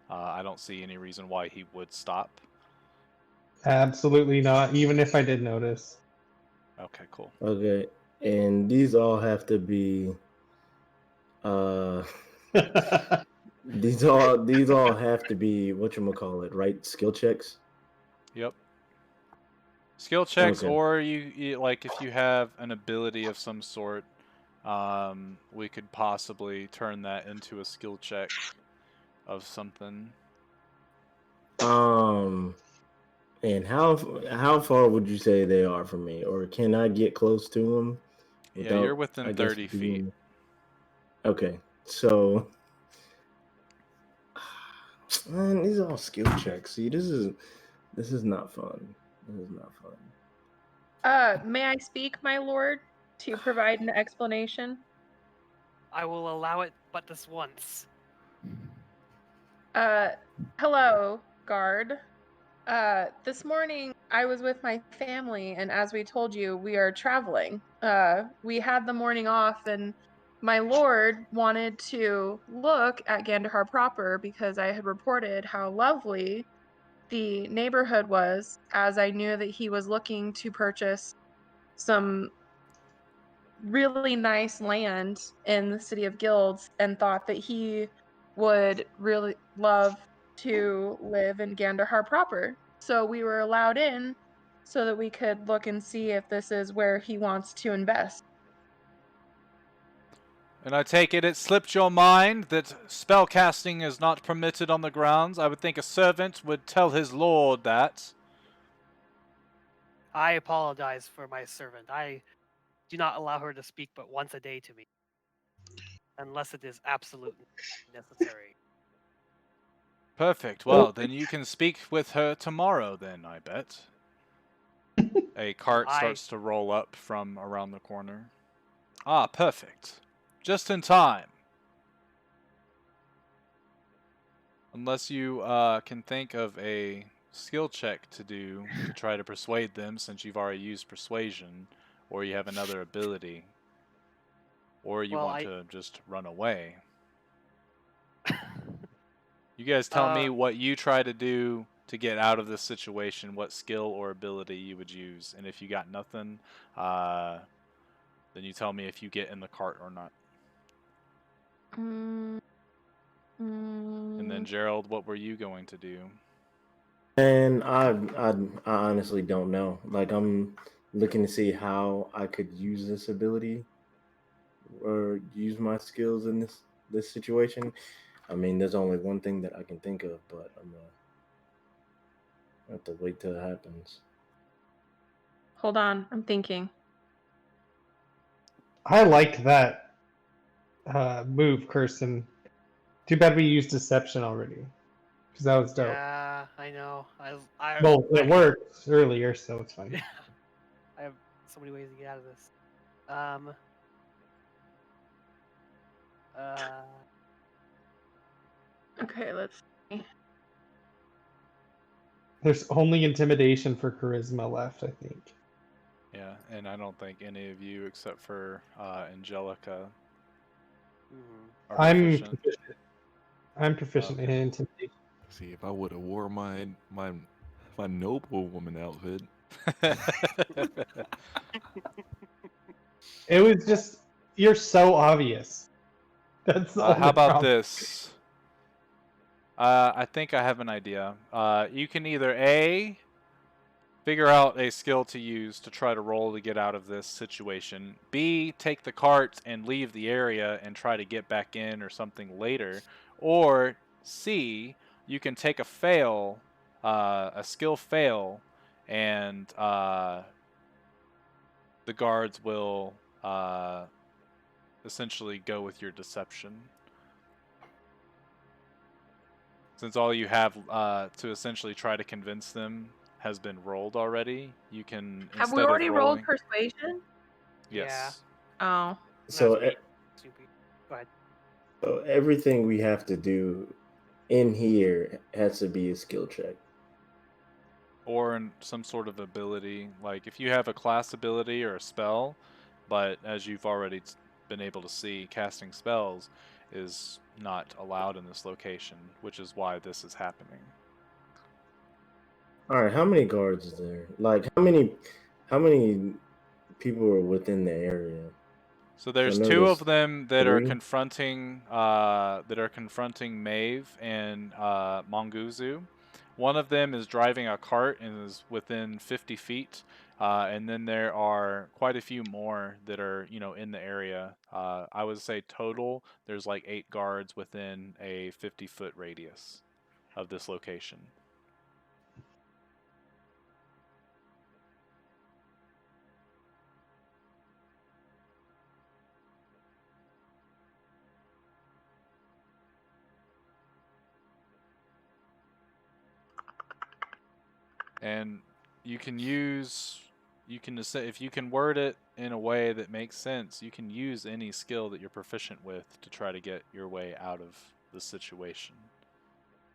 I don't see any reason why he would stop. Absolutely not, even if I did notice. Okay, cool. Okay, and these all have to be these all have to be whatchamacallit, right? Skill checks? Yep. Skill checks, Okay. or you like if you have an ability of some sort, we could possibly turn that into a skill check of something. And how far would you say they are from me, or can I get close to them? Yeah, you're within I guess, 30 feet. Okay, so man, these are all skill checks. See, this is not fun. This is not fun. May I speak, my lord, to provide an explanation? I will allow it, but this once. Hello, guard. This morning I was with my family, and as we told you, we are traveling. We had the morning off, and my lord wanted to look at Gandahar proper because I had reported how lovely the neighborhood was, as I knew that he was looking to purchase some really nice land in the city of Guilds and thought that he would really love to live in Gandahar proper. So we were allowed in so that we could look and see if this is where he wants to invest. And I take it slipped your mind that spellcasting is not permitted on the grounds. I would think a servant would tell his lord that. I apologize for my servant. I do not allow her to speak but once a day to me, unless it is absolutely necessary. Perfect. Well, then you can speak with her tomorrow then, I bet. A cart starts to roll up from around the corner. Ah, perfect. Just in time. Unless you can think of a skill check to do to try to persuade them, since you've already used persuasion, or you have another ability, or you want to just run away. You guys tell me what you try to do to get out of this situation, what skill or ability you would use, and if you got nothing, then you tell me if you get in the cart or not. And then Gerald, what were you going to do? And I honestly don't know. Like, I'm looking to see how I could use this ability or use my skills in this situation. I mean, there's only one thing that I can think of, but I'm gonna have to wait till it happens. Hold on, I'm thinking. I like that move, Kirsten. Too bad we used deception already, because that was dope. Yeah, I know. Well, it worked earlier, so it's fine. Yeah, I have so many ways to get out of this. Okay, let's see. There's only intimidation for charisma left, I think. Yeah, and I don't think any of you, except for Angelica, are proficient. I'm proficient in intimidation. See, if I would have wore my noble woman outfit. It was just, you're so obvious. That's the only how about problem. this? I think I have an idea. You can either A, figure out a skill to use to try to roll to get out of this situation. B, take the cart and leave the area and try to get back in or something later. Or C, you can take a fail, a skill fail, and the guards will essentially go with your deception. Since all you have to essentially try to convince them has been rolled already, you can Have we already rolled persuasion? Yes. Yeah. Oh. So, Go ahead. So everything we have to do in here has to be a skill check. Or in some sort of ability. Like if you have a class ability or a spell, but as you've already been able to see, casting spells is not allowed in this location, which is why this is happening. All right, how many guards is there? Like how many people are within the area? So there's two of them that are confronting Maeve and Monguzu. One of them is driving a cart and is within 50 feet. And then there are quite a few more that are, in the area. I would say total, there's like 8 guards within a 50-foot radius of this location. And you can if you can word it in a way that makes sense, you can use any skill that you're proficient with to try to get your way out of the situation.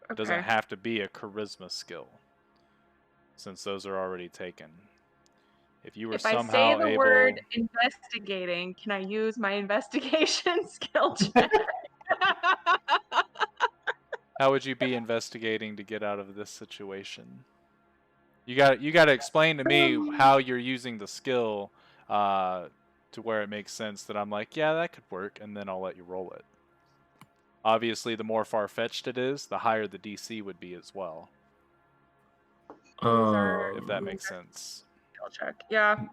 Okay. It doesn't have to be a charisma skill, since those are already taken. If you were somehow I say the word investigating, can I use my investigation skill check? How would you be investigating to get out of this situation? You got to explain to me how you're using the skill to where it makes sense that I'm like, yeah, that could work, and then I'll let you roll it. Obviously, the more far-fetched it is, the higher the DC would be as well. Those are if that Um, makes sense. skill check. Yeah.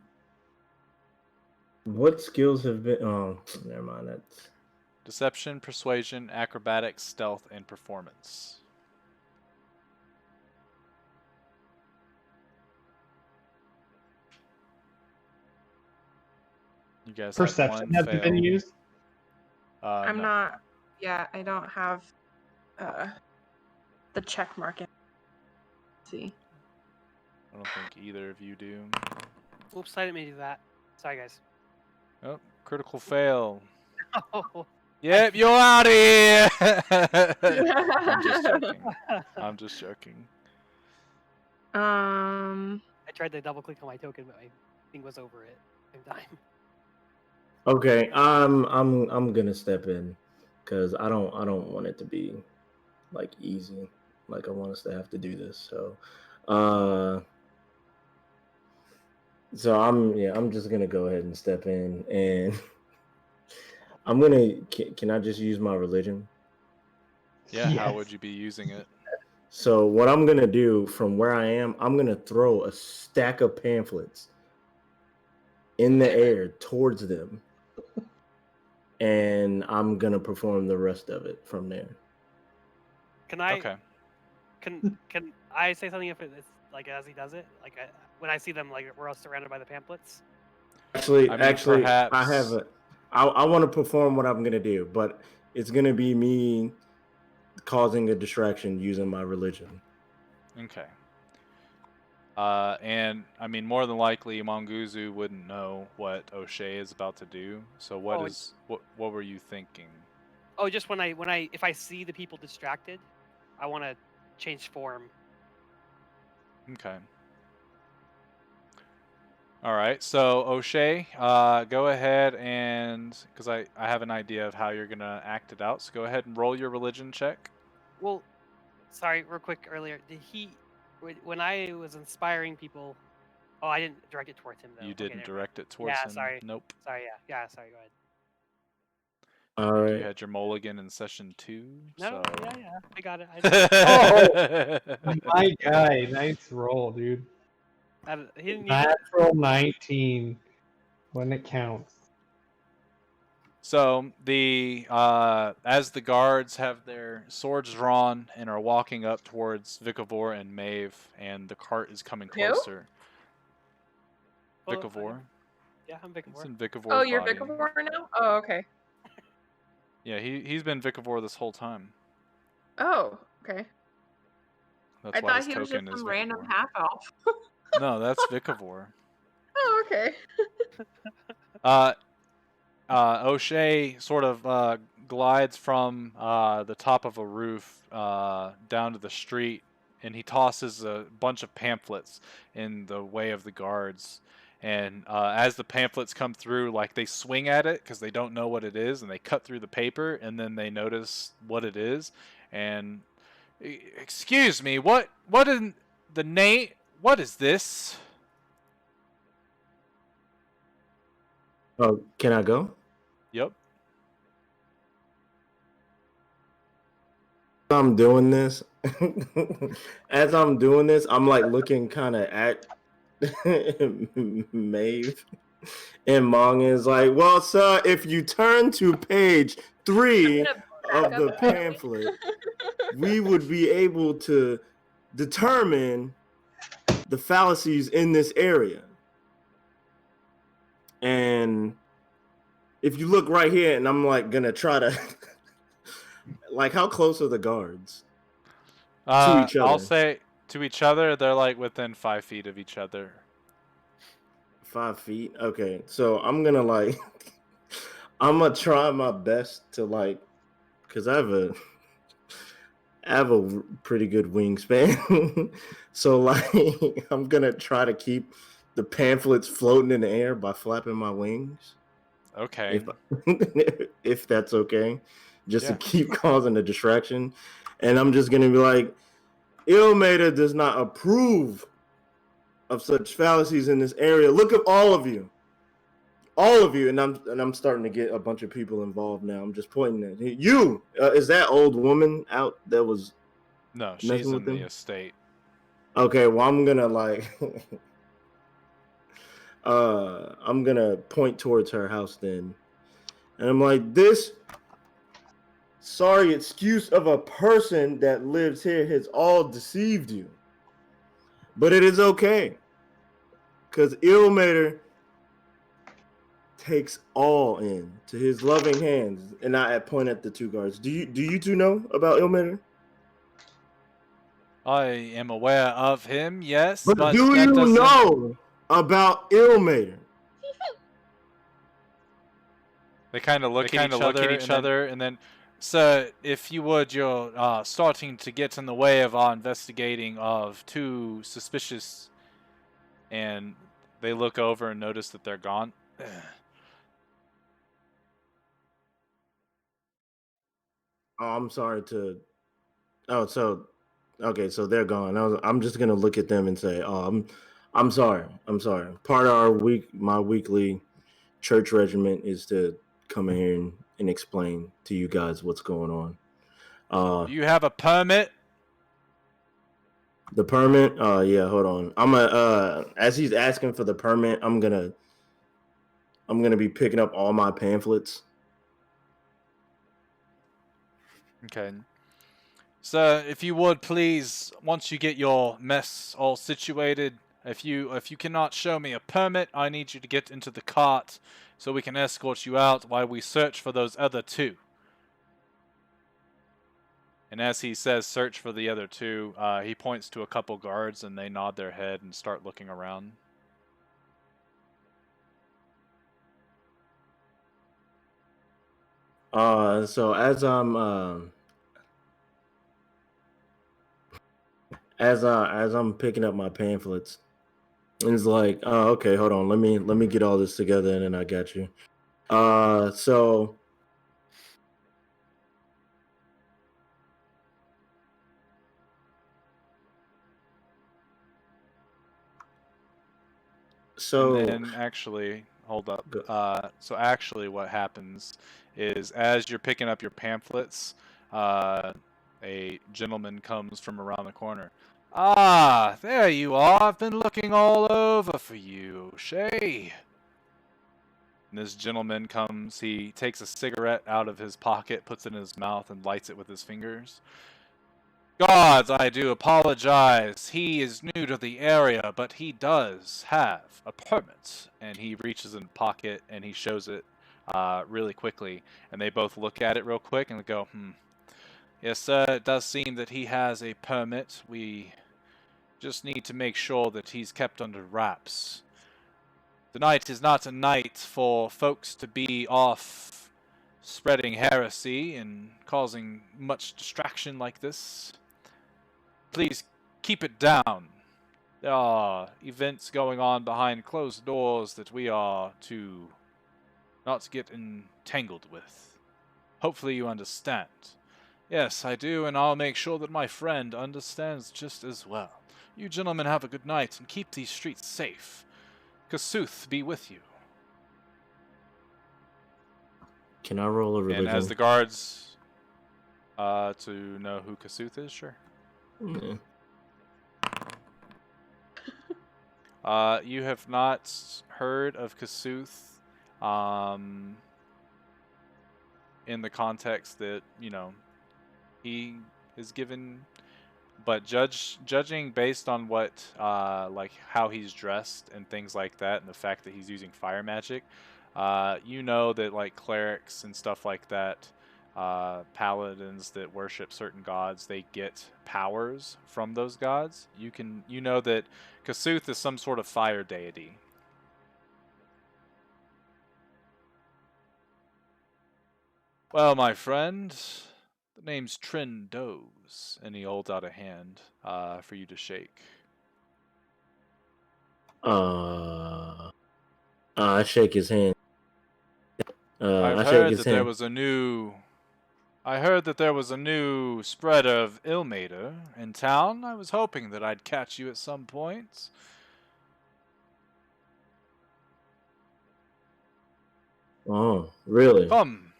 what skills have been? Oh, never mind. That's Deception, persuasion, acrobatics, stealth, and performance. You guys have Perception one hasn't been fail. used. I'm No. not. Yeah, I don't have the check mark. Let's see. I don't think either of you do. Oops, I didn't mean to do that. Sorry, guys. Oh, critical fail. Oh, Yep, you're out of here. I'm just joking. I'm just joking. I tried to double click on my token, but my thing was over it. Same time. okay. I'm gonna step in because I don't want it to be like easy. Like I want us to have to do this. So I'm just gonna go ahead and step in, and I'm gonna. Can I just use my religion? Yeah, how Yes. would you be using it? So what I'm gonna do from where I am, I'm gonna throw a stack of pamphlets in the air towards them, and I'm gonna perform the rest of it from there. Can I? Okay. Can I say something if it's like as he does it? Like when I see them, like we're all surrounded by the pamphlets. Actually, I mean, actually, I perhaps. have a. I want to perform what I'm gonna do, but it's gonna be me causing a distraction using my religion. Okay. And I mean, more than likely, Monguzu wouldn't know what O'Shea is about to do. So Oh, what were you thinking? Oh, just when I if I see the people distracted, I want to change form. Okay. All right. So O'Shea, go ahead and because I have an idea of how you're gonna act it out. So go ahead and roll your religion check. Well, sorry, real quick earlier. Did he when I was inspiring people? Oh, I didn't direct it towards him though. You Okay, didn't never mind. direct it towards Yeah, him. sorry. Nope. Sorry, yeah, sorry. Go ahead. All And you right. had your mulligan in session 2. No, So. yeah, I got it. I Oh, my guy, nice roll, dude. he didn't use it. Natural 19 when it counts. So the as the guards have their swords drawn and are walking up towards Vikavor and Maeve, and the cart is coming Who? closer. Well, Vikavor. Yeah, I'm It's Vicavor. in Vikavor's Oh, you're body. Vicavor now? Oh, okay. Yeah, he's been Vikavor this whole time. Oh, okay. That's I why thought his he was just token is some random Vikavor. half elf. No, that's Vikavor. Oh, okay. O'Shea sort of glides from the top of a roof down to the street, and he tosses a bunch of pamphlets in the way of the guards. And as the pamphlets come through, like they swing at it because they don't know what it is, and they cut through the paper, and then they notice what it is. And excuse me, what in the name? What is this? Oh, can I go? Yep. I'm doing this, as I'm doing this, I'm like looking kind of at Maeve, and Mong is like, "Well, sir, if you turn to page 3 Back of up the early. pamphlet, we would be able to determine the fallacies in this area. And if you look right here, and I'm like gonna try to, like, how close are the guards to each other? I'll say to each other, they're like within 5 feet of each other. 5 feet. Okay, so I'm gonna like, I'm gonna try my best to like, because I have a pretty good wingspan. So like, I'm gonna try to keep the pamphlets floating in the air by flapping my wings. Okay. If that's okay, just to Yeah. keep causing a distraction. And I'm just gonna be like, Ilmater does not approve of such fallacies in this area. Look at all of you, and I'm starting to get a bunch of people involved now. I'm just pointing at you. Is that old woman out that was No, she's messing in with the them? estate. Okay, well, I'm gonna I'm gonna point towards her house then, and I'm like, this sorry excuse of a person that lives here has all deceived you, but it is okay, because Ilmater takes all in to his loving hands, and I point at the two guards. Do you two know about Ilmater? I am aware of him, yes, But but do that you doesn't. know about Ilmater? They kind of look at each other, and then, sir, if you would, you're starting to get in the way of our investigating of two suspicious. And they look over and notice that they're gone. Oh, I'm sorry to. Oh, so okay, so they're gone. I'm just gonna look at them and say, "Oh, I'm sorry. I'm sorry. Part of my weekly church regiment is to come in here and explain to you guys what's going on. Do you have a permit? The permit. Yeah. Hold on. As he's asking for the permit, I'm gonna be picking up all my pamphlets. Okay. Sir, if you would please, once you get your mess all situated, if you cannot show me a permit, I need you to get into the cart so we can escort you out while we search for those other two. And as he says search for the other two, he points to a couple guards and they nod their head and start looking around. So as I'm picking up my pamphlets, it's like, oh, okay, hold on, let me get all this together, and then I got you. So And then actually, hold up. So actually what happens is as you're picking up your pamphlets, a gentleman comes from around the corner. Ah, there you are. I've been looking all over for you, Shay. And this gentleman comes, he takes a cigarette out of his pocket, puts it in his mouth, and lights it with his fingers. Gods, I do apologize. He is new to the area, but he does have a permit. And he reaches in the pocket and he shows it really quickly. And they both look at it real quick and go, Yes, sir, it does seem that he has a permit. We just need to make sure that he's kept under wraps. Tonight is not a night for folks to be off spreading heresy and causing much distraction like this. Please keep it down. There are events going on behind closed doors that we are to not get entangled with. Hopefully you understand. Yes, I do, and I'll make sure that my friend understands just as well. You gentlemen have a good night and keep these streets safe. Kasuth be with you. can I roll a religion? And as the guards to know who Kasuth is, sure. Yeah. You have not heard of Kasuth in the context that, he is given, but judging based on what, like how he's dressed and things like that, and the fact that he's using fire magic, you know that like clerics and stuff like that, paladins that worship certain gods, they get powers from those gods. You know that Kasuth is some sort of fire deity. Well, my friend, the name's Trendos, and he holds out a hand for you to shake. I shake his hand. I I shake heard his that there hand. was a new. I heard that there was a new spread of Ilmater in town. I was hoping that I'd catch you at some point. Oh, really? Come.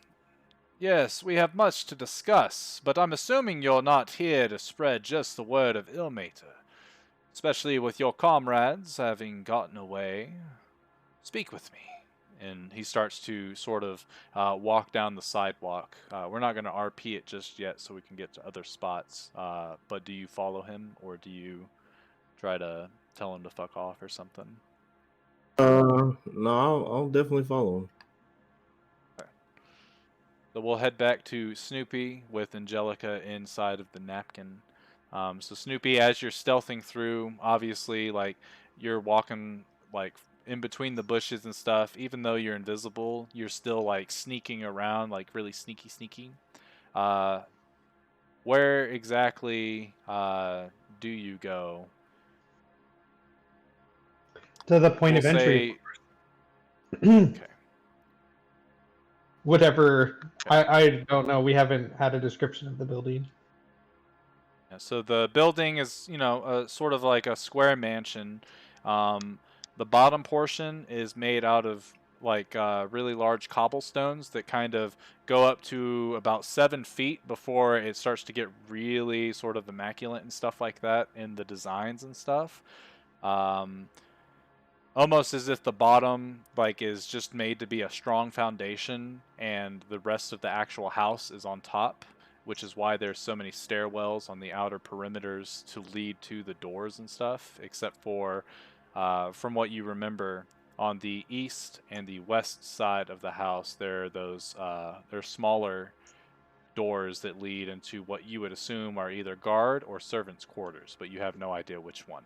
Yes, we have much to discuss, but I'm assuming you're not here to spread just the word of Ilmater. especially with your comrades having gotten away. Speak with me. And he starts to sort of walk down the sidewalk. We're not going to RP it just yet so we can get to other spots. But do you follow him or do you try to tell him to fuck off or something? No, I'll definitely follow him. Okay. So we'll head back to Snoopy with Angelica inside of the napkin. So Snoopy, as you're stealthing through, obviously, like, you're walking, like, in between the bushes and stuff. Even though you're invisible, you're still, like, sneaking around, like, really sneaky. Where exactly do you go? To the point We'll of entry. say, okay. Whatever. Okay. I don't know. We haven't had a description of the building. Yeah, so the building is, sort of like a square mansion. The bottom portion is made out of like really large cobblestones that kind of go up to about 7 feet before it starts to get really sort of immaculate and stuff like that in the designs and stuff. Um, Almost as if the bottom like is just made to be a strong foundation and the rest of the actual house is on top, which is why there's so many stairwells on the outer perimeters to lead to the doors and stuff, except for from what you remember on the east and the west side of the house there are those they're smaller doors that lead into what you would assume are either guard or servants quarters, but you have no idea which one.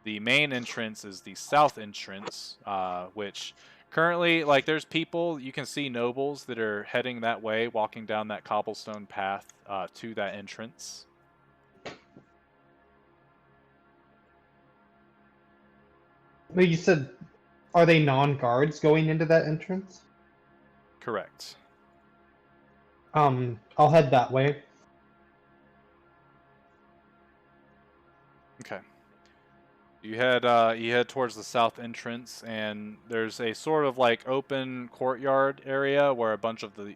The main entrance is the south entrance, which currently, like, there's people, you can see nobles that are heading that way, walking down that cobblestone path to that entrance. But you said, are they non-guards going into that entrance? Correct. I'll head that way. Okay. You head towards the south entrance, and there's a sort of like open courtyard area where a bunch of the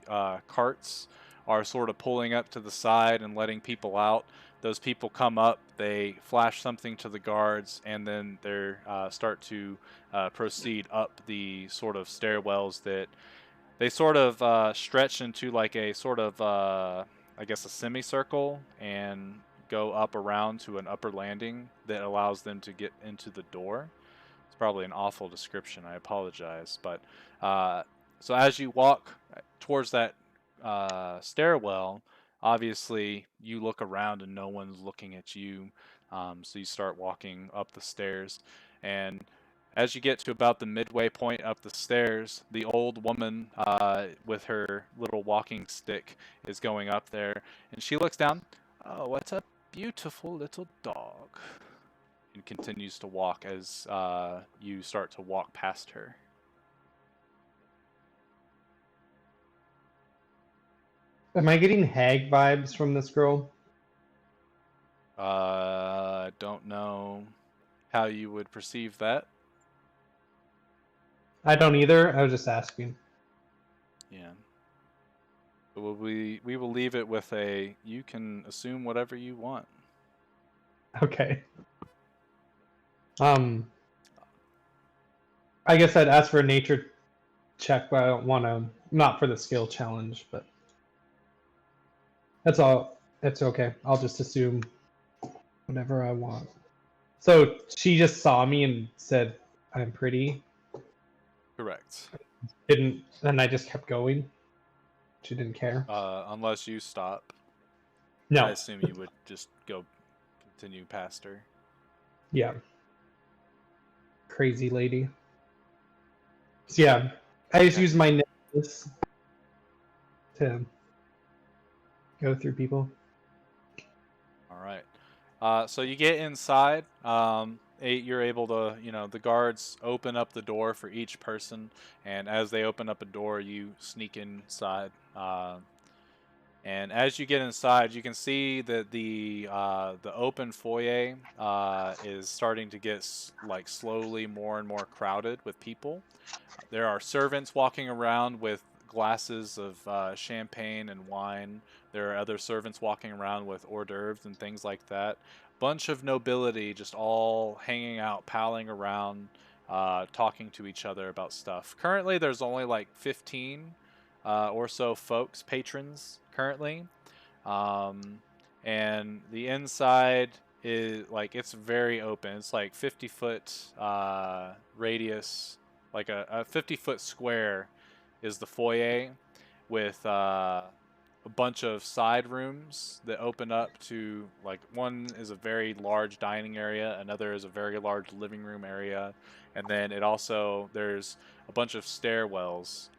carts are sort of pulling up to the side and letting people out. Those people come up, they flash something to the guards, and then they start to proceed up the sort of stairwells that they sort of stretch into like a sort of I guess a semicircle and go up around to an upper landing that allows them to get into the door. It's probably an awful description. I apologize, but so as you walk towards that stairwell, obviously you look around and no one's looking at you. So you start walking up the stairs, and as you get to about the midway point up the stairs, the old woman with her little walking stick is going up there, and she looks down. Oh, what a beautiful little dog. And continues to walk as you start to walk past her. Am I getting hag vibes from this girl? I don't know how you would perceive that. I don't either. I was just asking. Yeah. But we will leave it with a you can assume whatever you want. Okay. I guess I'd ask for a nature check, but I don't want to. Not for the skill challenge, but that's all. It's okay. I'll just assume whatever I want. So she just saw me and said, "I'm pretty." Correct. Didn't, and I just kept going. She didn't care. Unless you stop. No. I assume you would just go continue past her. Yeah. Crazy lady. So yeah, I just Okay. use my necklace to go through people. All right. So you get inside. You're able to, the guards open up the door for each person, and as they open up a door, you sneak inside. And as you get inside, you can see that the open foyer is starting to get slowly more and more crowded with people. There are servants walking around with glasses of champagne and wine. There are other servants walking around with hors d'oeuvres and things like that. Bunch of nobility just all hanging out, palling around, talking to each other about stuff. Currently, there's only like 15 or so folks, patrons, currently. Um, and the inside is like it's very open. It's like 50-foot radius, like a 50-foot square is the foyer with a bunch of side rooms that open up to like one is a very large dining area, another is a very large living room area, and then it also there's a bunch of stairwells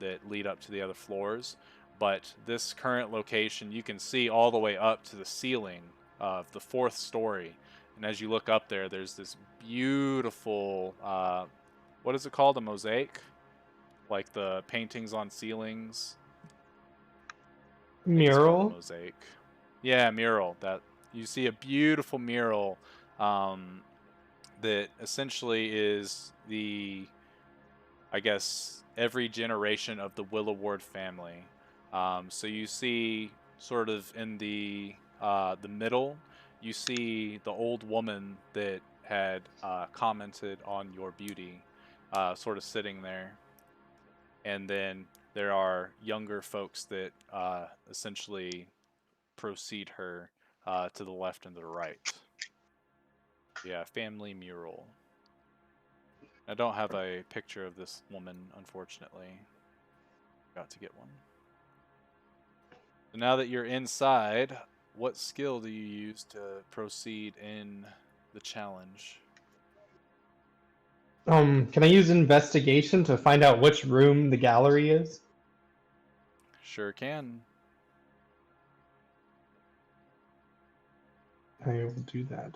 that lead up to the other floors. But this current location, you can see all the way up to the ceiling of the 4th story. And as you look up there, there's this beautiful, what is it called? A mosaic? Like the paintings on ceilings. I think it's called a Mural. mosaic. Yeah, mural. That you see a beautiful mural that essentially is the, I guess, every generation of the Willow Ward family. So you see sort of in the middle, you see the old woman that had commented on your beauty, sort of sitting there, and then there are younger folks that essentially precede her to the left and to the right. Yeah, family mural. I don't have a picture of this woman, unfortunately. Got to get one. So now that you're inside, what skill do you use to proceed in the challenge? Can I use investigation to find out which room the gallery is? Sure can. I will do that.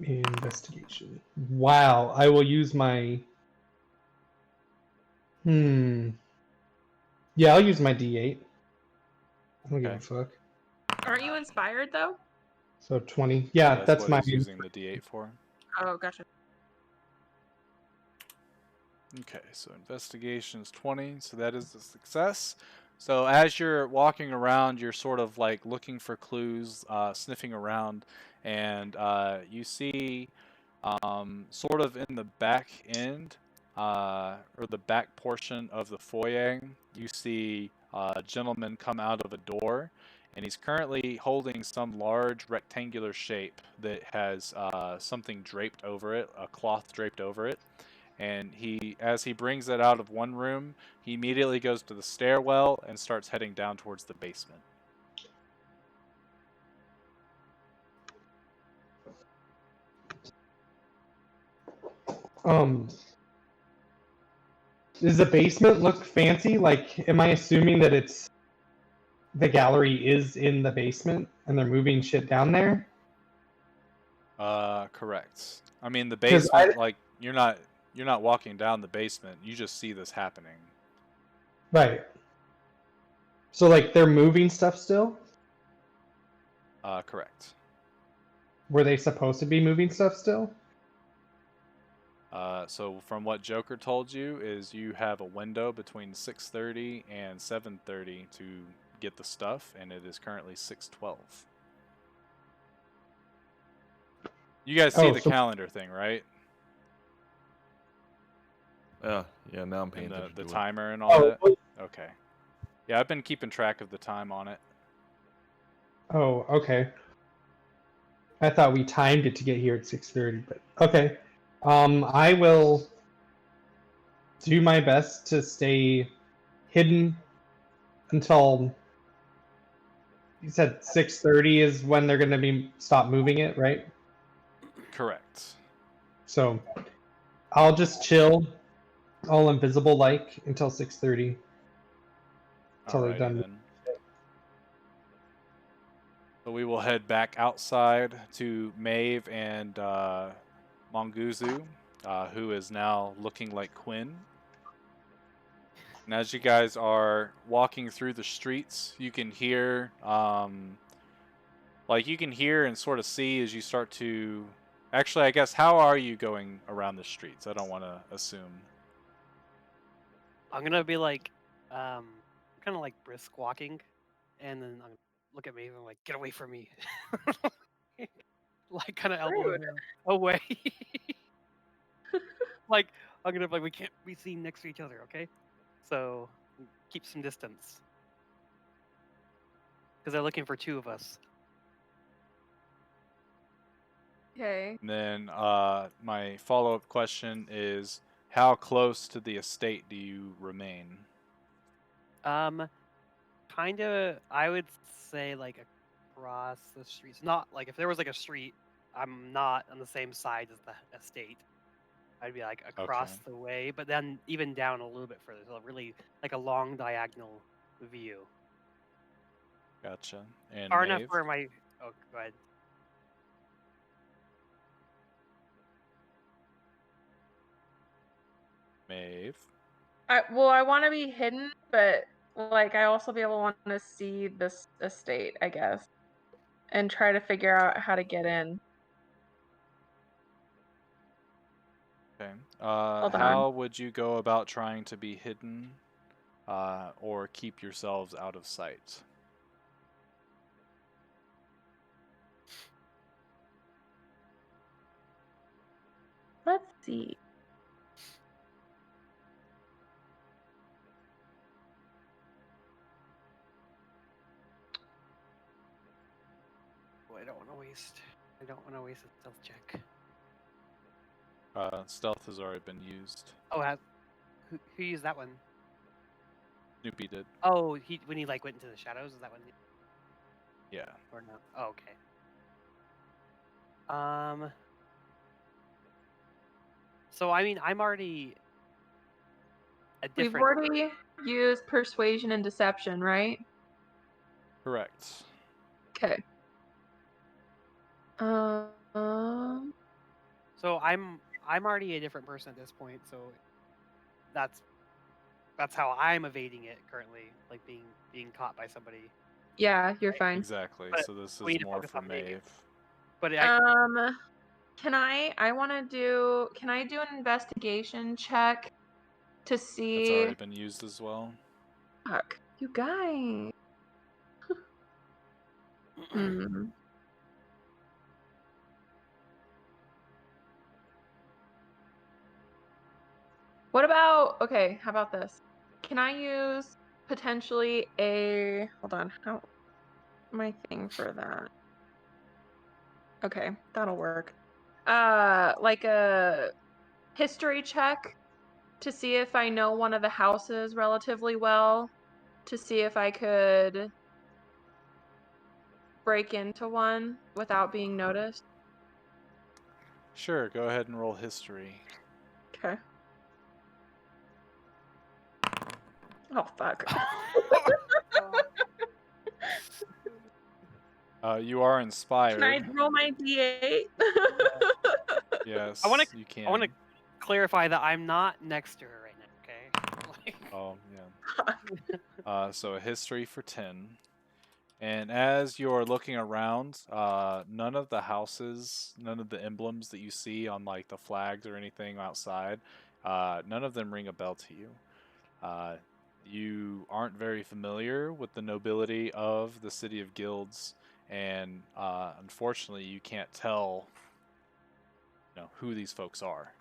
Investigation. Wow, I will use my. Yeah, I'll use my D8. I don't give a Okay. fuck. Aren't you inspired though? So 20. Yeah, That's that's what my. he's using the D8 for. Oh, gotcha. Okay, so investigation is 20, so that is a success. So as you're walking around, you're sort of like looking for clues, sniffing around, and you see sort of in the back end, or the back portion of the foyer, you see a gentleman come out of a door, and he's currently holding some large rectangular shape that has something draped over it, a cloth draped over it. And as he brings it out of one room, he immediately goes to the stairwell and starts heading down towards the basement. Um, does the basement look fancy? Like, am I assuming that it's the gallery is in the basement and they're moving shit down there? Correct. I mean, the 'Cause I basement, like you're not walking down the basement. You just see this happening. right. So like they're moving stuff still? Correct. Were they supposed to be moving stuff still? So from what Joker told you is you have a window between 6:30 and 7:30 to get the stuff, and it is currently 6:12. You guys see Oh, the so calendar thing, right? Yeah, now I'm paying And attention the to it. timer and all that? oh, Okay. Yeah, I've been keeping track of the time on it. oh, okay. I thought we timed it to get here at 6:30, but okay. I will do my best to stay hidden until you said 6:30 is when they're going to be stop moving it, right? Correct. So I'll just chill, all invisible like until 6:30. Until they're Alrighty done. then. So we will head back outside to Maeve and Monguzu, who is now looking like Quinn. And as you guys are walking through the streets, you can hear, you can hear and sort of see as you start to. Actually, I guess how are you going around the streets? I don't want to assume. I'm gonna be like, kind of like brisk walking, and then I'm gonna look at Maeve and like, get away from me, like kind of elbow Rude. her away. Like I'm gonna be like, we can't be seen next to each other, okay? So keep some distance because they're looking for two of us. Okay. And then my follow-up question is, how close to the estate do you remain? Kind of. I would say like across the streets. Not like if there was like a street, I'm not on the same side as the estate. I'd be like Okay, across the way, but then even down a little bit further. So really like a long diagonal view. gotcha. And Far enough Maeve? where my oh go ahead. Maeve? I want to be hidden, but like I also be able to want to see this estate, I guess, and try to figure out how to get in. Okay. Hold on. How would you go about trying to be hidden or keep yourselves out of sight? Let's see. Oh, I don't want to waste. I don't want to waste a stealth check. Stealth has already been used. Oh, who used that one? Snoopy did. Oh, when he like went into the shadows. Is that one? Yeah. Or no? Oh, okay. So I mean, I'm already a We've different. already used persuasion and deception, right? Correct. Okay. Um. So I'm already a different person at this point. So that's how I'm evading it currently, like being caught by somebody. Yeah, you're fine. Exactly. But So this we is need to more focus for on Maeve. Maeve. But Can I want to do? Can I do an investigation check to That's see? already been used as well. Fuck, you guys. Hmm. What about? Okay, how about this? Can I use potentially a? Hold on. How? My thing for that. Okay, that'll work. Like a history check to see if I know one of the houses relatively well, to see if I could break into one without being noticed. Sure, go ahead and roll history. Okay. Oh fuck. You are Can I inspired. roll my D8? Yes, I want you I want to can. clarify that I'm not next to her right now. Okay. Oh, yeah. So a history for 10. And as you're looking around, none of the houses, none of the emblems that you see on like the flags or anything outside, none of them ring a bell to you. You aren't very familiar with the nobility of the city of Guilds, and unfortunately, you can't tell, who these folks are.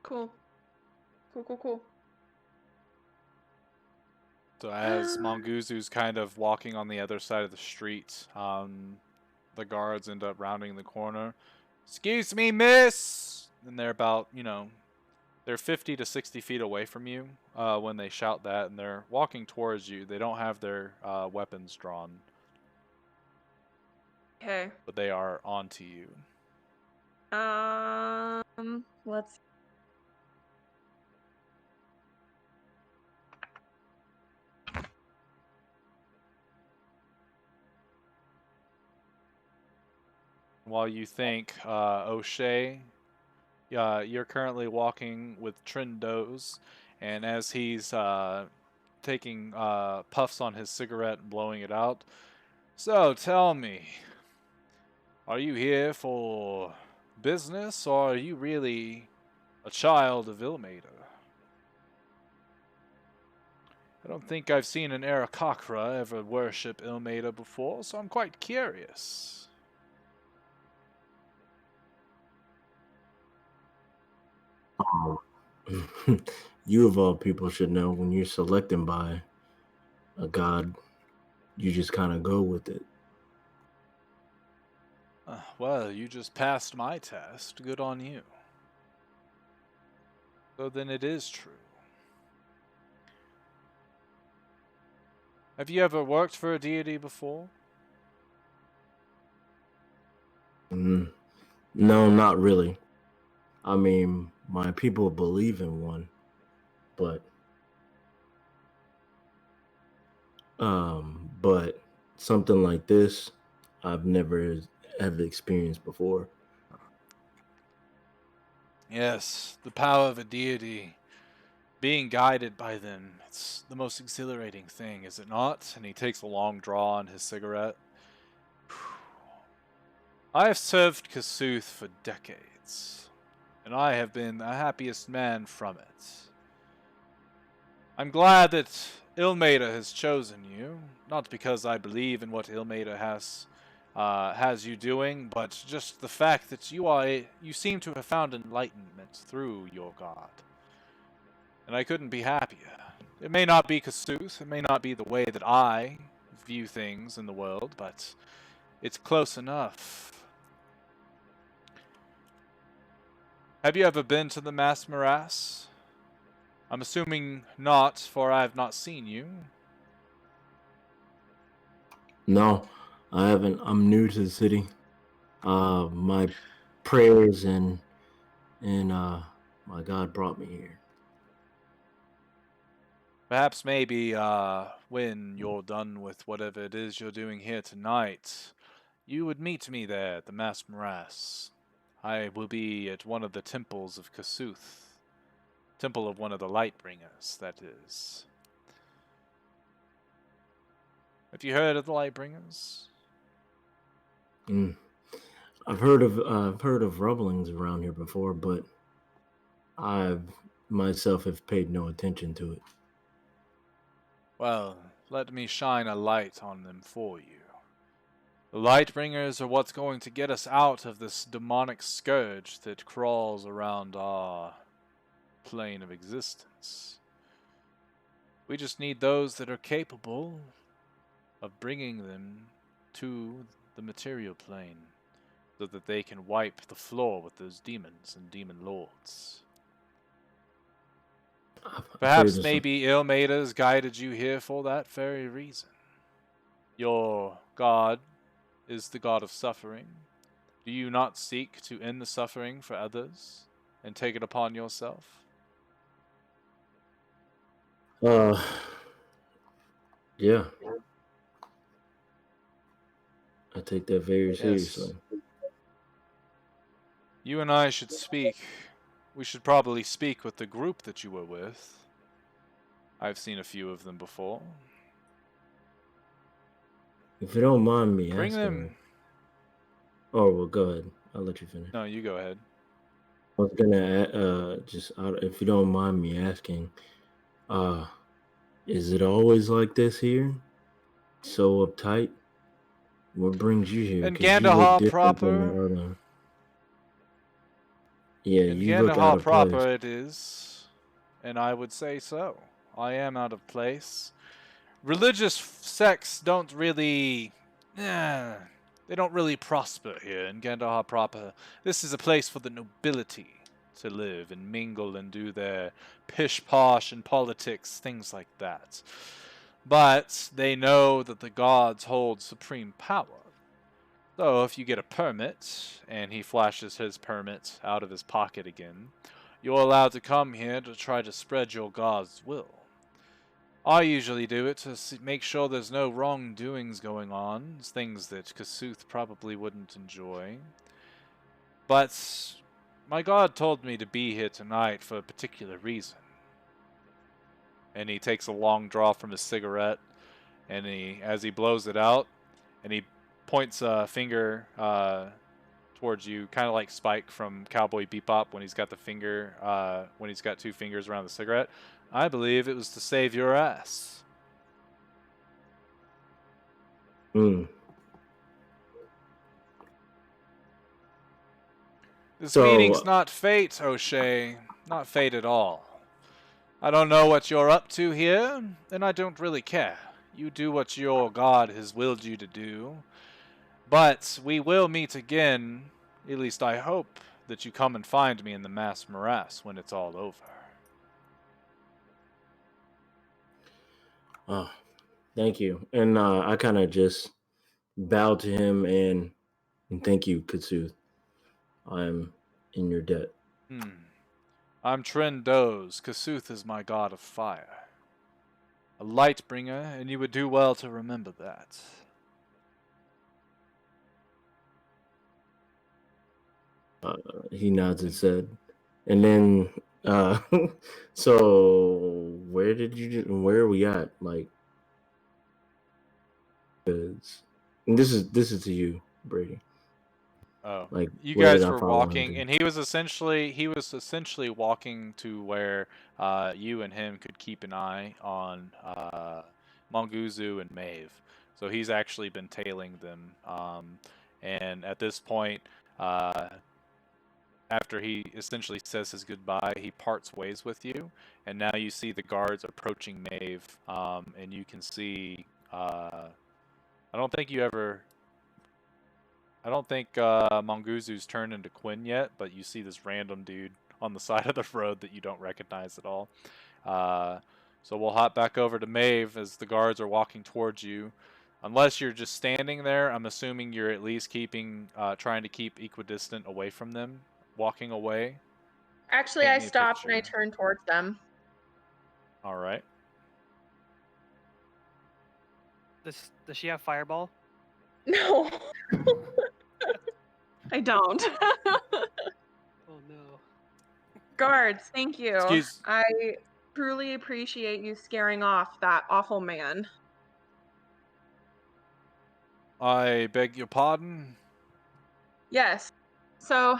Cool. Cool. So as Monguzu's kind of walking on the other side of the street, the guards end up rounding the corner. Excuse me, miss! And they're about, they're 50 to 60 feet away from you when they shout that, and they're walking towards you. They don't have their weapons drawn, Okay. but they are onto you. Let's. While you think, O'Shea, you're currently walking with Trendos, and as he's taking puffs on his cigarette and blowing it out, so tell me, are you here for business, or are you really a child of Ilmater. I don't think I've seen an Aarakocra ever worship Ilmater before, so I'm quite curious. You of all people should know when you're selecting by a god, you just kind of go with it. Well, you just passed my test. Good on you. So then it is true. Have you ever worked for a deity before? No, not really. I mean, my people believe in one, but but something like this, I've never have experienced before. Yes, the power of a deity. Being guided by them. It's the most exhilarating thing, is it not? And he takes a long draw on his cigarette. I have served Kasuth for decades, and I have been the happiest man from it. I'm glad that Ilmater has chosen you, not because I believe in what Ilmater has you doing, but just the fact that you seem to have found enlightenment through your god. And I couldn't be happier. It may not be Kasuth, it may not be the way that I view things in the world, but it's close enough. Have you ever been to the Mass Morass? I'm assuming not, for I have not seen you. No, I haven't. I'm new to the city. My prayers and my God brought me here. Perhaps maybe when you're done with whatever it is you're doing here tonight, you would meet me there at the Mass Morass. I will be at one of the temples of Kasuth. Temple of one of the Lightbringers, that is. Have you heard of the Lightbringers? I've heard of rumblings around here before, but I myself have paid no attention to it. Well, let me shine a light on them for you. The Lightbringers are what's going to get us out of this demonic scourge that crawls around our plane of existence. We just need those that are capable of bringing them to the material plane so that they can wipe the floor with those demons and demon lords. Perhaps maybe Ilmater's guided you here for that very reason. Your god is the god of suffering. Do you not seek to end the suffering for others and take it upon yourself? Yeah. I take that very seriously. You and I should speak. We should probably speak with the group that you were with. I've seen a few of them before. If you don't mind me Bring asking. them. Oh, well, go ahead. I'll let you finish. No, you go ahead. I was gonna if you don't mind me asking, is it always like this here? So uptight? What brings you here? In 'Cause you look Gandahar different than the proper. other. Yeah, In you look out Gandahar of place. proper it is. And I would say so. I am out of place. Religious sects don't really... they don't really prosper here in Gandahar proper. This is a place for the nobility to live and mingle and do their pish-posh and politics, things like that. But they know that the gods hold supreme power. So if you get a permit, and he flashes his permit out of his pocket again, you're allowed to come here to try to spread your god's will. I usually do it to make sure there's no wrongdoings going on, things that Kasuth probably wouldn't enjoy. But my god told me to be here tonight for a particular reason. And he takes a long draw from his cigarette, and as he blows it out, and he points a finger towards you, kind of like Spike from Cowboy Bebop when he's got the finger, when he's got 2 fingers around the cigarette. I believe it was to save your ass. Mm. This meeting's So, not fate, O'Shea. Not fate at all. I don't know what you're up to here, and I don't really care. You do what your God has willed you to do. But we will meet again. At least I hope that you come and find me in the mass morass when it's all over. thank you. And I kind of just bow to him and thank you, Katsu. I'm in your debt. I'm Trendoz. Kasuth is my god of fire. A light bringer, and you would do well to remember that. He nods his head. And then, so where are we at? Like, 'cause- and this is to you, Brady. Oh, Like, you where did guys I were follow walking, him and he was essentially walking to where you and him could keep an eye on Monguzu and Maeve. So he's actually been tailing them, and at this point, after he essentially says his goodbye, he parts ways with you, and now you see the guards approaching Maeve, and you can see. I don't think you ever. I don't think Monguzu's turned into Quinn yet, but you see this random dude on the side of the road that you don't recognize at all. Uh, so we'll hop back over to Maeve as the guards are walking towards you. Unless you're just standing there, I'm assuming you're at least trying to keep equidistant away from them, walking away. Actually, Paint I me a stopped and I picture. turned towards them. All right. Does she have fireball? No, I don't. Oh no. Guards, thank you. Excuse. I truly appreciate you scaring off that awful man. I beg your pardon. Yes. So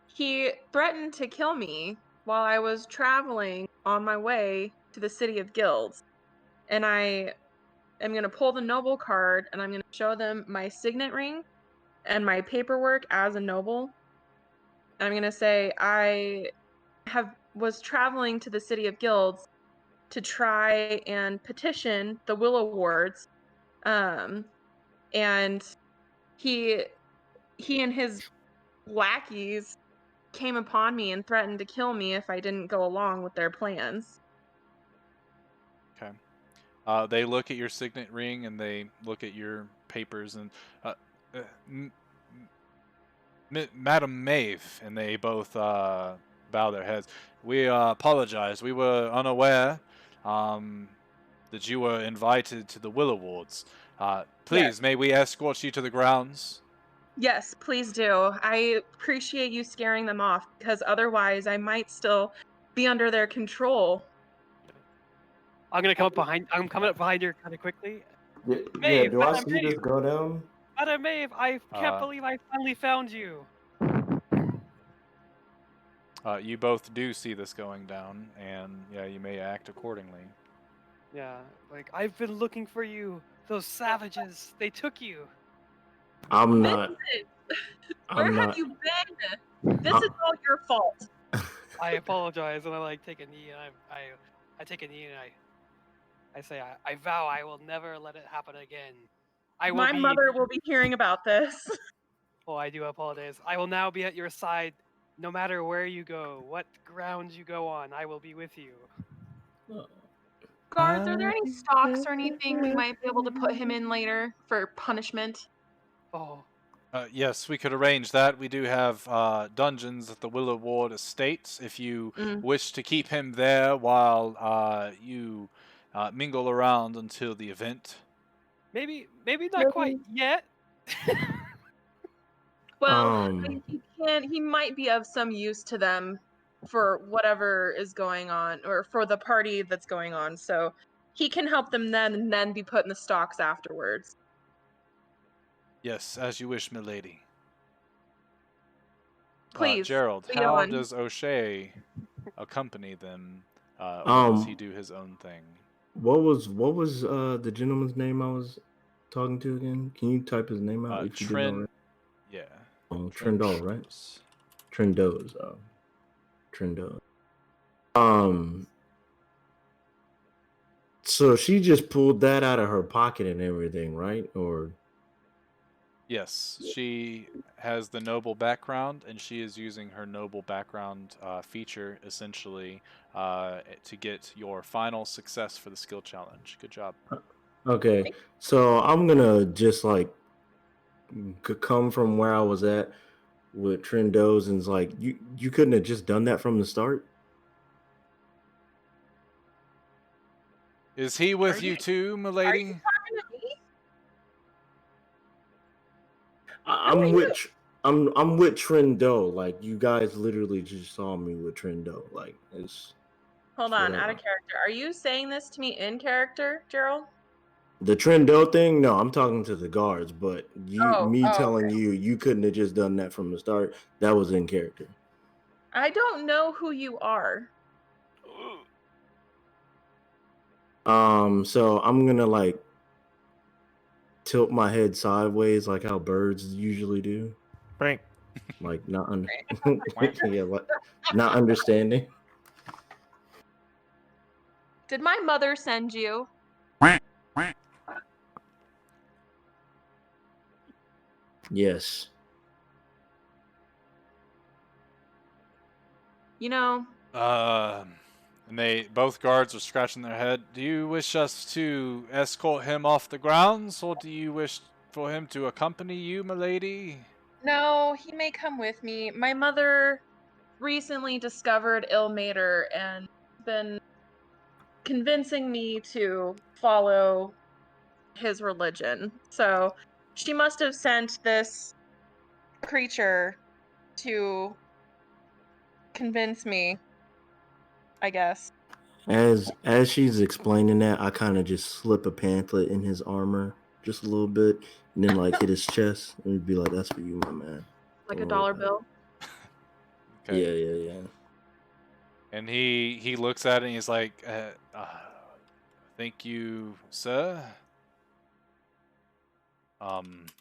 he threatened to kill me while I was traveling on my way to the City of Guilds. And I am going to pull the noble card and I'm going to show them my signet ring and my paperwork as a noble. I'm going to say I was traveling to the City of Guilds to try and petition the Willow Wards. And he and his lackeys came upon me and threatened to kill me if I didn't go along with their plans. Okay. They look at your signet ring and they look at your papers and, uh, Madam Maeve, and they both bow their heads. We apologize. We were unaware that you were invited to the Will Awards. Please, may we escort you to the grounds? Yes, please do. I appreciate you scaring them off because otherwise I might still be under their control. I'm gonna come up behind. I'm coming up behind her kind of quickly. Yeah, Maeve, do I Madam see this Maeve, go down? Madam Maeve, I can't Uh, believe I finally found you. You both do see this going down, and yeah, you may act accordingly. Yeah, like I've been looking for you. Those savages, they took you. I'm not. Vincent, where I'm have not. you been? This is all your fault. I apologize, and I like take a knee, and I take a knee, and I say I vow I will never let it happen again. I will My be. mother will be hearing about this. Oh, I do apologize. I will now be at your side, no matter where you go, what ground you go on. I will be with you. Guards, are there any stocks or anything we might be able to put him in later for punishment? Oh, Yes, we could arrange that. We do have dungeons at the Willow Ward Estates. If you wish to keep him there while you mingle around until the event. maybe not quite yet. Well, Um, he might be of some use to them for whatever is going on or for the party that's going on. So he can help them then and then be put in the stocks afterwards. Yes, as you wish, milady. Please, Gerald, how Leon. does O'Shea accompany them, or does he Um, do his own thing? what was the gentleman's name I was talking to again? Can you type his name out if you didn't Tren, already? yeah, Oh, Trendall, right? Trendos. Trendos. Trendo. Um, so she just pulled that out of her pocket and everything, right? Or Yes, she has the noble background, and she is using her noble background feature essentially to get your final success for the skill challenge. Good job. okay, so I'm gonna just like come from where I was at with Trendos and it's like you couldn't have just done that from the start. Is he Are with you you too, are you milady? talking to me? Who are I'm with you? I'm with Trendo. Like you guys literally just saw me with Trendo. Like Hold it's on, out whatever. of character. Are you saying this to me in character, Gerald? The Trendo thing, no, I'm talking to the guards, but me Oh, telling okay. you couldn't have just done that from the start. That was in character. I don't know who you are. So I'm gonna like tilt my head sideways, like how birds usually do, Frank. like not under, Quack. yeah, like not understanding. Did my mother send you? Yes. You know, And both guards are scratching their head. Do you wish us to escort him off the grounds, or do you wish for him to accompany you, milady? no, he may come with me. My mother recently discovered Ilmater and been convincing me to follow his religion. So she must have sent this creature to convince me, I guess. As she's explaining that, I kind of just slip a pamphlet in his armor just a little bit, and then like hit his chest, and be like, "That's for you, my man. Like Don't a worry dollar about it." bill. Okay. Yeah. And he looks at it and he's like, "Thank you, sir.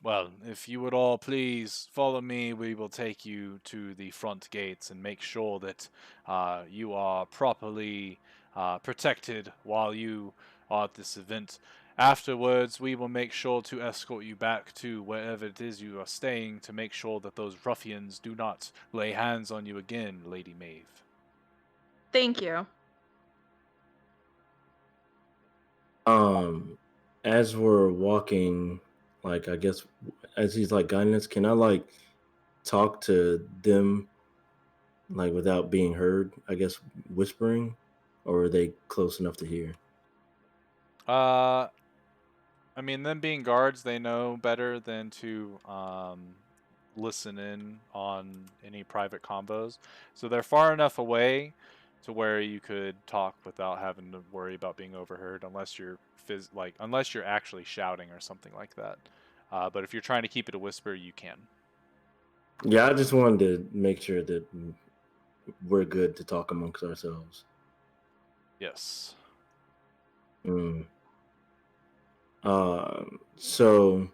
Well, if you would all please follow me, we will take you to the front gates and make sure that you are properly protected while you are at this event. Afterwards, we will make sure to escort you back to wherever it is you are staying to make sure that those ruffians do not lay hands on you again, Lady Maeve." Thank you. As we're walking, like I guess as he's like guiding us, can I like talk to them like without being heard? I guess whispering, or are they close enough to hear? Uh, I mean, them being guards, they know better than to listen in on any private combos. So they're far enough away to where you could talk without having to worry about being overheard, unless you're unless you're actually shouting or something like that. But if you're trying to keep it a whisper, you can. Yeah, I just wanted to make sure that we're good to talk amongst ourselves. Yes. Mm. So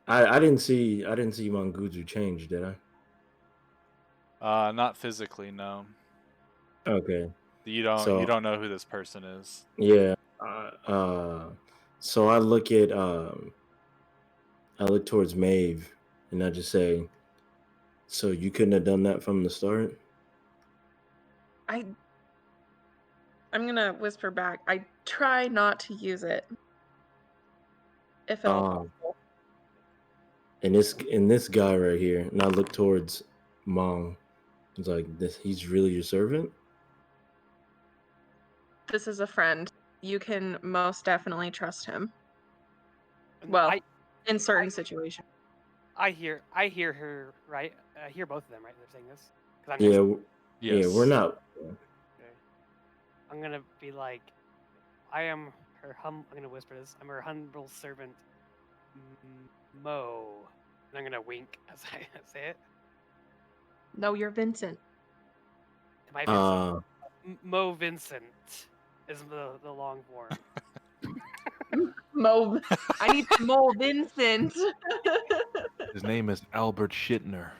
I didn't see Manguzu change, did I? Not physically, no. Okay. You So don't know who this person is. yeah. So I look towards Maeve and I just say, so you couldn't have done that from the start? I'm gonna whisper back. I try not to use it if at all Um, possible. and this guy right here, and I look towards Mom. He's like, this he's really your servant? This is a friend. You can most definitely trust him. And Well, in certain situations. I hear her, right? I hear both of them, right? They're saying this because I'm Yeah, next. yeah, we're Yes. not. Okay. I'm gonna be like, I am I'm gonna whisper this. I'm her humble servant, Mo. And I'm gonna wink as I say it. No, you're Vincent. Am I Vincent? Uh, Mo Vincent is the long form. Mo. I need Mo Vincent. His name is Albert Shitner.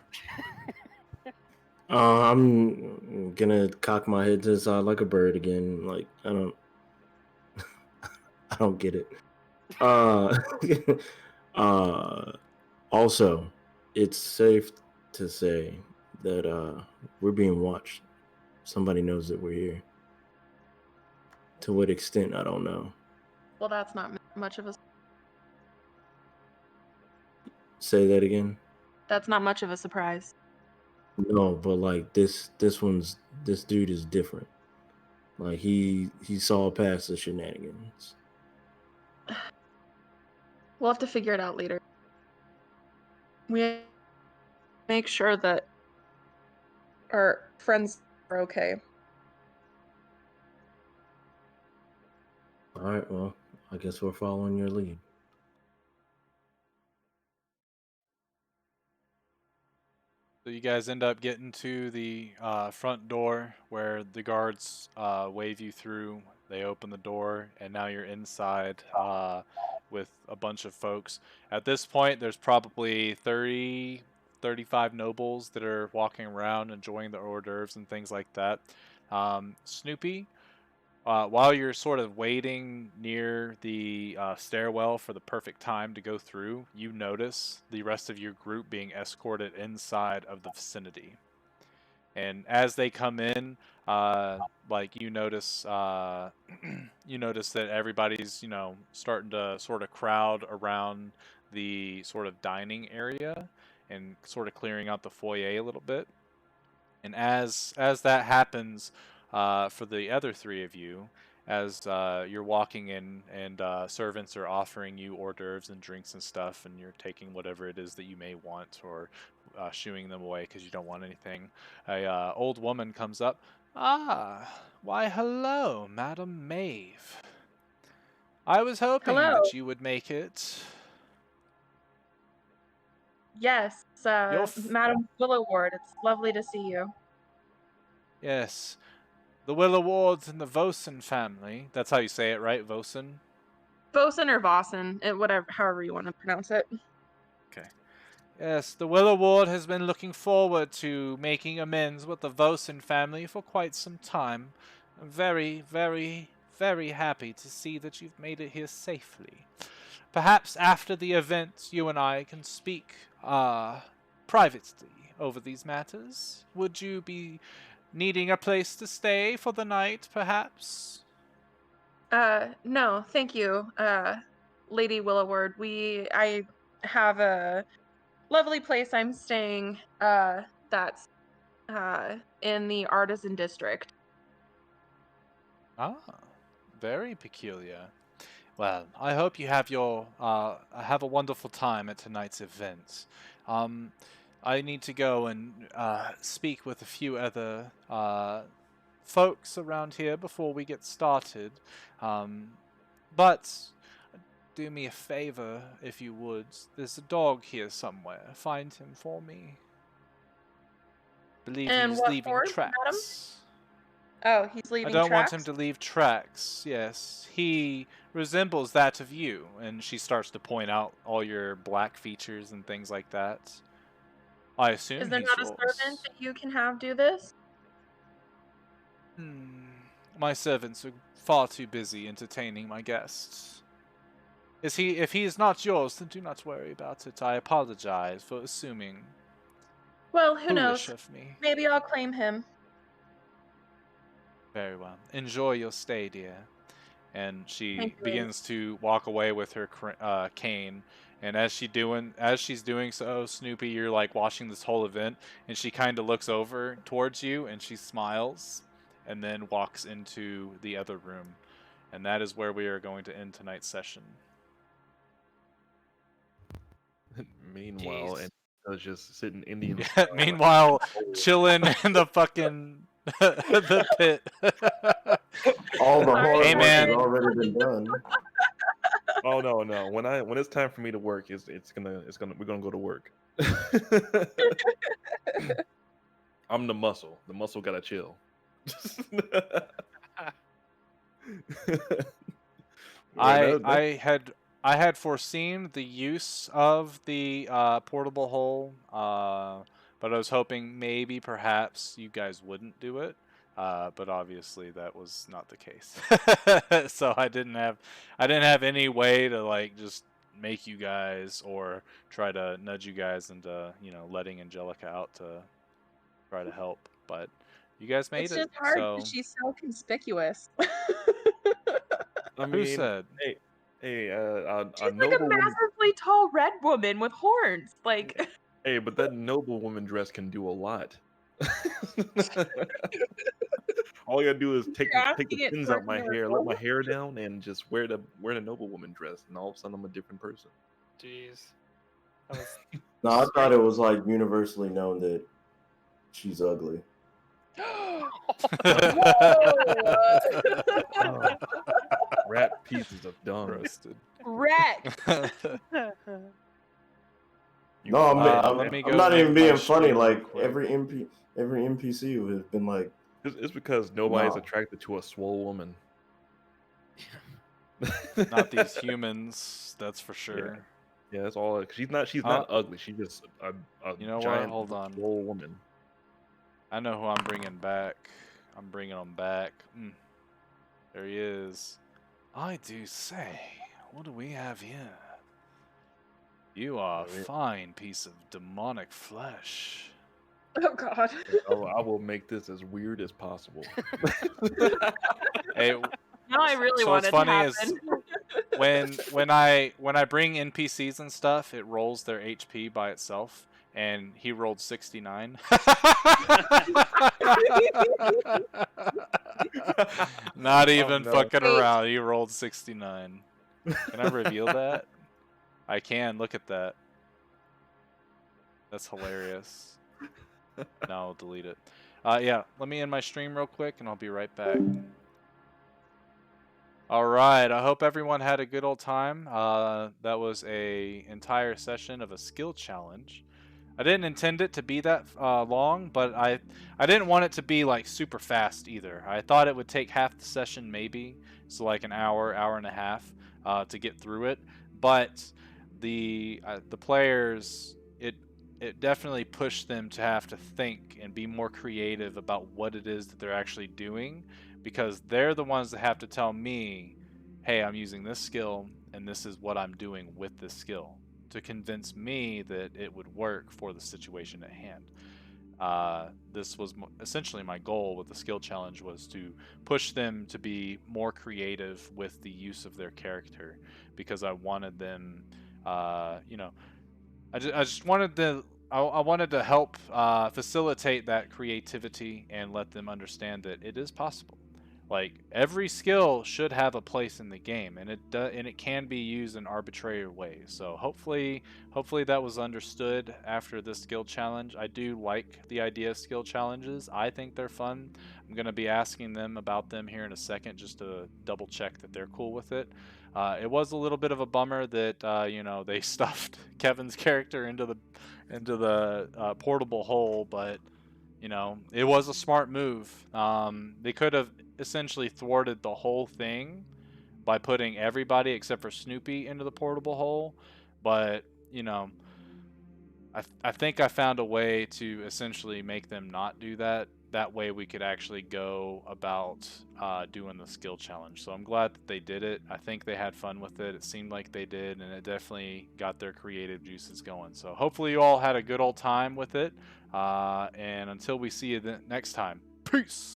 I'm gonna cock my head to the side like a bird again. Like I don't get it. Uh, uh, also, it's safe to say that we're being watched. Somebody knows that we're here. To what extent, I don't know. Well, that's not much of a. Say that again. That's not much of a surprise. No, but like this dude is different. Like he saw past the shenanigans. We'll have to figure it out later. We make sure that our friends are okay. All right, well, I guess we're following your lead. So you guys end up getting to the front door where the guards wave you through. They open the door, and now you're inside with a bunch of folks. At this point, there's probably 30, 35 nobles that are walking around enjoying the hors d'oeuvres and things like that. Snoopy, while you're sort of waiting near the stairwell for the perfect time to go through, you notice the rest of your group being escorted inside of the vicinity. And as they come in, like you notice, you notice that everybody's starting to sort of crowd around the sort of dining area and sort of clearing out the foyer a little bit. And as that happens, for the other three of you, as you're walking in and servants are offering you hors d'oeuvres and drinks and stuff, and you're taking whatever it is that you may want or shooing them away because you don't want anything, a old woman comes up. Ah, why hello, Madam Maeve. I was hoping Hello. that you would make it. Yes, Your Madam Willoward. It's lovely to see you. Yes. The Willow Wards and the Vosen family. That's how you say it, right? Vosen? Vosen or Vossen, whatever, however you want to pronounce it. Okay. Yes, the Willow Ward has been looking forward to making amends with the Vosen family for quite some time. I'm very, very, very happy to see that you've made it here safely. Perhaps after the event, you and I can speak, privately over these matters. Would you be needing a place to stay for the night, perhaps? No, thank you, Lady Willoward. I have a lovely place I'm staying, that's, in the Artisan District. Ah, very peculiar. Well, I hope you have have a wonderful time at tonight's event. Um, I need to go and speak with a few other folks around here before we get started. But do me a favor, if you would. There's a dog here somewhere. Find him for me. Believe And he's what leaving for, madam? tracks. Oh, he's I leaving don't want tracks? him to leave tracks, yes. He resembles that of you. And she starts to point out all your black features and things like that. I assume Is there he's not a yours. servant that you can have do this? My servants are far too busy entertaining my guests. If he is not yours, then do not worry about it. I apologize for assuming. Well, who Foolish knows? of me. Maybe I'll claim him. Very well. Enjoy your stay, dear. And she Thank you, lady. begins to walk away with her cane. And as she's doing so, Snoopy, you're like watching this whole event, and she kind of looks over towards you, and she smiles, and then walks into the other room. And that is where we are going to end tonight's session. Meanwhile, Jeez. and I was just sitting Indian. Yeah, style, like, meanwhile, chilling in the fucking the pit. All the Sorry, hard Hey, work man. has already been done. oh no! When it's time for me to work, we're gonna go to work. I'm the muscle. The muscle gotta chill. I That, I had I had foreseen the use of the portable hole, but I was hoping maybe perhaps you guys wouldn't do it. But obviously that was not the case. So I didn't have any way to like just make you guys or try to nudge you guys into letting Angelica out to try to help. But you guys made It's it. just hard So because she's so conspicuous. I who mean, said? hey, a She's like a noble woman. massively tall red woman with horns. Like, Hey, but that noble woman dress can do a lot. All you gotta do is take you're take the asking it pins for out a my hair, let my miracle. hair down, and just wear the noble woman dress, and all of a sudden I'm a different person. Jeez. That was No, I thought straight. it was like universally known that she's ugly. Whoa! Rat pieces of dung. Roasted. Wreck. You No, fly. Let me I'm go not end even my being funny. stream real Like quick. every NPC would have been like, It's because nobody's no. attracted to a swole woman. Not these humans, that's for Yeah, sure. yeah, that's all. She's not Uh, ugly. She's just a you know what? giant Hold on. swole woman. I know who I'm bringing back. I'm bringing him back. There he is. I do say, what do we have here? You are a Yeah, fine piece of demonic flesh. Oh God. I will make this as weird as possible. Hey, Now I really so want what's it to funny is happen. when I bring NPCs and stuff, it rolls their HP by itself, and he rolled 69. Not Oh even no. fucking Wait. around. He rolled 69. Can I reveal that? I can. Look at that. That's hilarious. Now I'll delete it. Yeah, let me end my stream real quick, and I'll be right back. All right. I hope everyone had a good old time. That was a entire session of a skill challenge. I didn't intend it to be that long, but I didn't want it to be like super fast either. I thought it would take half the session maybe, so like an hour, hour and a half to get through it. But the players, it definitely pushed them to have to think and be more creative about what it is that they're actually doing, because they're the ones that have to tell me, hey, I'm using this skill and this is what I'm doing with this skill, to convince me that it would work for the situation at hand. This was essentially my goal with the skill challenge, was to push them to be more creative with the use of their character, because I wanted them, I just wanted I wanted to help facilitate that creativity and let them understand that it is possible. Like, every skill should have a place in the game, and it can be used in arbitrary ways. So hopefully that was understood after this skill challenge. I do like the idea of skill challenges. I think they're fun. I'm going to be asking them about them here in a second, just to double check that they're cool with it. It was a little bit of a bummer that they stuffed Kevin's character into the portable hole, but it was a smart move. They could have essentially thwarted the whole thing by putting everybody except for Snoopy into the portable hole, but I think I found a way to essentially make them not do that. That way we could actually go about doing the skill challenge. So I'm glad that they did it. I think they had fun with it. It seemed like they did, and it definitely got their creative juices going. So hopefully you all had a good old time with it. And until we see you next time, peace!